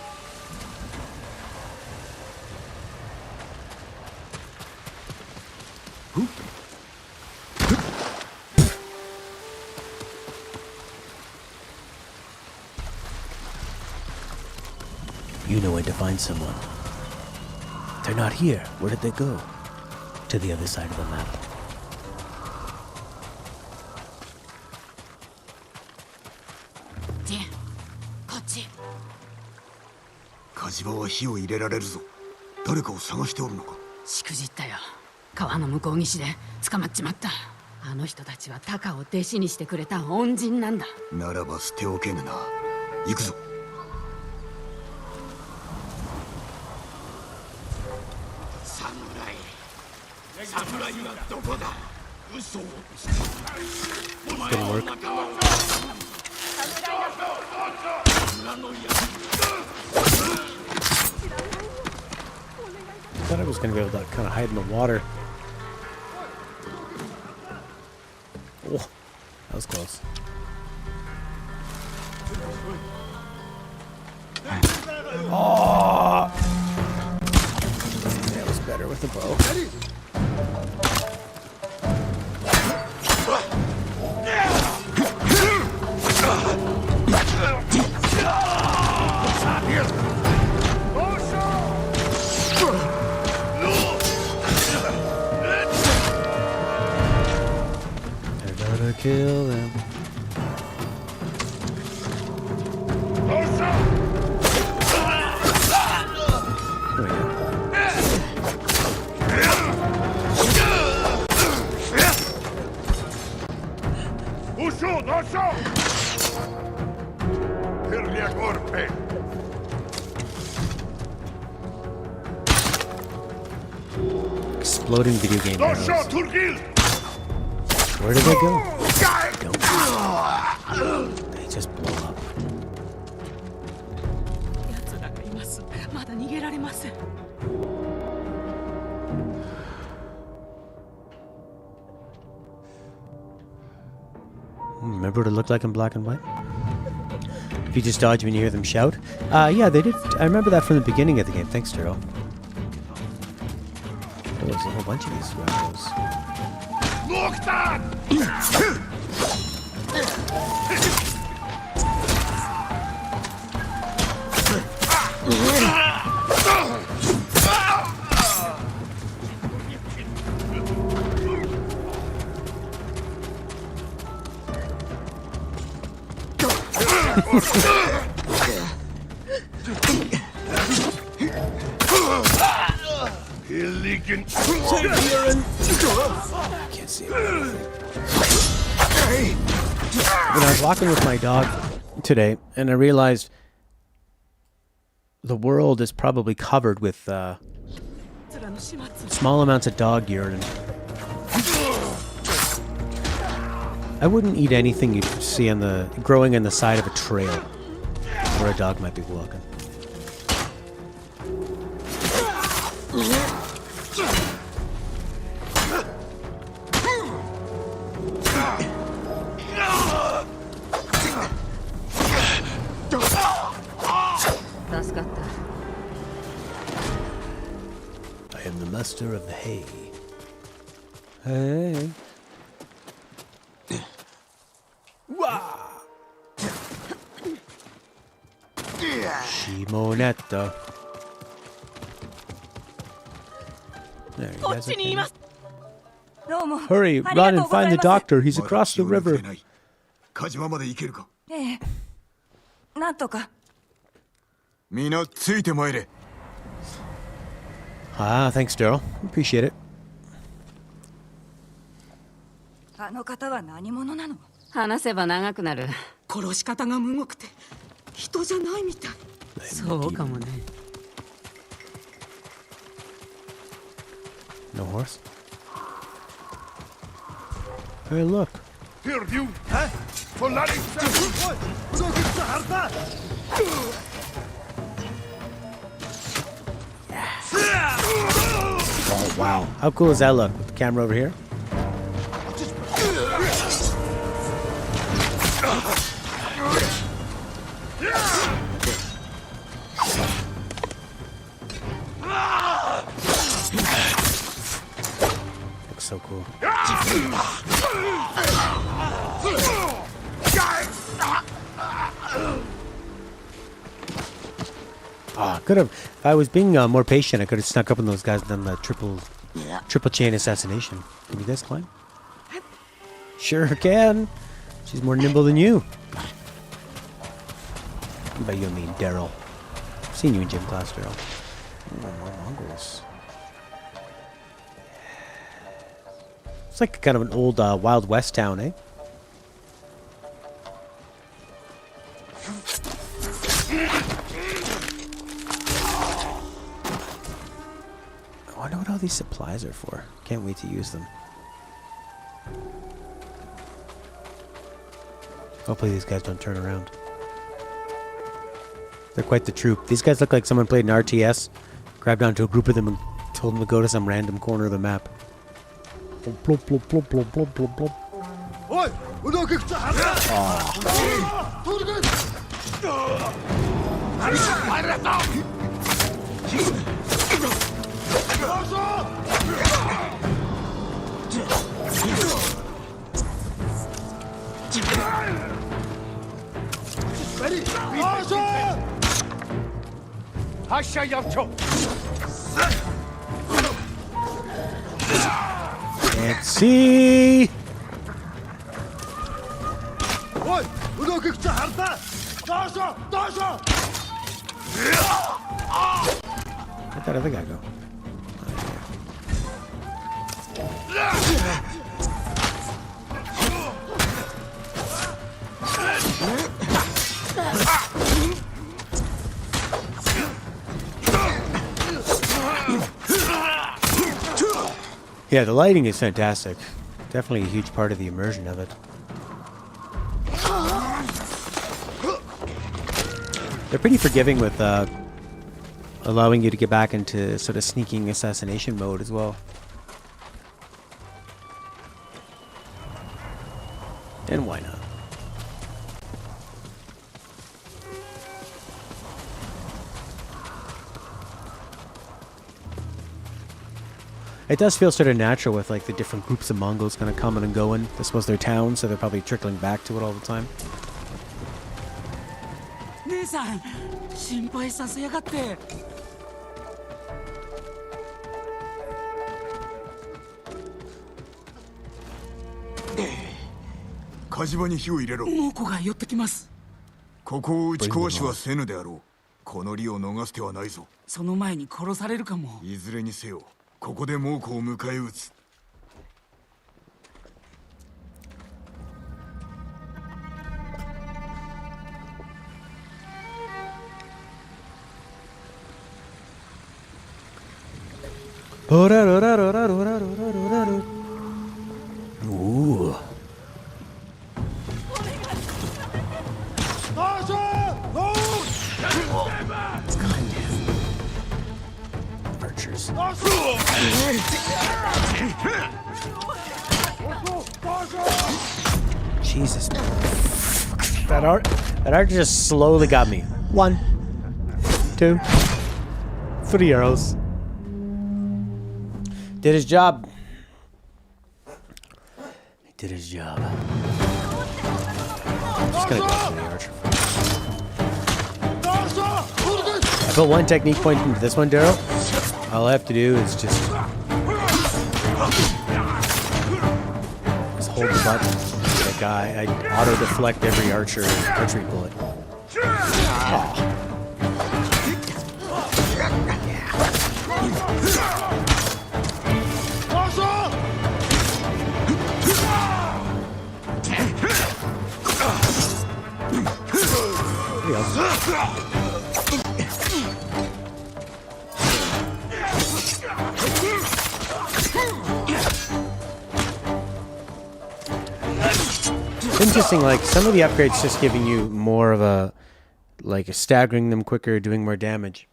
Yuna went to find someone. They're not here. Where did they go? To the other side of the map. Dear, こっち。火事場は火を入れられるぞ。誰かを探しておるのか。しくじったよ。川の向こう岸で捕まっちまった。あの人たちはタカを弟子にしてくれた恩人なんだ。ならば捨ておけぬな。行くぞ。侍はどこだ。嘘を。Didn't work. I thought I was going to be able to kind of hide in the water. Oh, that was close. Oh! That was better with the bow. I gotta kill them. Exploding video game arrows. Where did they go? They just blow up. Remember what it looked like in black and white? If you just dodge when you hear them shout? Yeah, they did. I remember that from the beginning of the game. Thanks, Turo. Oh, there's a whole bunch of these rainbows. Can't see anything. When I was walking with my dog today, and I realized the world is probably covered with small amounts of dog urine. I wouldn't eat anything you see on the growing on the side of a trail where a dog might be walking. I am the master of the hay. Hey. Shimonetta. There, you guys okay? Hurry, run and find the doctor. He's across the river. Ah, thanks, Daryl. Appreciate it. あの方は何者なの？話せば長くなる。殺し方がむごくて人じゃないみたい。そうかもね。No horse? Hey, look. Here you, huh? For letting Oh, wow. How cool does that look? With the camera over here? Looks so cool. Ah, could have. If I was being more patient, I could have snuck up on those guys and done the triple chain assassination. Can you guys climb? Sure can. She's more nimble than you. By you, I mean Daryl. I've seen you in gym class, Daryl. Oh, more Mongols. It's like kind of an old Wild West town, eh? I wonder what all these supplies are for. Can't wait to use them. Hopefully these guys don't turn around. They're quite the troop. These guys look like someone played an RTS, grabbed onto a group of them and told them to go to some random corner of the map. Plop, plop, plop, plop, plop, plop, plop. Can't see. Where'd that other guy go? Yeah, the lighting is fantastic. Definitely a huge part of the immersion of it. They're pretty forgiving with allowing you to get back into sort of sneaking assassination mode as well. And why not? It does feel sort of natural with like the different groups of Mongols kind of coming and going. This was their town, so they're probably trickling back to it all the time. Ooh. Archers. Jesus. That archer just slowly got me. 1, 2, 3 arrows. Did his job. He did his job. I'm just gonna go for the archer first. I put one technique point into this one, Daryl. All I have to do is just hold the button. That guy, I auto deflect every archery bullet. Oh. It's interesting, like some of the upgrades just giving you more of a, like staggering them quicker, doing more damage.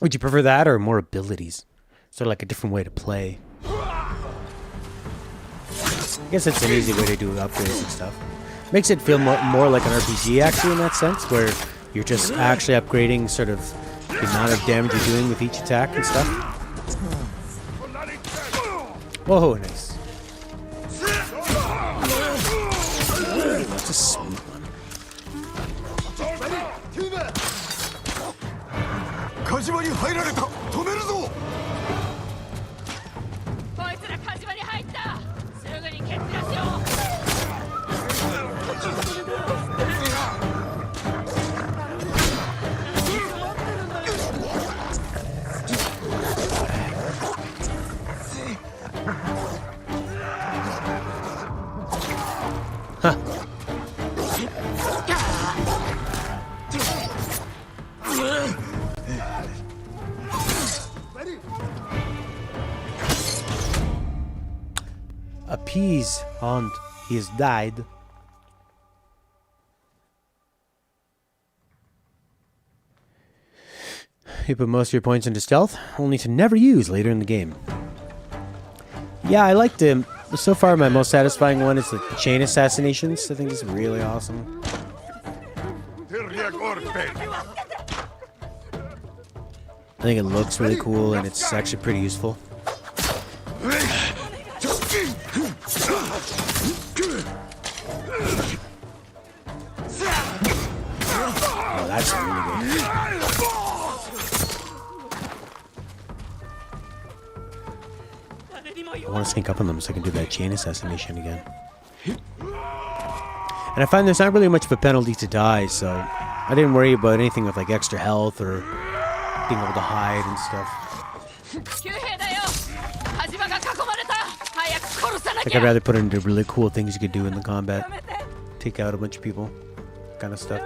Would you prefer that or more abilities? Sort of like a different way to play. I guess it's an easy way to do upgrades and stuff. Makes it feel more like an RPG actually in that sense, where you're just actually upgrading sort of the amount of damage you're doing with each attack and stuff. Whoa, nice. That's a smooth one. 火事場に入られた。止めるぞ。こいつら火事場に入った。すぐに蹴散らしよう。 Huh. Appease Hunt. He has died. You put most of your points into stealth, only to never use later in the game. Yeah, I liked him. So far, my most satisfying one is the chain assassinations. I think it's really awesome. I think it looks really cool, and it's actually pretty useful. Oh, that's really good. I want to sneak up on them so I can do that chain assassination again. And I find there's not really much of a penalty to die, so I didn't worry about anything with like extra health or being able to hide and stuff. Like I'd rather put into really cool things you could do in the combat. Take out a bunch of people. Kind of stuff.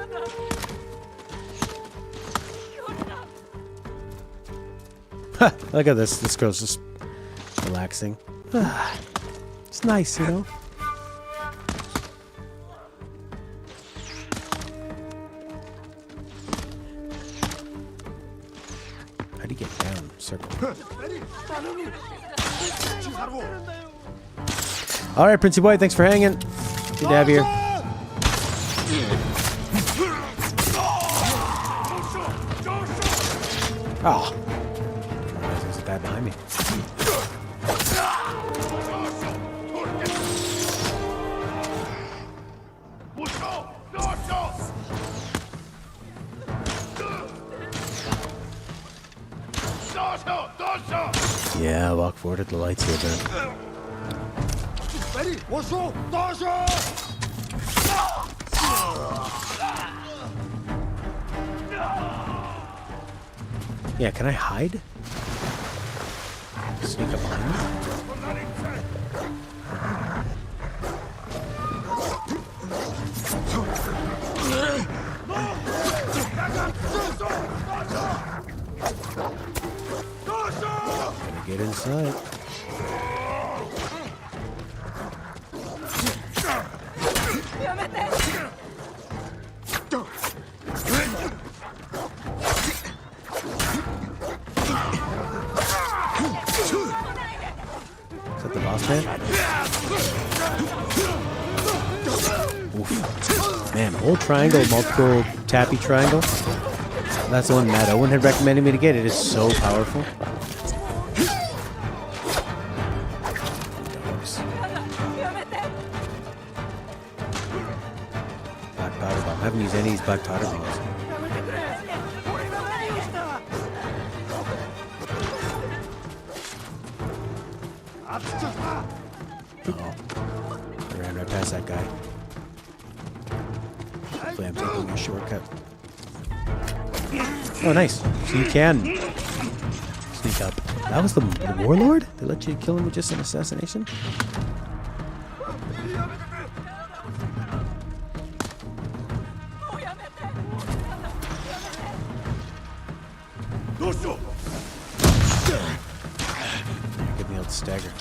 Ha! Look at this. This girl's just relaxing. It's nice, you know? How do you get down? Circle. Alright, Princey Boy, thanks for hanging. Good to have you here. Oh. There's a guy behind me. Yeah, walk forward at the lights here, Ben. Yeah, can I hide? Sneak up behind me? Gotta get inside. Is that the boss man? Oof. Man, whole triangle, multiple tappy triangle. That's the one Matt Owen had recommended me to get. It is so powerful. Black powder bomb. I haven't used any of these black powder bombs. Uh-oh. I ran right past that guy. Hopefully I'm taking a shortcut. Oh, nice. So you can sneak up. That was the warlord? They let you kill him with just an assassination? Give me a little stagger.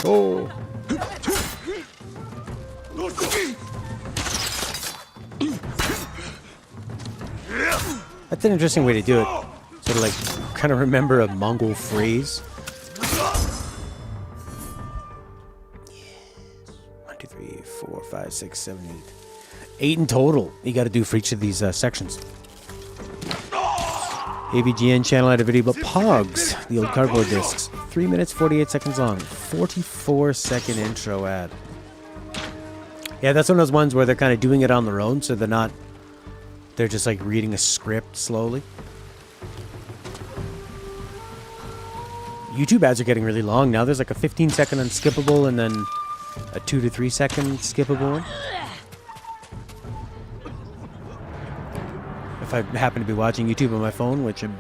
Oh. That's an interesting way to do it. Sort of like, kind of remember a Mongol phrase. 1, 2, 3, 4, 5, 6, 7, 8. 8 in total you got to do for each of these sections. ABGN channel had a video about Pogs, the old cardboard discs. 3 minutes, 48 seconds long. 44-second intro ad. Yeah, that's one of those ones where they're kind of doing it on their own, so they're just like reading a script slowly. YouTube ads are getting really long now. There's like a 15-second unskippable and then a 2 to 3 second skippable one. If I happen to be watching YouTube on my phone, which I'm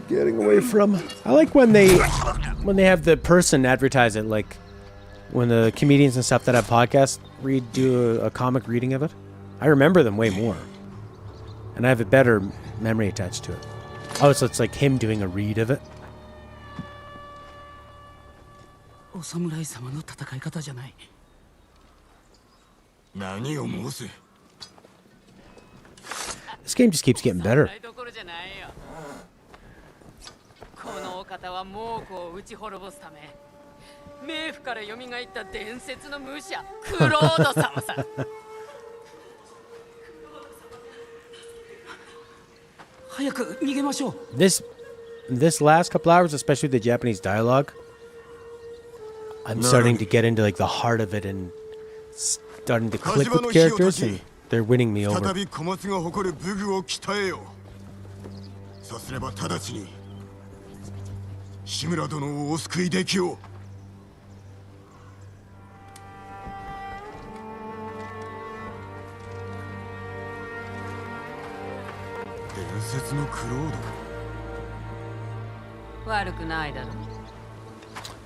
getting away from. I like when they have the person advertise it, like when the comedians and stuff that have podcasts do a comic reading of it. I remember them way more. And I have a better memory attached to it. Oh, so it's like him doing a read of it. This game just keeps getting better. This last couple hours, especially the Japanese dialogue, I'm starting to get into like the heart of it and starting to click with the characters, and they're winning me over.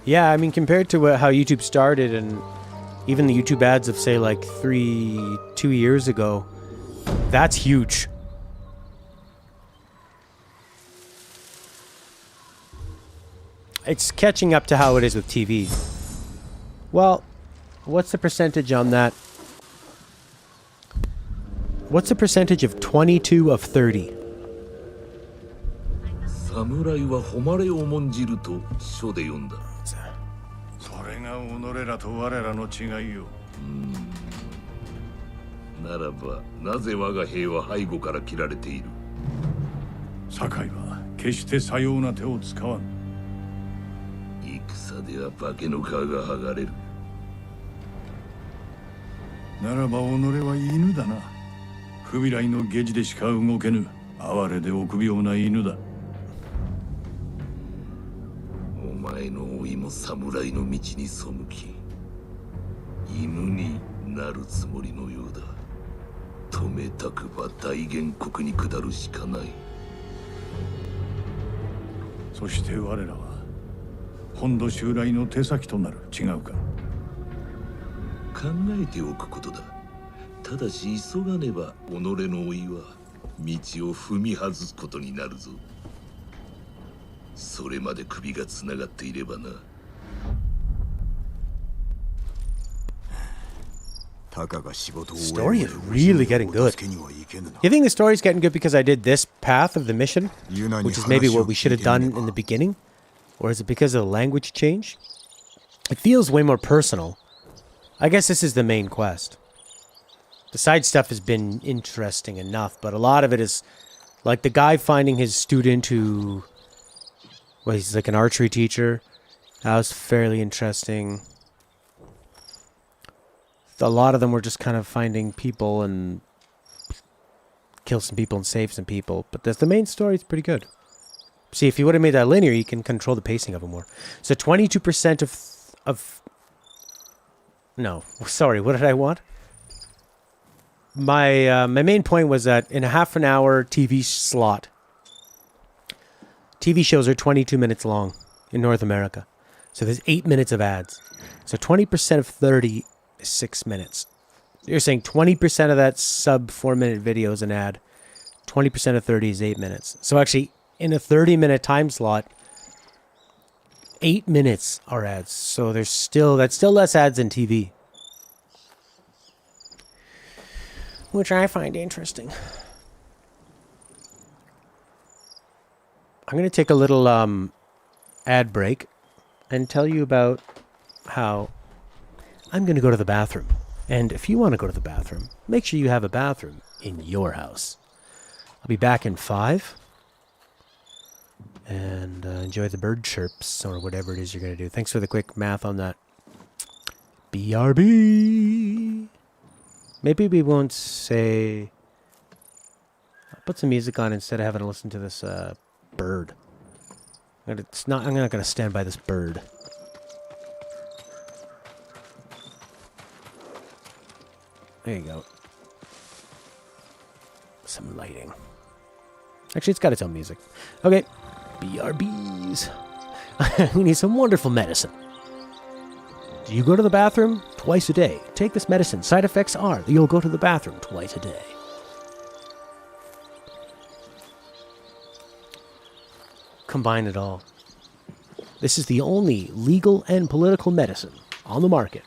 Yeah, I mean, compared to how YouTube started and even the YouTube ads of, say, like 2 years ago, that's huge. It's catching up to how it is with TV. Well, what's the percentage on that? What's the percentage of 22 of 30? Story is really getting good. You think the story's getting good because I did this path of the mission, which is maybe what we should have done in the beginning? Or is it because of the language change? It feels way more personal. I guess this is the main quest. The side stuff has been interesting enough, but a lot of it is like the guy finding his student who... Well, he's like an archery teacher. That was fairly interesting. A lot of them were just kind of finding people and kill some people and save some people. But the main story is pretty good. See, if you would have made that linear, you can control the pacing of it more. So 22% of... No, sorry, what did I want? my main point was that in a half an hour TV slot, TV shows are 22 minutes long in North America. So there's 8 minutes of ads. So 20% of 30 is 6 minutes. You're saying 20% of that sub 4-minute video is an ad. 20% of 30 is 8 minutes. So actually, in a 30-minute time slot, 8 minutes are ads. So that's still less ads than TV. Which I find interesting. I'm going to take a little ad break and tell you about how I'm going to go to the bathroom. And if you want to go to the bathroom, make sure you have a bathroom in your house. I'll be back in 5. And enjoy the bird chirps or whatever it is you're going to do. Thanks for the quick math on that. BRB. Maybe we won't say... I'll put some music on instead of having to listen to this bird. I'm not going to stand by this bird. There you go. Some lighting. Actually, it's got its own music. Okay. BRBs. We need some wonderful medicine. Do you go to the bathroom? Twice a day. Take this medicine. Side effects are that you'll go to the bathroom twice a day. Combine it all. This is the only legal and political medicine on the market.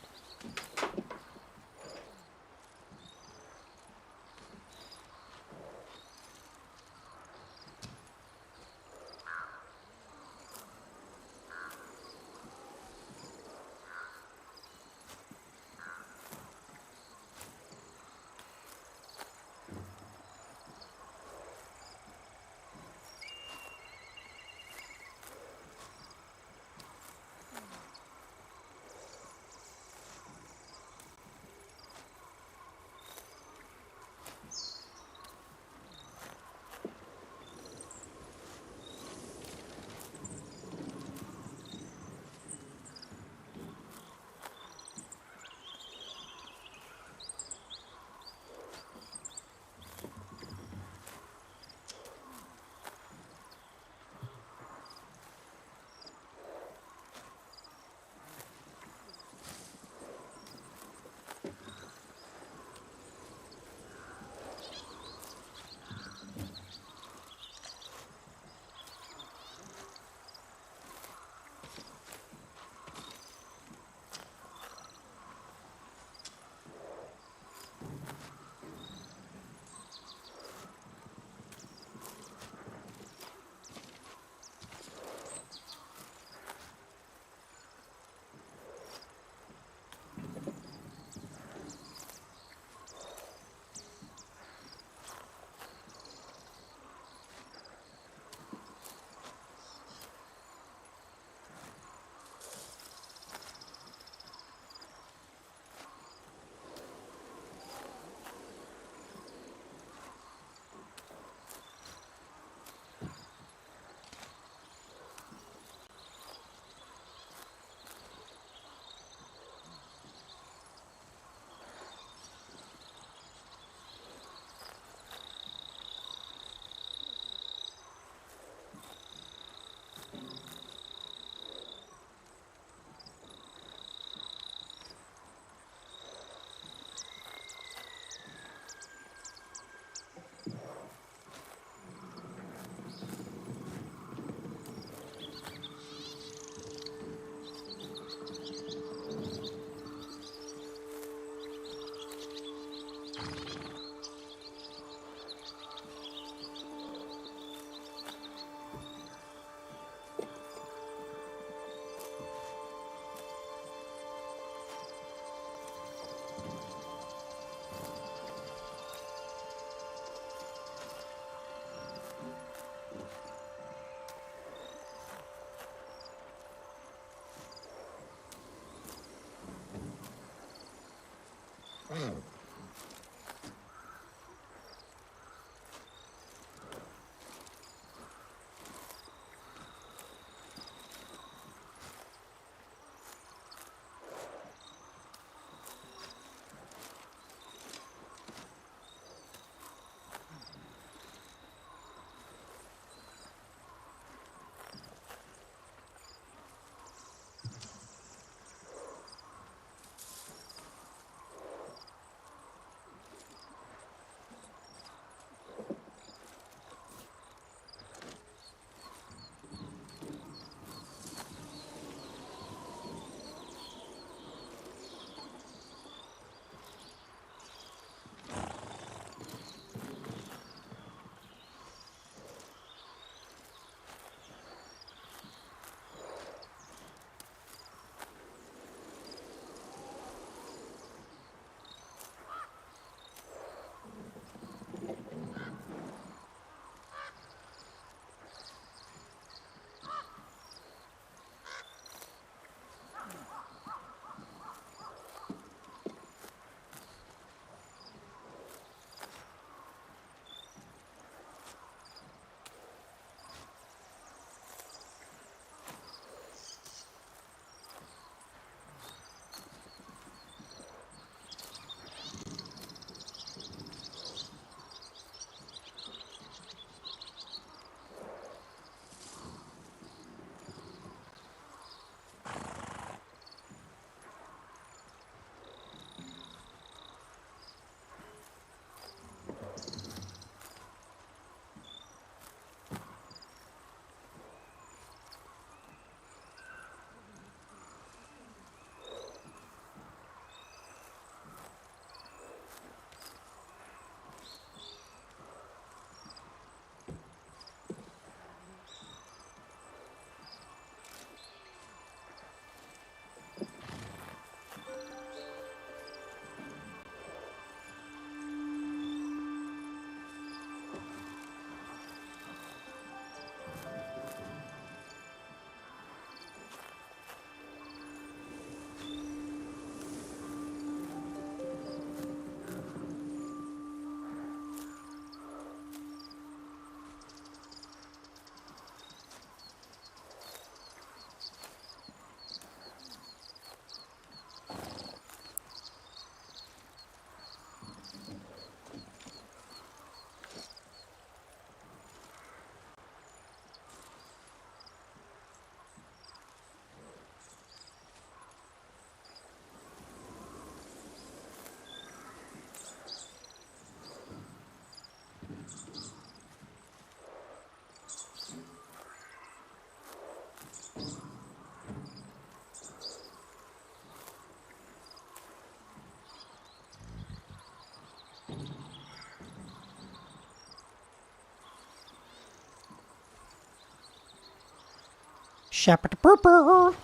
Shepherd purple.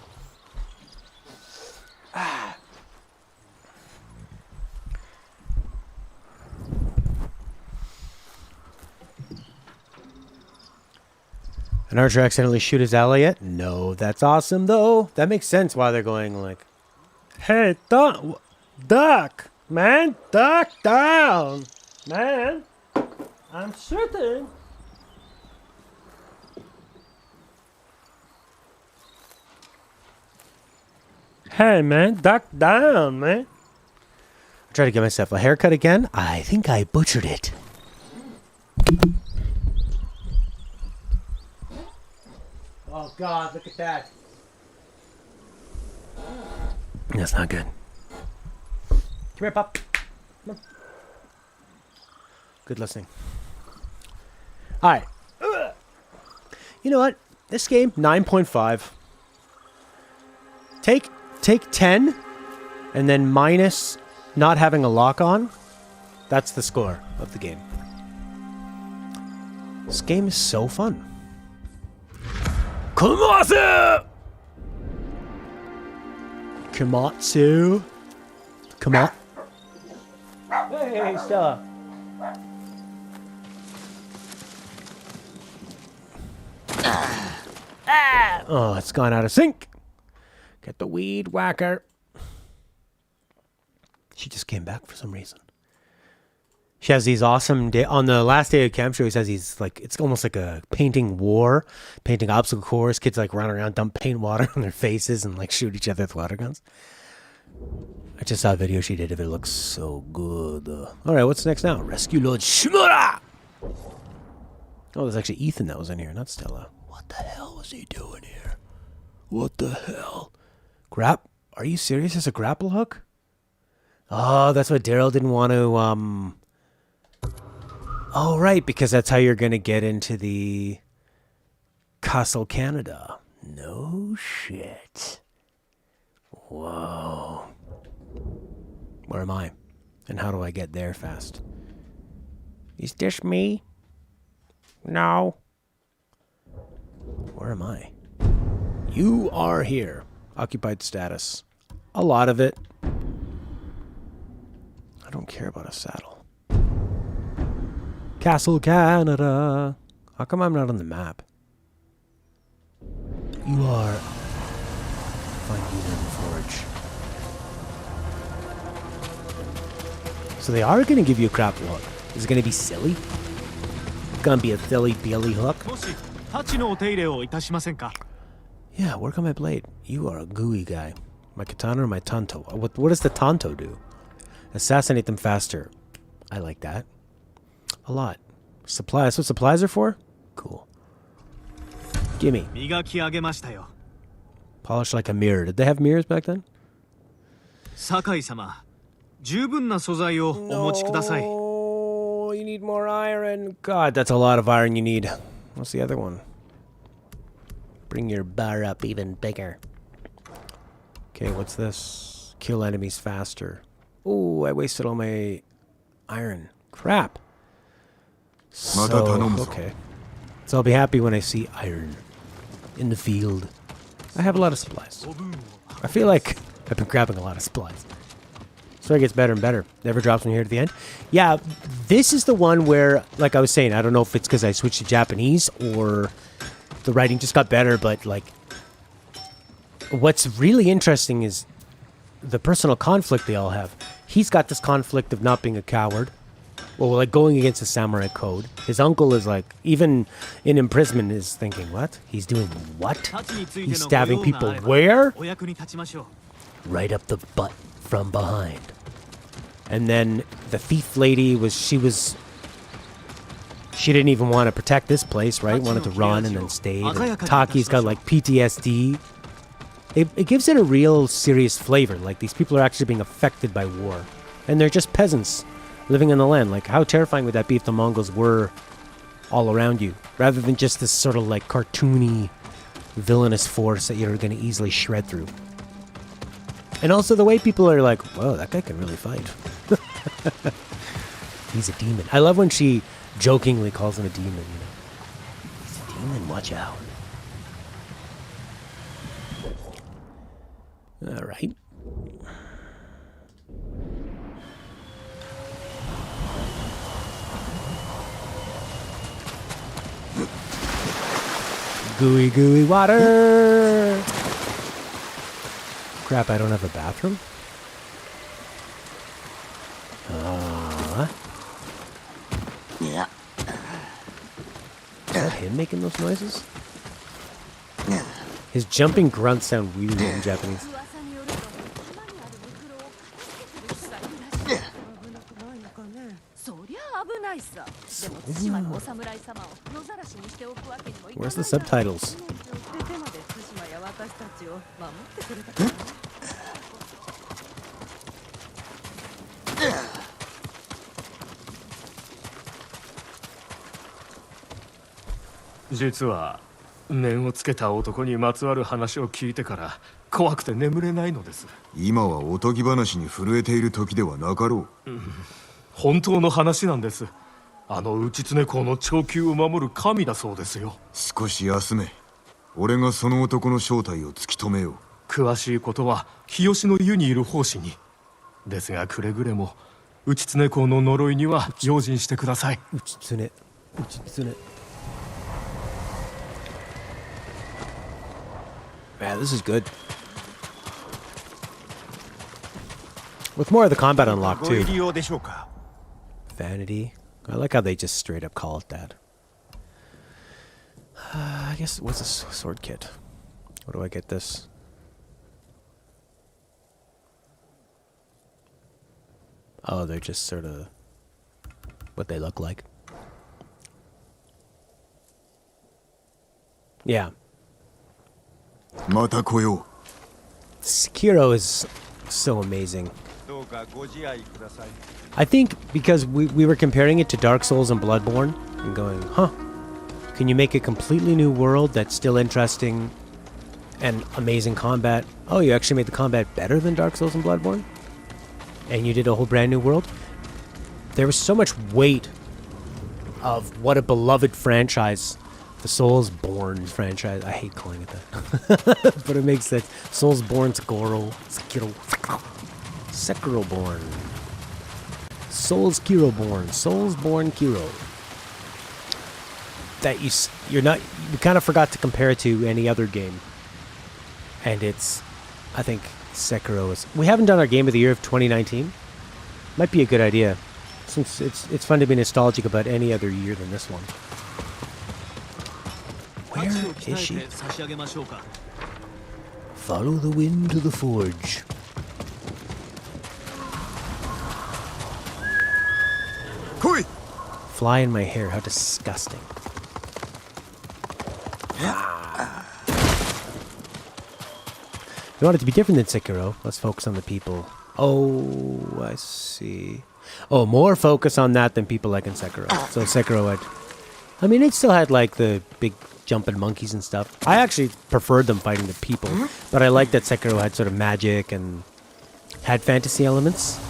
An archer accidentally shoot his ally yet? No, that's awesome though. That makes sense why they're going like, hey, duck, man, duck down, man. I'm shooting. Hey, man, duck down, man. I tried to get myself a haircut again. I think I butchered it. Oh, God, look at that. That's not good. Come here, pup. Come on. Good listening. All right. You know what? This game, 9.5. Take 10 and then minus not having a lock on. That's the score of the game. This game is so fun. Komatsu! Komatsu. Come on. Hey, Stella. Oh, it's gone out of sync. Get the weed whacker. She just came back for some reason. She has these awesome on the last day of camp. She always has these like it's almost like a painting obstacle course. Kids like run around, dump paint water on their faces, and like shoot each other with water guns. I just saw a video she did of it. It looks so good. All right, what's next now? Rescue Lord Shimura. Oh, there's actually Ethan that was in here, not Stella. What the hell was he doing here? What the hell? Are you serious? There's a grapple hook? Oh, that's what Daryl didn't want to, Oh, right, because that's how you're going to get into the Castle Canada. No shit. Whoa. Where am I? And how do I get there fast? Is this me? No. Where am I? You are here. Occupied status. A lot of it. I don't care about a saddle. Castle Canada. How come I'm not on the map? You are. Find you in the forge. So they are going to give you a grapple hook. Is it going to be silly? It's going to be a silly Billy hook? Yeah, work on my blade. You are a gooey guy. My katana or my tanto? What does the tanto do? Assassinate them faster. I like that. A lot. Supplies. That's what supplies are for? Cool. Gimme. Polish like a mirror. Did they have mirrors back then? No, you need more iron. God, that's a lot of iron you need. What's the other one? Bring your bar up even bigger. Okay, what's this? Kill enemies faster. Oh, I wasted all my iron. Crap. So, okay. So I'll be happy when I see iron in the field. I have a lot of supplies. I feel like I've been grabbing a lot of supplies. Story gets better and better. Never drops from here to the end. Yeah, this is the one where, like I was saying, I don't know if it's because I switched to Japanese or the writing just got better, but like what's really interesting is the personal conflict they all have. He's got this conflict of not being a coward. Well, like going against the samurai code. His uncle is like, even in imprisonment, is thinking, what? He's doing what? He's stabbing people where? Right up the butt from behind. And then the thief lady she didn't even want to protect this place, right? Wanted to run and then stayed. And Taki's got like PTSD. It gives it a real serious flavor. Like these people are actually being affected by war. And they're just peasants living in the land. Like how terrifying would that be if the Mongols were all around you? Rather than just this sort of like cartoony, villainous force that you're going to easily shred through. And also the way people are like, whoa, that guy can really fight. He's a demon. I love when she jokingly calls him a demon, you know. He's a demon, watch out. All right. Gooey, gooey water. Crap, I don't have a bathroom. Yeah. Is that him making those noises? His jumping grunts sound weird in Japanese. Where's the subtitles?実は念をつけた男にまつわる話を聞いてから怖くて眠れないのです。今はおとぎ話に震えている時ではなかろう。本当の話なんです。あの内常公の長久を守る神だそうですよ。少し休め。俺がその男の正体を突き止めよう。詳しいことは日吉の湯にいる法師に。ですがくれぐれも内常公の呪いには用心してください。内常。Man, this is good. With more of the combat unlocked too. Vanity. I like how they just straight up call it that. I guess, what's a sword kit? What do I get this? Oh, they're just sort of what they look like. Yeah. Sekiro is so amazing. I think because we were comparing it to Dark Souls and Bloodborne and going, huh, can you make a completely new world that's still interesting and amazing combat? Oh, you actually made the combat better than Dark Souls and Bloodborne? And you did a whole brand new world? There was so much weight of what a beloved franchise, the Soulsborne franchise. I hate calling it that. But it makes sense. Soulsborne, Sekiro-born. Soulsborne, Kiro. That you kind of forgot to compare it to any other game. And it's, I think Sekiro is. We haven't done our Game of the Year of 2019. Might be a good idea, since it's fun to be nostalgic about any other year than this one. Where is she? Follow the wind to the forge. Fly in my hair, how disgusting. You want it to be different than Sekiro. Let's focus on the people. Oh, I see. Oh, more focus on that than people like in Sekiro. So Sekiro I mean, it still had like the big jumping monkeys and stuff. I actually preferred them fighting the people, but I liked that Sekiro had sort of magic and had fantasy elements.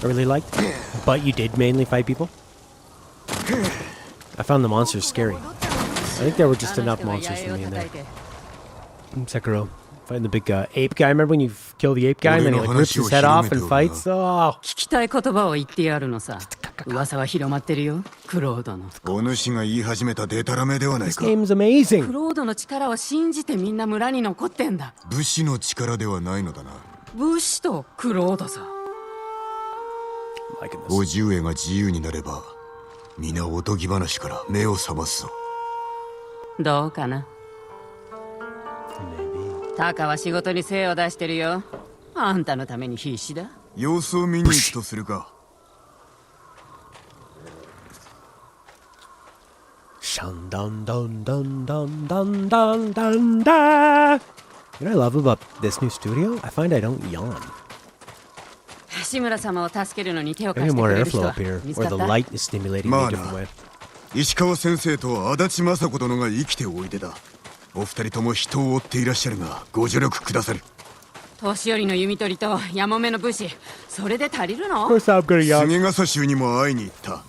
I really liked. But you did mainly fight people. I found the monsters scary. I think there were just enough monsters for me in there. Sekiro. Fighting the big ape guy. Remember when you kill the ape guy and then he like rips his head off and fights? Oh! This game's amazing! Liking this. タカは仕事に精を出してるよ。あんたのために必死だ。様子を見に行くとするか。シャンダンダンダンダンダンダンダンダン。You know what I love about this new studio? I find I don't yawn. 志村様を助けるのに手を貸し Maybe て more くれる人 airflow は up here, 見つ or か the った？ light is stimulating me a different way. 石川先生と足立雅子殿が生きておいでだ。お二人とも人を追っていらっしゃるがご助力くださる。年寄りの弓取りとやもめの武士、それで足りるの？Of course I'm gonna yawn. 菅笠衆にも会いに行った。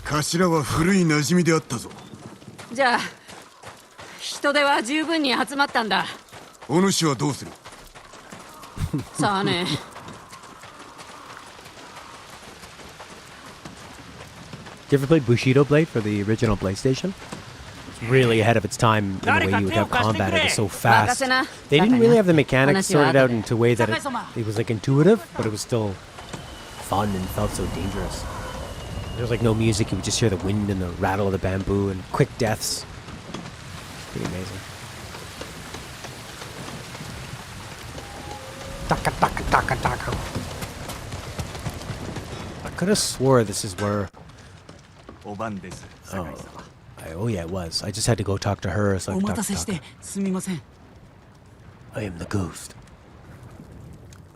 頭は古い馴染みであったぞ。じゃあ人手は十分に集まったんだ。お主はどうする？さあね。 You ever played Bushido Blade for the original PlayStation? It's really ahead of its time in the way you would have combat. It was so fast. They didn't really have the mechanics sorted out into a way that it was like intuitive, but it was still fun and felt so dangerous. There was like no music, you would just hear the wind and the rattle of the bamboo and quick deaths. Pretty amazing. Taka taka taka taka. I could have swore this is where... Oh yeah, it was. I just had to go talk to her, so I could talk to Taka. I am the ghost.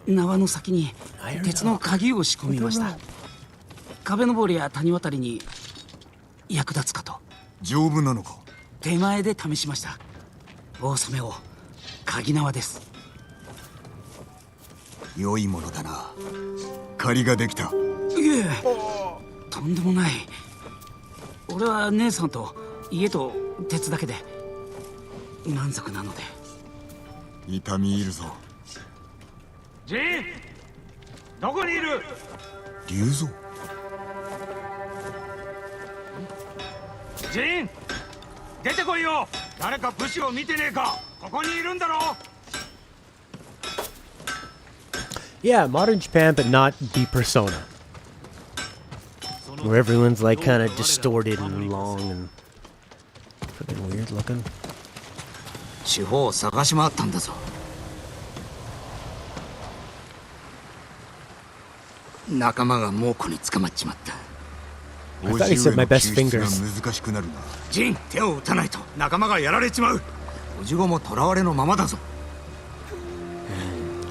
縄の先に鉄の鍵を仕込みました。壁登りや谷渡りに役立つかと。丈夫なのか。手前で試しました。大染めを鍵縄です。良いものだな。借りができた。いえ、とんでもない。俺は姉さんと家と鉄だけで満足なので。痛み入るぞ。ジン、どこにいる？龍蔵。ジン、出てこいよ。誰か武士を見てねえか。ここにいるんだろ。 Yeah, modern Japan, but not the Persona. Where everyone's like kind of distorted and long and freaking weird looking. 地方を探し回ったんだぞ。仲間が猛虎に捕まっちまった。 I thought he said my best fingers. ジン、手を打たないと仲間がやられちまう。おじごも囚われのままだぞ。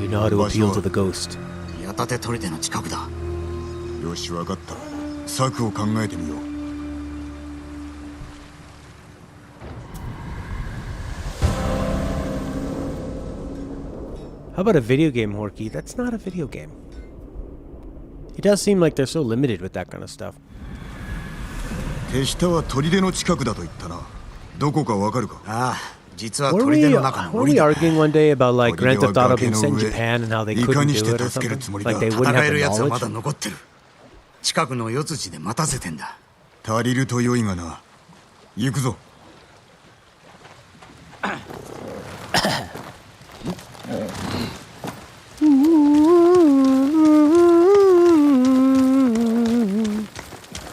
You know how to appeal to the ghost. 矢立て砦の近くだ。よし、わかった。策を考えてみよう。 How about a video game, Horky? That's not a video game. It does seem like they're so limited with that kind of stuff. 手下は砦の近くだと言ったな。どこかわかるか？ああ、実は Were 砦の中の we 森だ。 arguing one day about like Grand Theft Auto being set in Japan and how they couldn't do it or something? Like they wouldn't 戦 have え the るやつはまだ knowledge? 残ってる。近くの四辻で待たせてんだ。足りると良いがな。行くぞ。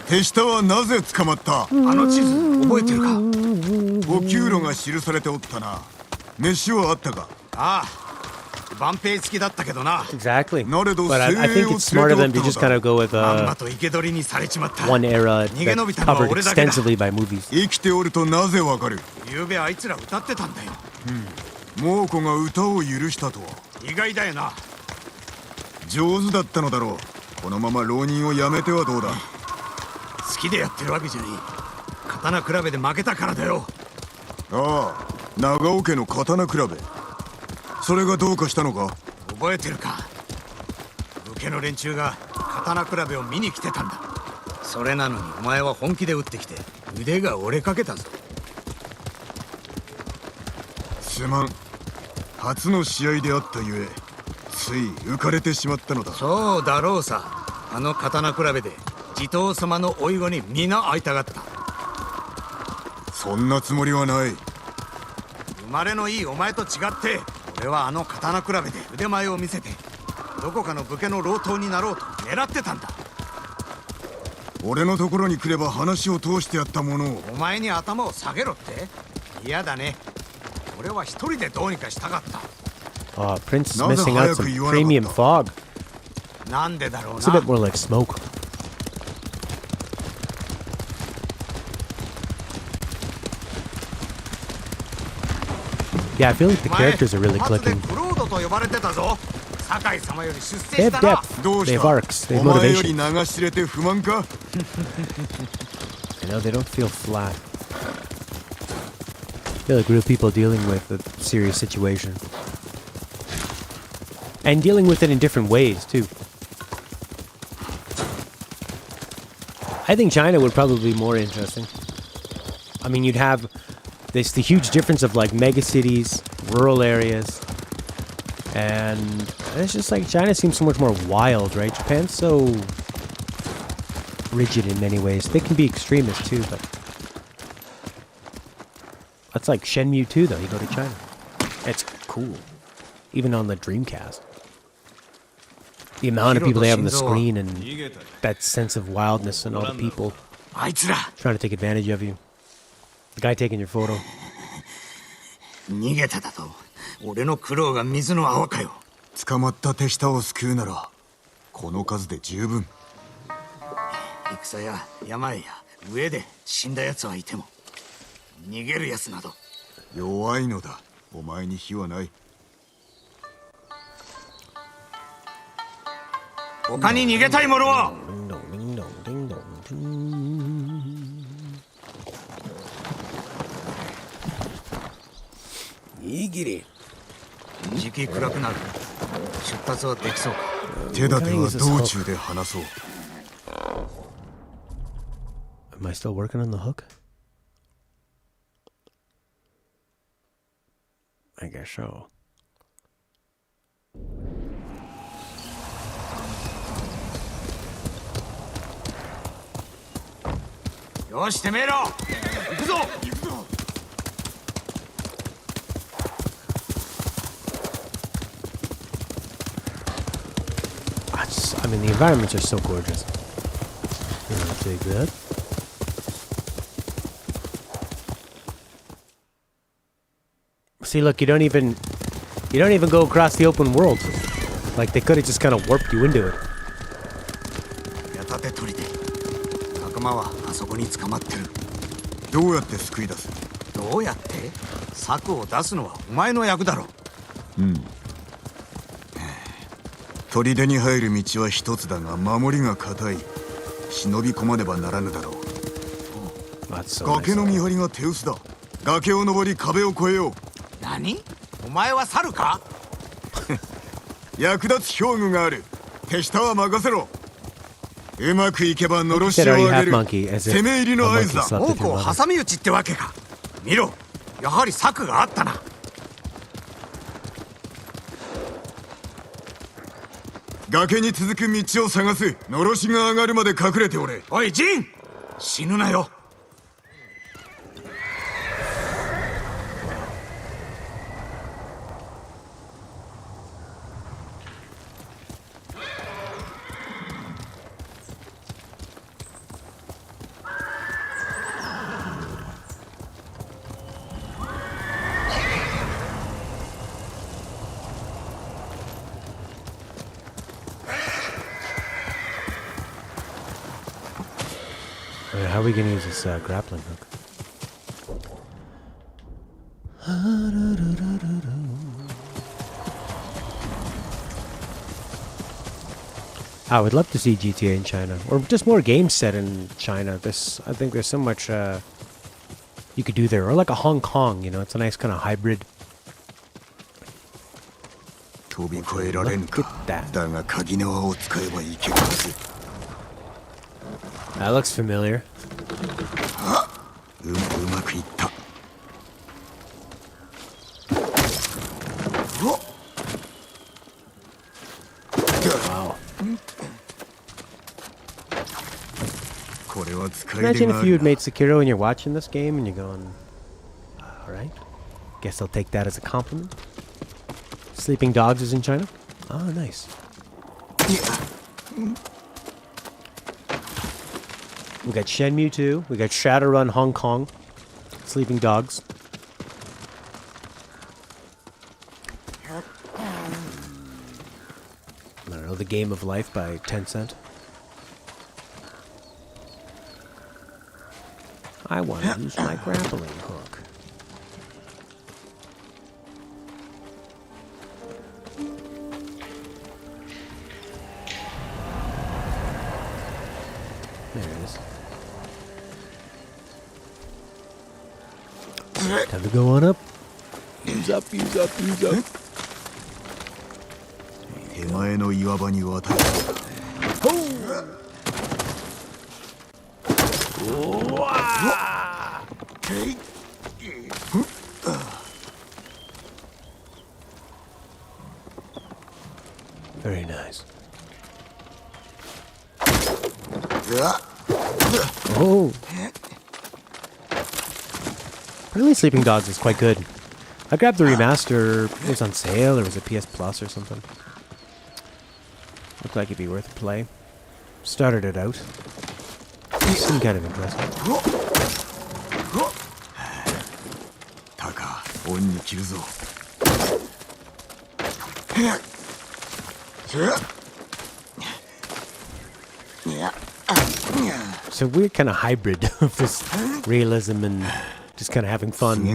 手下はなぜ捕まった？あの地図覚えてるか？補給路が記されておったな。飯はあったか？ああ、万平付きだったけどな。 Exactly. But I think it's smart of them to just kind of go with まんまと生け捕りにされちまった。 one era that's covered extensively by movies. 生きておるとなぜわかる？昨夜あいつら歌ってたんだよ。猛虎が歌を許したとは。意外だよな。上手だったのだろう。このまま浪人をやめてはどうだ？好きでやってるわけじゃねえ。刀比べで負けたからだよ。ああ、長尾家の刀比べ。それがどうかしたのか？覚えてるか？武家の連中が刀比べを見に来てたんだ。それなのにお前は本気で撃ってきて腕が折れかけたぞ。すまん。初の試合であったゆえ、つい浮かれてしまったのだ。そうだろうさ。あの刀比べで地頭様の甥子に皆会いたがった。そんなつもりはない。生まれのいいお前と違って俺はあの刀比べで腕前を見せてどこかの武家の老頭になろうと狙ってたんだ。俺のところに来れば話を通してやったものを。お前に頭を下げろって？嫌だね。俺は一人でどうにかしたかった。 Oh, Prince is missing out some premium fog. なんでだろうな。 It's a bit more like smoke. Yeah, I feel like the characters are really clicking. They have depth, they have arcs, they have motivation. I know, they don't feel flat. I feel like real people dealing with a serious situation. And dealing with it in different ways, too. I think China would probably be more interesting. I mean, you'd have the huge difference of like mega cities, rural areas, And it's just like China seems so much more wild, right? Japan's so rigid in many ways. They can be extremist too, but that's like Shenmue 2 though. You go to China. It's cool. Even on the Dreamcast. The amount of people they have on the screen and that sense of wildness and all the people trying to take advantage of you. The guy taking your photo. 逃げただと俺の苦労が水の泡かよ。捕まった手下を救うならこの数で十分。戦や病や上で死んだ奴はいても逃げる奴など弱いのだ。お前に非はない。他に逃げたい者は。いぎり。時期暗くなる。出発はできそうか。手立ては道中で話そう。Am I still working on the hook? I guess so. よし、てめえら行くぞ。行くぞ。I mean, the environments are so gorgeous. You know, take that. See, look, you don't even go across the open world. Like they could have just kind of warped you into it. 矢立て取りで仲間はあそこに捕まってる。どうやって救い出す？どうやって？策を出すのはお前の役だろ。うん。砦に入る道は一つだが守りが固い。忍び込まねばならぬだろう。崖の見張りが手薄だ。崖を登り壁を越えよう。何？お前は猿か？役立つ兵具がある。手下は任せろ。うまくいけばのろしを上げる。攻め入りの合図だ。多くを挟み撃ちってわけか。見ろ、やはり策があったな。崖に続く道を探す。のろしが上がるまで隠れておれ。おいジン、死ぬなよ。How are we going to use this grappling hook? I would love to see GTA in China, or just more games set in China. I think there's so much you could do there, or like a Hong Kong. You know, it's a nice kind of hybrid. Look at that. That looks familiar. Wow. Imagine if you had made Sekiro and you're watching this game and you're going, alright, guess I'll take that as a compliment. Sleeping Dogs is in China? Oh, nice. We got Shenmue 2, we got Shadowrun Hong Kong, Sleeping Dogs. I don't know, The Game of Life by Tencent. I want to use my grappling hook. There it is. Time to go on up. Use up, use up, use up. Oh. Really, Sleeping Dogs is quite good. I grabbed the remaster. It was on sale, or was it PS Plus or something? Looked like it'd be worth a play. Started it out. It seemed kind of interesting. So weird kind of hybrid of this realism and just kind of having fun.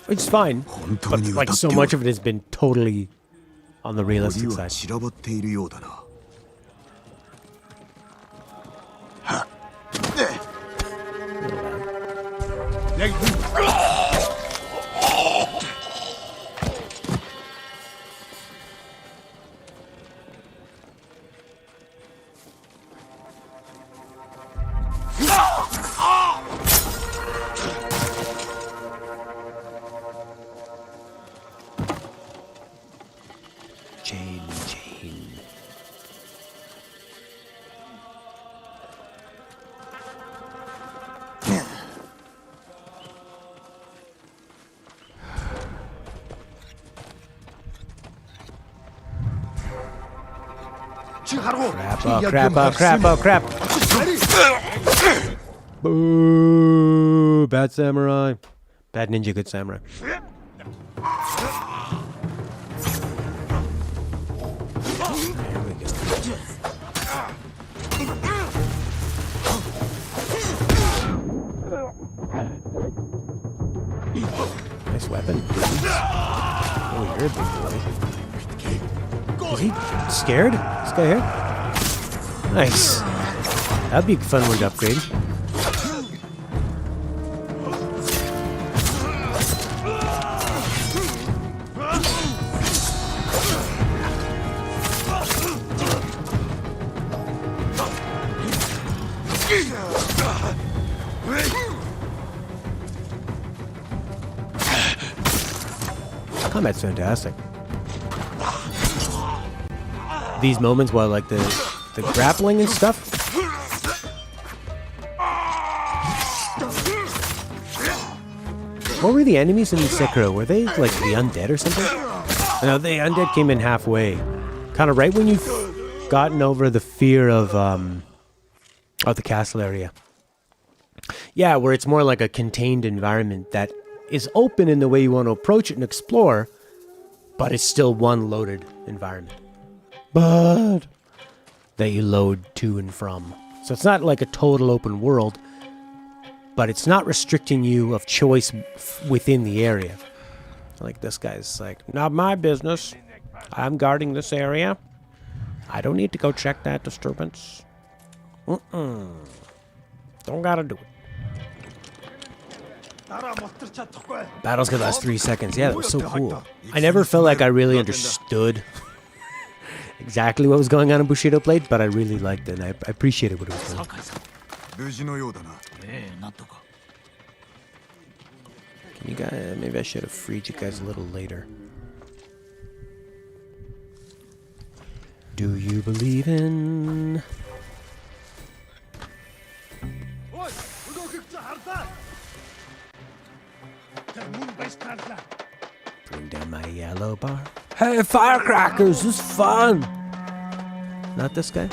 Which is fine, but like so much of it has been totally on the realistic side. Chain. Crap. Boo! Bad samurai. Bad ninja, good samurai. There we go. Nice weapon. Oh, you're a big boy. Is he scared? This guy here? Nice. That'd be a fun one to upgrade. Combat's fantastic. These moments while like the grappling and stuff. What were the enemies in Sekiro? Were they like the undead or something? No, the undead came in halfway. Kind of right when you've gotten over the fear of the castle area. Yeah, where it's more like a contained environment that is open in the way you want to approach it and explore, but it's still one loaded environment. But that you load to and from. So it's not like a total open world, but it's not restricting you of choice within the area. Like this guy's like, not my business. I'm guarding this area. I don't need to go check that disturbance. Don't gotta do it. Battles could last 3 seconds. Yeah, that was so cool. I never felt like I really understood exactly what was going on in Bushido Blade, but I really liked it, and I appreciated what it was doing. Can you guys, maybe I should have freed you guys a little later. Do you believe in... Bring down my yellow bar. Hey, firecrackers, this is fun! Not this guy?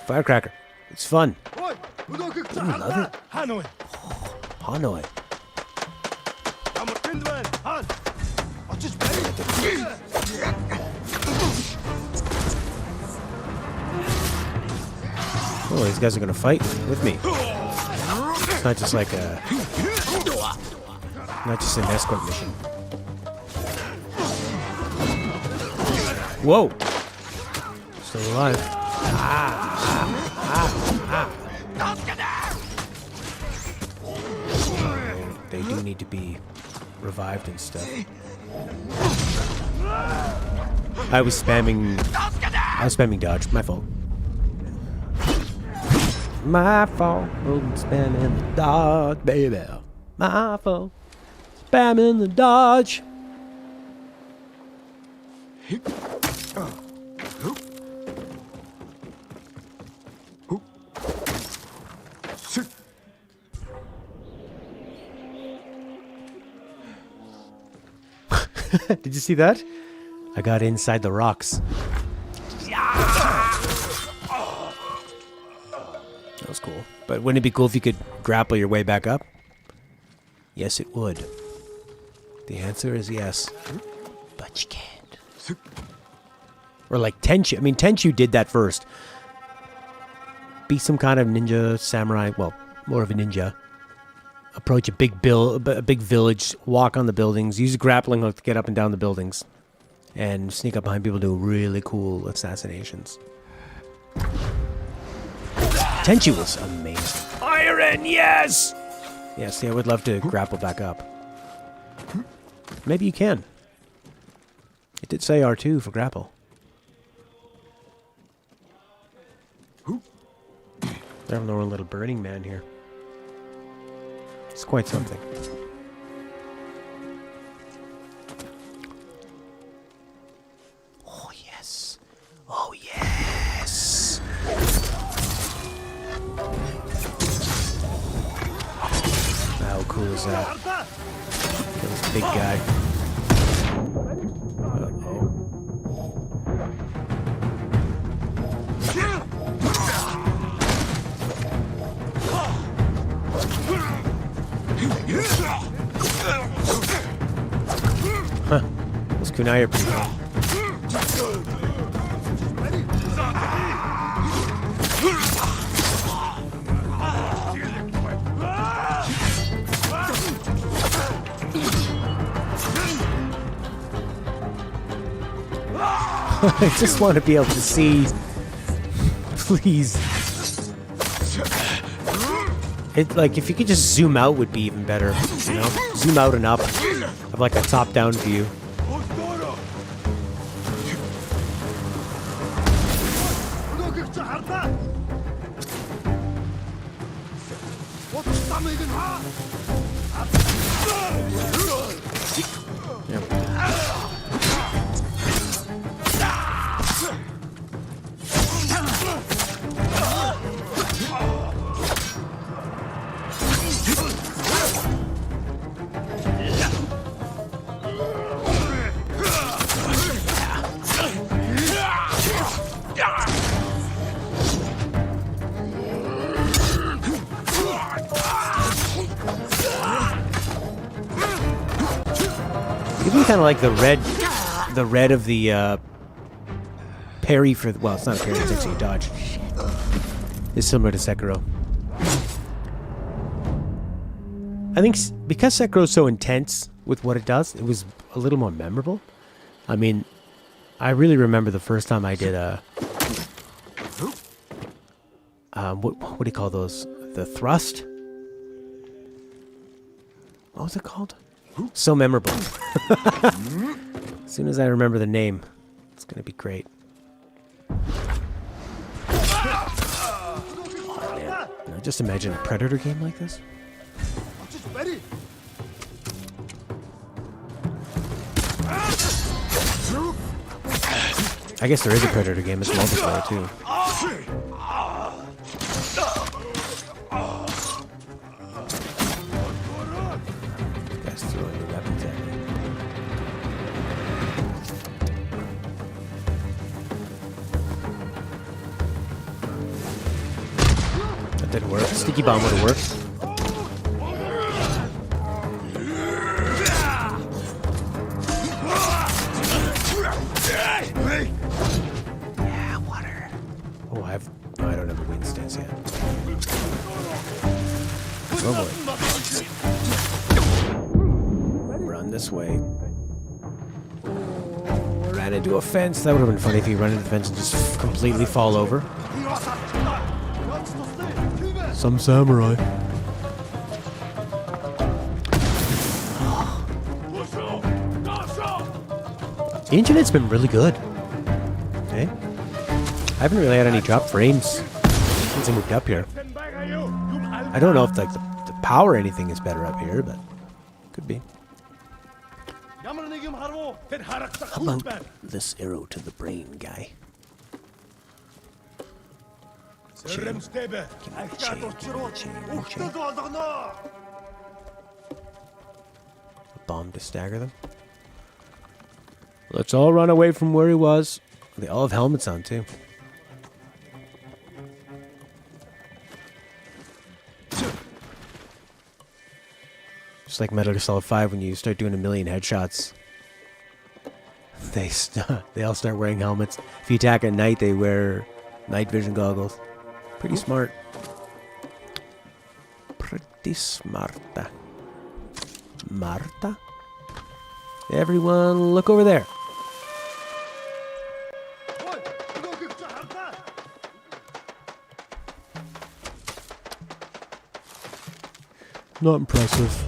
Firecracker, it's fun. Don't you love it? Hanoi. Oh, these guys are gonna fight with me. It's not just like a... Not just an escort mission. Whoa! Still alive. They do need to be revived and stuff. I was spamming dodge. My fault. My fault. Spamming the dodge, baby. My fault. Spamming the dodge. Did you see that? I got inside the rocks. That was cool. But wouldn't it be cool if you could grapple your way back up? Yes, it would. The answer is yes. But you can't. Or like Tenchu. I mean, Tenchu did that first. Be some kind of ninja, samurai. Well, more of a ninja. Approach a big village, walk on the buildings, use a grappling hook to get up and down the buildings, and sneak up behind people, do really cool assassinations. Tenchu was amazing. Iron, yes! Yeah, see, I would love to grapple back up. Maybe you can. It did say R2 for grapple. There's no little Burning Man here. It's quite something. Oh, yes. Oh, yes. How cool is that? This big guy. Uh-oh. Huh. Those kunai are pretty cool. I just want to be able to see. Please. It, like, if you could just zoom out would be even better, you know? Zoom out and up. Have like a top-down view. Kind of like the red of the parry for the, well, it's not a parry, it's actually a dodge. It's similar to Sekiro. I think because Sekiro's so intense with what it does, it was a little more memorable. I mean, I really remember the first time I did a what do you call those? The thrust? What was it called? So memorable. As soon as I remember the name, it's gonna be great. Oh, man. Now just imagine a Predator game like this. I guess there is a Predator game. It's multiplayer too. That didn't work. Sticky bomb would have worked. Yeah, water. Oh, I don't have a wind stance yet. Oh boy. Run this way. Ran into a fence. That would have been funny if you run into the fence and just completely fall over. Some samurai. The internet's been really good. Okay? I haven't really had any drop frames since I moved up here. I don't know if like the power or anything is better up here, but could be. How about this arrow to the brain, guy? Chain. Give me the chain, give me the chain, give me the chain. A bomb to stagger them. Let's all run away from where he was. They all have helmets on, too. Just like Metal Gear Solid 5, when you start doing 1,000,000 headshots, they all start wearing helmets. If you attack at night, they wear night vision goggles. Pretty smart. Pretty smarta. Marta? Everyone, look over there. Not impressive.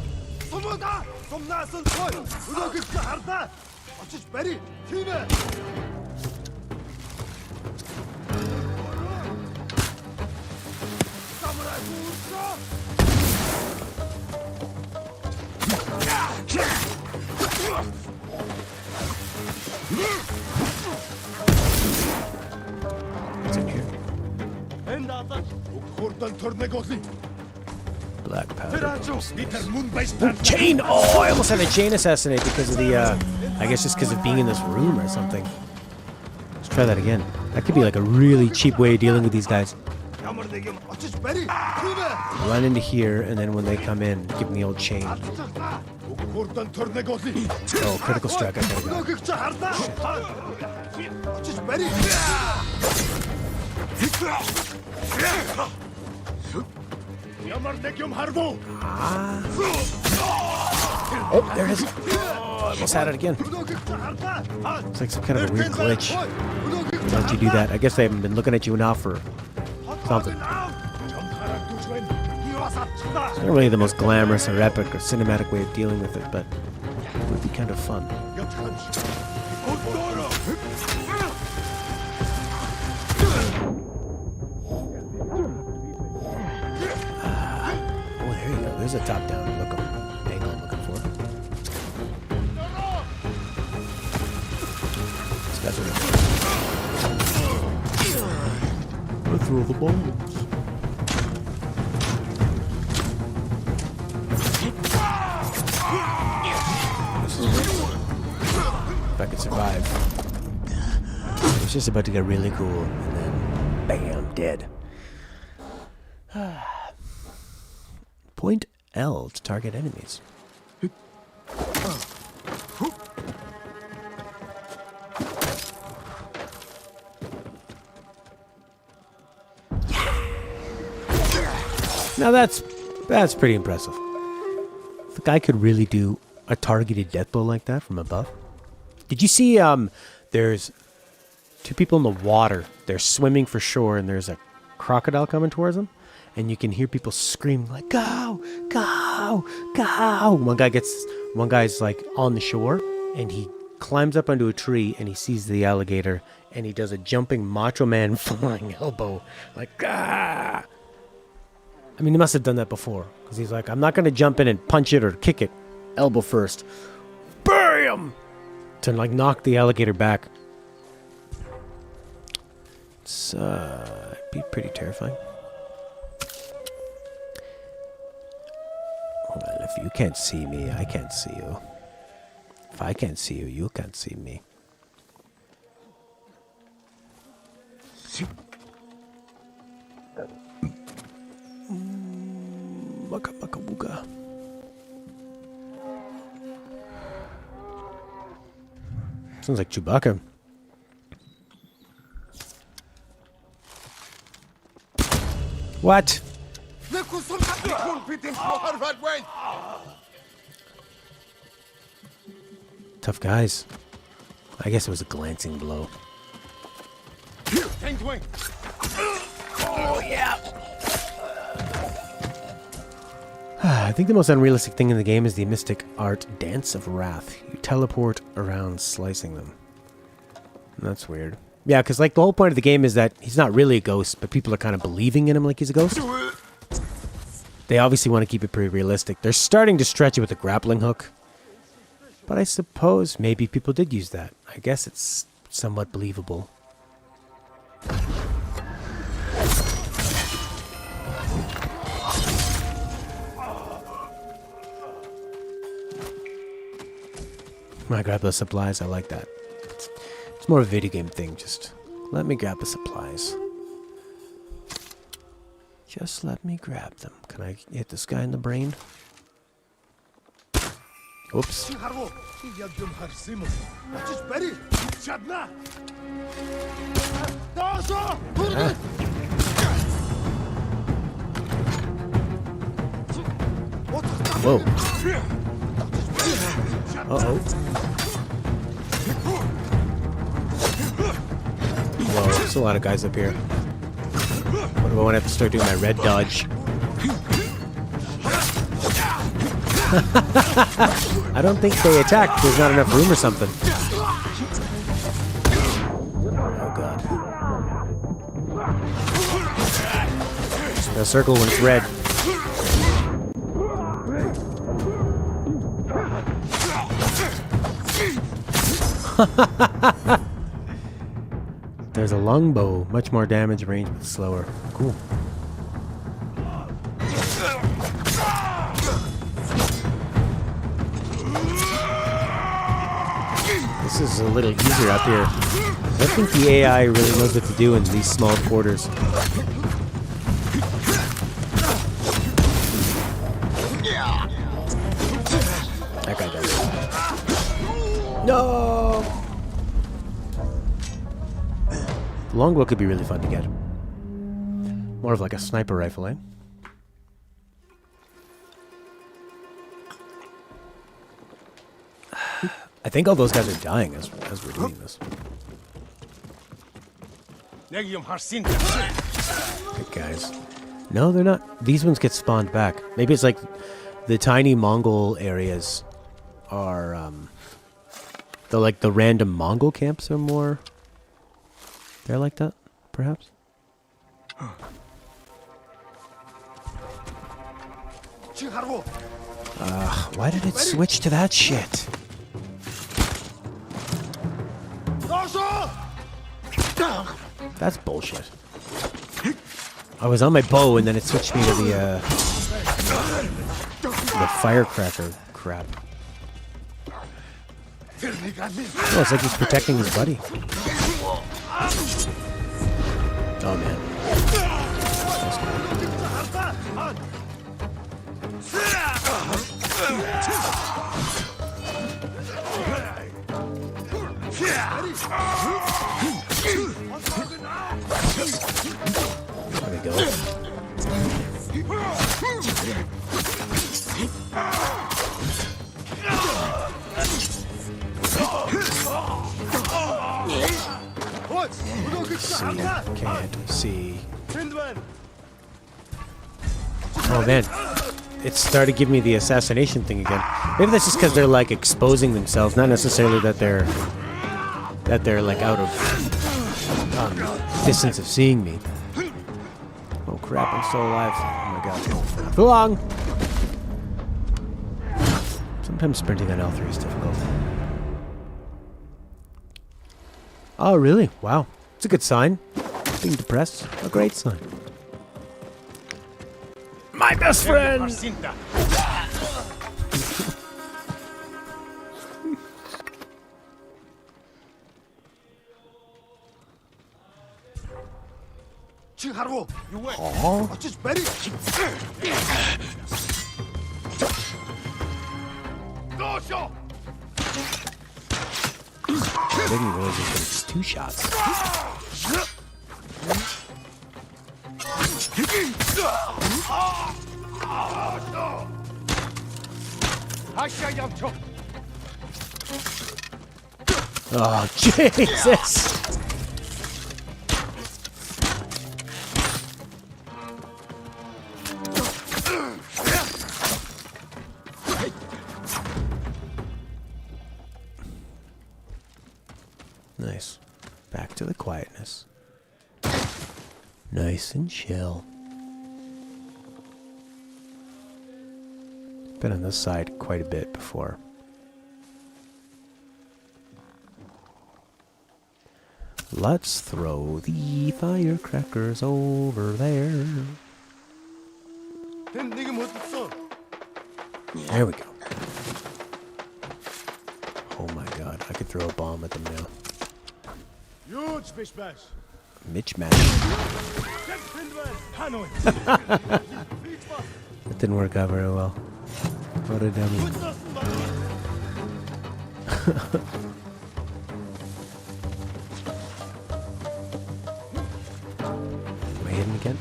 What's in here? Black powder. Oh, chain! Oh, I almost had a chain assassinate because of the, I guess just because of being in this room or something. Let's try that again. That could be like a really cheap way of dealing with these guys. Run into here, and then when they come in, give them the old chain. Oh, critical strike. I Oh, there it is. Oh, I almost had it again. It's like some kind of a weird glitch. Why don't you do that? I guess they haven't been looking at you enough or something. It's not really the most glamorous or epic or cinematic way of dealing with it, but it would be kind of fun. Oh, there you go. There's a top-down angle I'm looking for. These guys are Let's throw the bombs. If I could survive. It's just about to get really cool, and then bam, dead. Point L to target enemies. Now that's pretty impressive. If the guy could really do a targeted death blow like that from above. Did you see there's two people in the water. They're swimming for shore and there's a crocodile coming towards them and you can hear people screaming like go, go, go. One guy's like on the shore and he climbs up onto a tree and he sees the alligator and he does a jumping Macho Man flying elbow like ah. I mean, he must have done that before because he's like, I'm not going to jump in and punch it or kick it. Elbow first. BAM! To like knock the alligator back. It's be pretty terrifying. Well, if you can't see me, I can't see you. If I can't see you, you can't see me. Maka maka buga. Sounds like Chewbacca. What? Tough guys. I guess it was a glancing blow. Oh, yeah. I think the most unrealistic thing in the game is the mystic art Dance of Wrath. You teleport around slicing them. That's weird. Yeah, because like the whole point of the game is that he's not really a ghost, but people are kind of believing in him like he's a ghost. They obviously want to keep it pretty realistic. They're starting to stretch it with a grappling hook. But I suppose maybe people did use that. I guess it's somewhat believable. I grab the supplies. I like that. It's more of a video game thing. Just let me grab the supplies. Just let me grab them. Can I hit this guy in the brain? Oops. Whoa. Uh-oh. Whoa, there's a lot of guys up here. What do I want to have to start doing my red dodge? I don't think they attacked. There's not enough room or something. Oh god. The circle when it's red. There's a longbow, much more damage range, but slower. Cool. This is a little easier up here. I think the AI really knows what to do in these small quarters. That guy does it. No! The longbow could be really fun to get. More of like a sniper rifle, eh? I think all those guys are dying as we're doing this. Good guys. No, they're not. These ones get spawned back. Maybe it's like the tiny Mongol areas are, the random Mongol camps are more... They're like that, perhaps? Why did it switch to that shit? That's bullshit. I was on my bow and then it switched me to the firecracker crap. Oh, it's like he's protecting his buddy. Oh man. That's There we go. Can't see. Oh man, it started giving me the assassination thing again. Maybe that's just because they're like exposing themselves, not necessarily that they're like out of distance of seeing me. Oh crap, I'm still alive. Oh my god. Too long! Sometimes sprinting on L3 is difficult. Oh really? Wow. It's a good sign. Being depressed, a great sign. My best friend! Oh. I didn't realize it was 2 shots. Oh, Jesus! Nice. Back to the quietness. Nice and chill. Been on this side quite a bit before. Let's throw the firecrackers over there. There we go. Oh my god, I could throw a bomb at them now. Mitch Mash. That didn't work out very well. What a dummy. Am I hidden again?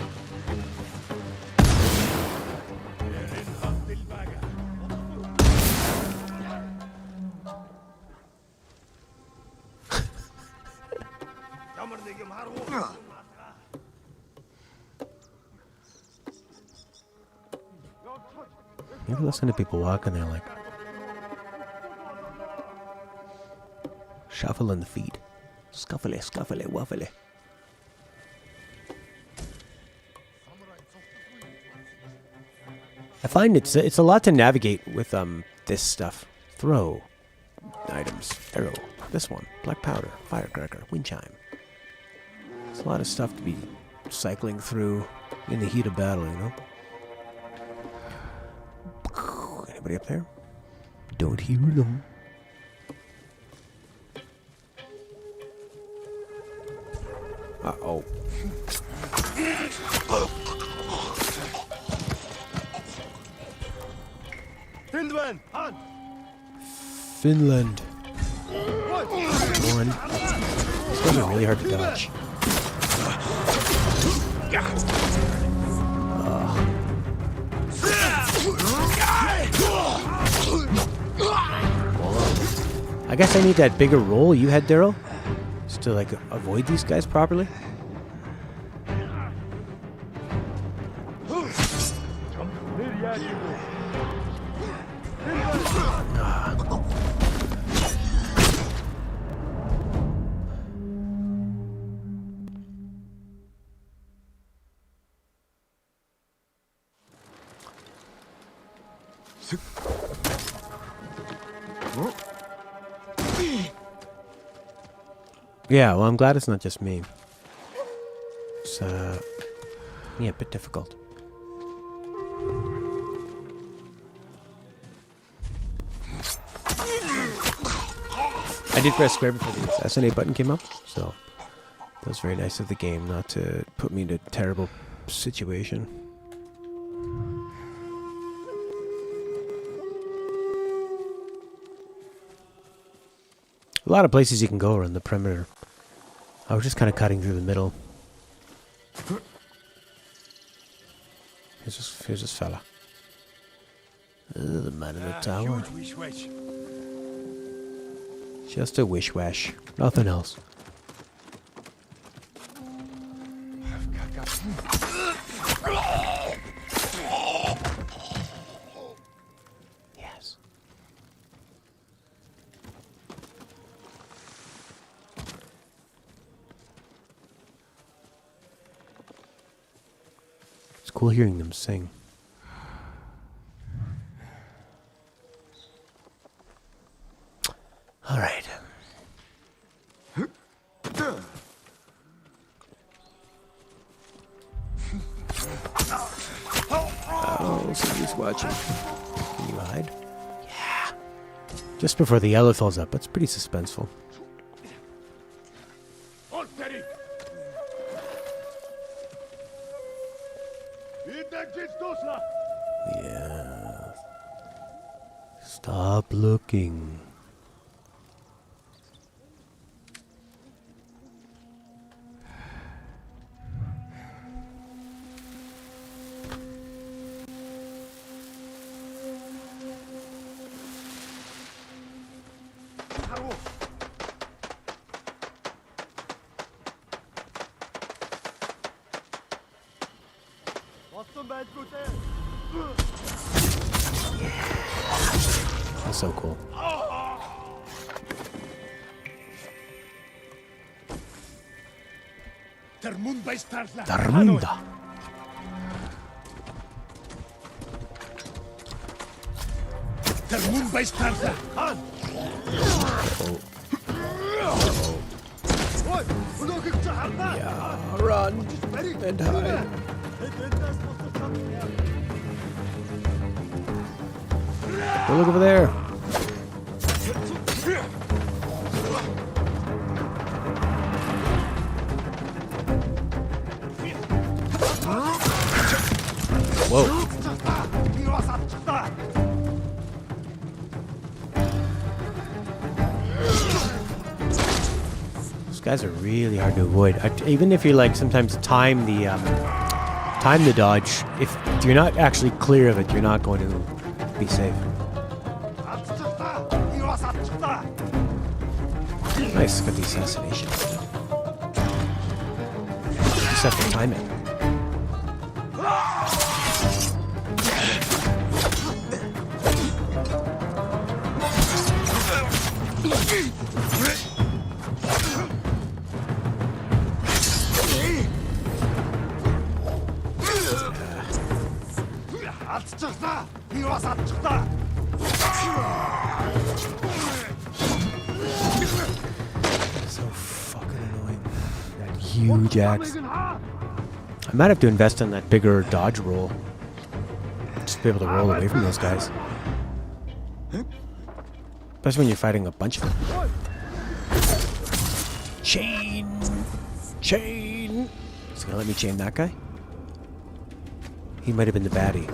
You ever listen to people walking, they're like shuffling the feet. Scuffly, scuffly, wuffly. I find it's a lot to navigate with this stuff. Throw items, arrow, this one, black powder, firecracker, wind chime. It's a lot of stuff to be cycling through in the heat of battle, you know? Anybody up there? Don't hear them. Uh-oh. Finland! Finland. One. It's gonna be really hard to dodge. I guess I need that bigger roll you had, Daryl, just to like avoid these guys properly. Yeah, well, I'm glad it's not just me. It's, yeah, a bit difficult. I did press square before the assassinate button came up, so that was very nice of the game not to put me in a terrible situation. A lot of places you can go around the perimeter. I was just kind of cutting through the middle. Here's this fella. The man in the tower. Just a wish-wash. Nothing else. Yes. It's cool hearing them sing. All right. Oh, somebody's watching. Can you hide? Yeah. Just before the yellow falls up. That's pretty suspenseful. Yeah. Stop looking. That's so cool. Termunda. Yeah, run and hide. Go look over there. Whoa. Those guys are really hard to avoid. Even if you like sometimes time the dodge, if you're not actually clear of it, you're not going to be safe. Nice, got the assassination. Just have to time it. So fucking annoying. That huge axe. I might have to invest in that bigger dodge roll. Just to be able to roll away from those guys. Especially when you're fighting a bunch of them. Chain! Chain! Is he gonna let me chain that guy? He might have been the baddie.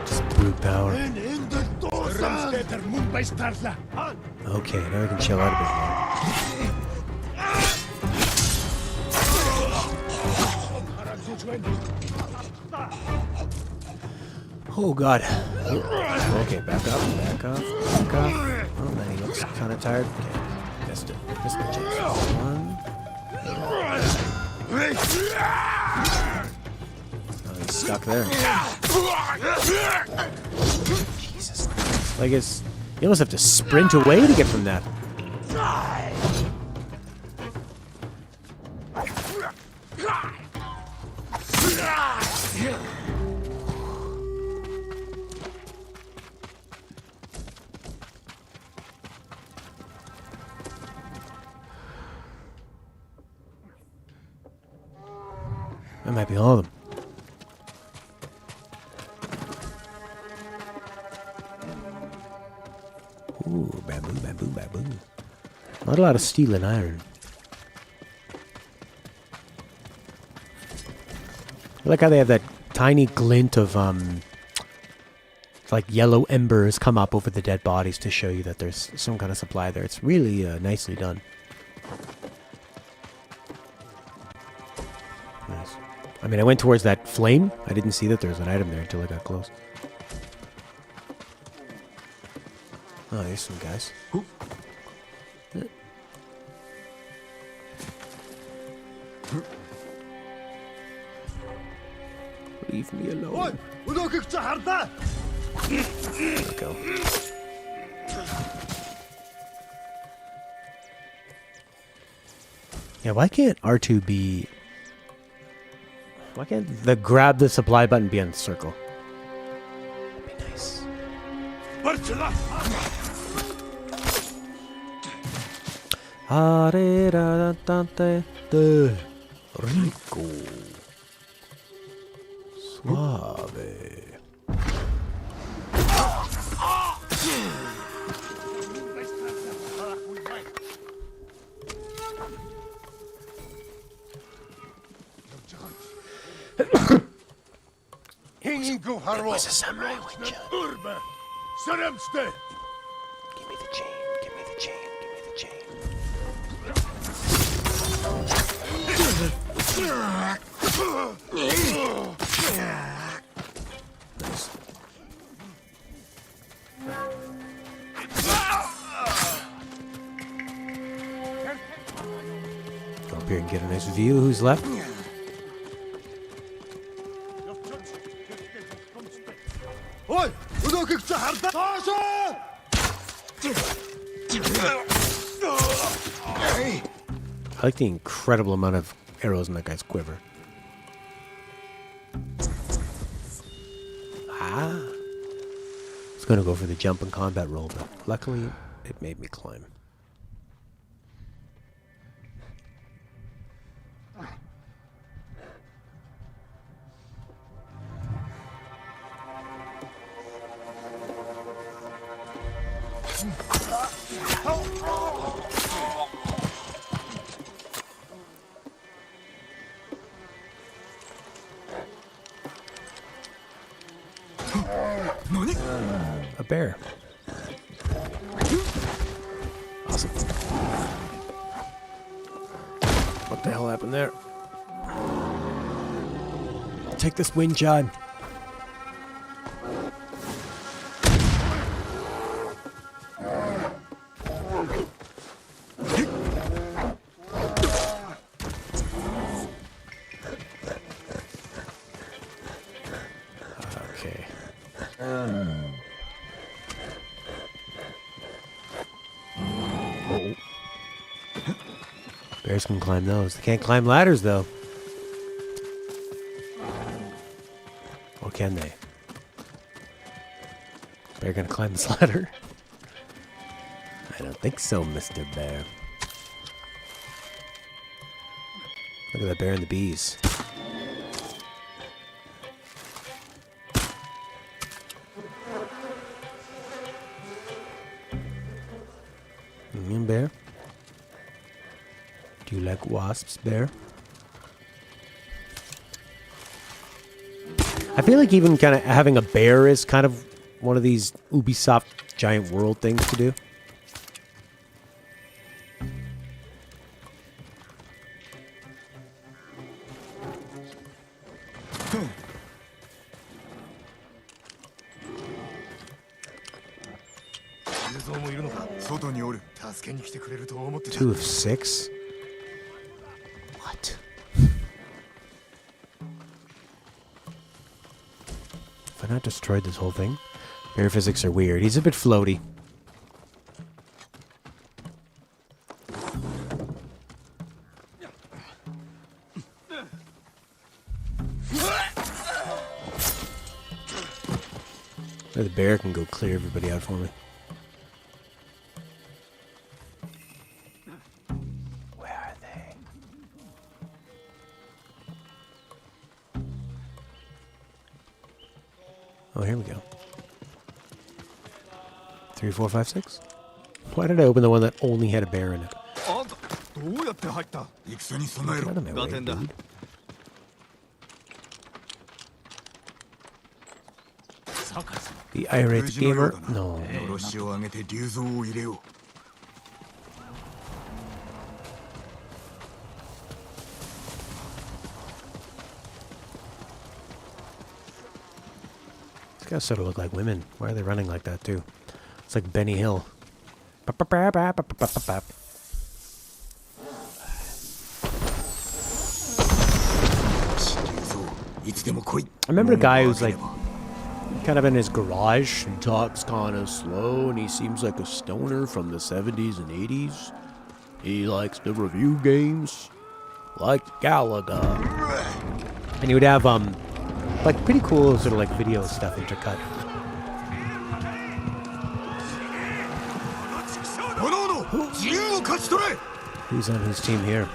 Just brute power. Okay, now we can chill out a bit more. Oh god. Okay, back up, back up, back up. Oh man, he looks kind of tired. Okay, missed it. Missed my chance. One. Oh, he's stuck there. Jesus. Like it's... You almost have to sprint away to get from that. That might be all of them. Ooh, bamboo, bamboo, bamboo. Not a lot of steel and iron. I like how they have that tiny glint of, like yellow embers come up over the dead bodies to show you that there's some kind of supply there. It's really nicely done. Nice. I mean, I went towards that flame. I didn't see that there was an item there until I got close. Oh, there's some guys. Leave me alone. There we go. Yeah, why can't R2 be... Why can't the grab the supply button be on the circle? That'd be nice. Rico. Suave. It was a samurai winch. Give me the chain, give me the chain, give me the chain. Nice. Go up here and get a nice view. Who's left? Oi! Udokik çaharda! Taşın! I like the incredible amount of arrows in that guy's quiver. Ah. I was going to go for the jump and combat roll, but luckily it made me climb. A bear. Awesome. What the hell happened there? Take this wind chime. Okay. Oh. Bears can climb those. They can't climb ladders, though. Or can they? Bear gonna climb this ladder? I don't think so, Mr. Bear. Look at that bear and the bees. Bear? Do you like wasps, Bear? I feel like even kind of having a bear is kind of one of these Ubisoft giant world things to do. Two of 6? What? Have I not destroyed this whole thing? Bear physics are weird. He's a bit floaty. Or the bear can go clear everybody out for me. Oh, here we go. 3, 4, 5, 6. Why did I open the one that only had a bear in it? Get out of my way, dude. The irate gamer? No. These guys sort of look like women. Why are they running like that too? It's like Benny Hill. I remember a guy who's like kind of in his garage and talks kind of slow, and he seems like a stoner from the 70s and 80s. He likes to review games like Galaga. And he would have like pretty cool sort of like video stuff intercut. Who's on his team here?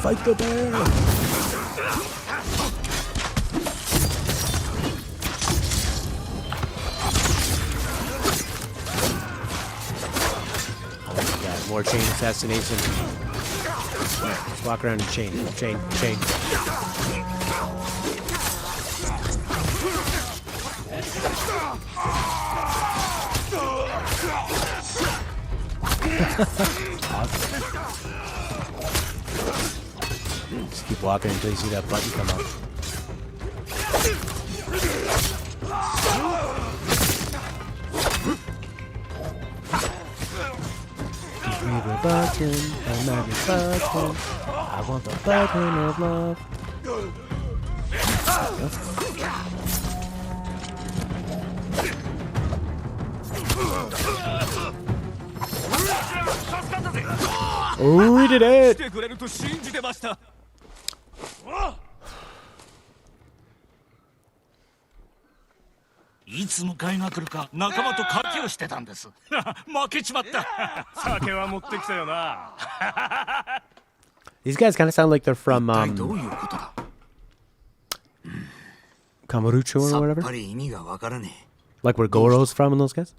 Fight the bear! Oh my god, more chain assassination. Just walk around and chain. Awesome. Just keep walking until you see that button come up. Give me the button, a magic button. I want the button of love. Oh, we did it! てくれると信じてました。いつ迎えが来るか仲間と賭けをしてたんです。負けちまった。酒は持ってきたよな。These guys kind of sound like they're from どういうことだ。Kamurocho or さっ whatever. ぱり意味がわからね Like where Goro's from and those guys. え。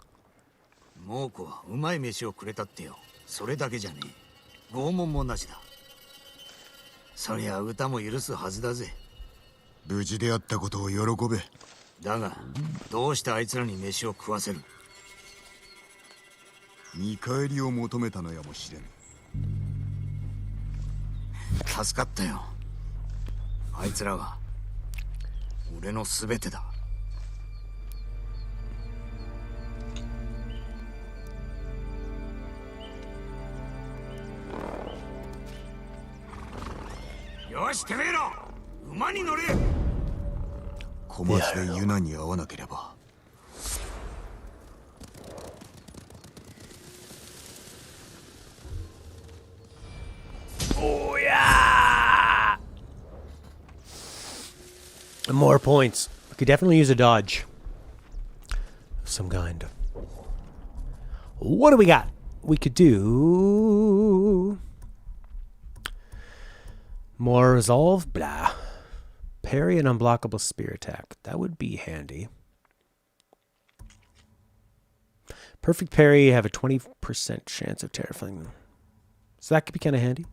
猛虎はうまい飯をくれたってよ。それだけじゃねえ。拷問もなしだ。そりゃ歌も許すはずだぜ。無事であったことを喜べ。だが、どうしてあいつらに飯を食わせる？見返りを求めたのやもしれん。助かったよ。あいつらは俺のすべてだ。よし、てめえら馬に乗れ。小松でユナに会わなければ。Oh yeah! More points. We could definitely use a dodge of some kind. What do we got? We could do more resolve. Blah. Parry an unblockable spear attack. That would be handy. Perfect parry. Have a 20% chance of terrifying. So that could be kind of handy.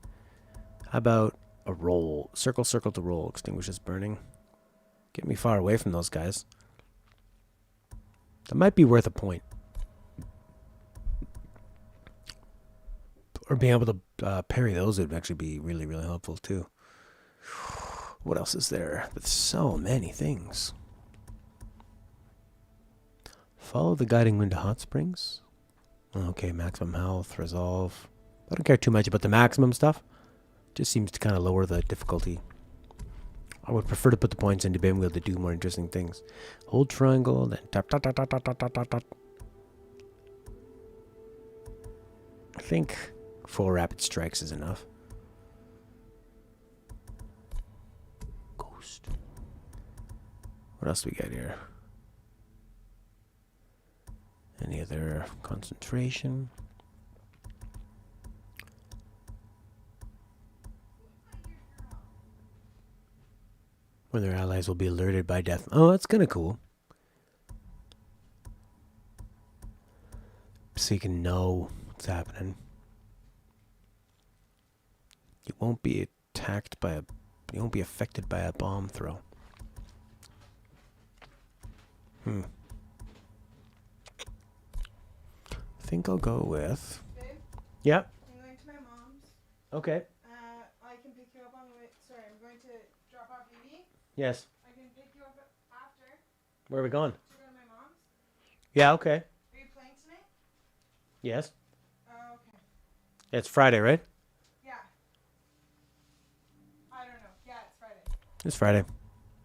How about a roll? Circle, circle to roll. Extinguishes burning. Get me far away from those guys. That might be worth a point. Or being able to parry those would actually be really, really helpful too. What else is there? There's so many things. Follow the guiding wind to hot springs. Okay, maximum health, resolve. I don't care too much about the maximum stuff. Just seems to kind of lower the difficulty. I would prefer to put the points into being able to do more interesting things. Hold triangle, then tap, tap, tap, tap, tap, tap, tap, tap. I think 4 rapid strikes is enough. Ghost. What else do we got here? Any other concentration? When their allies will be alerted by death. Oh, that's kind of cool. So you can know what's happening. You won't be attacked by you won't be affected by a bomb throw. I think I'll go with. Babe? Yeah. I'm going to my mom's. Okay. I can pick you up on the way. Sorry, I'm going to drop off Edie. Yes. I can pick you up after. Where are we going? To go to my mom's. Yeah, okay. Are you playing tonight? Yes. Oh, okay. It's Friday, right? Yeah. I don't know. Yeah, it's Friday. It's Friday.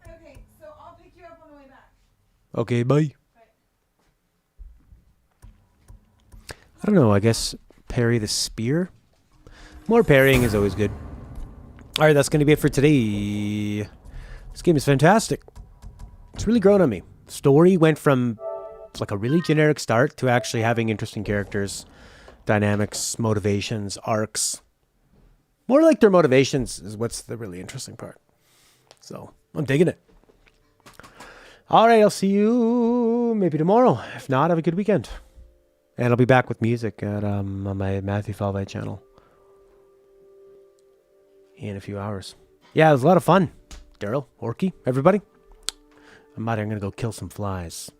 Okay, so I'll pick you up on the way back. Okay, bye. I don't know, I guess parry the spear. More parrying is always good. Alright, that's going to be it for today. This game is fantastic. It's really grown on me. Story went from like a really generic start to actually having interesting characters, dynamics, motivations, arcs. More like their motivations is what's the really interesting part. So, I'm digging it. Alright, I'll see you maybe tomorrow. If not, have a good weekend. And I'll be back with music at, on my Matthew Falvey channel in a few hours. Yeah, it was a lot of fun. Daryl, Orky, everybody. I'm out here. I'm going to go kill some flies.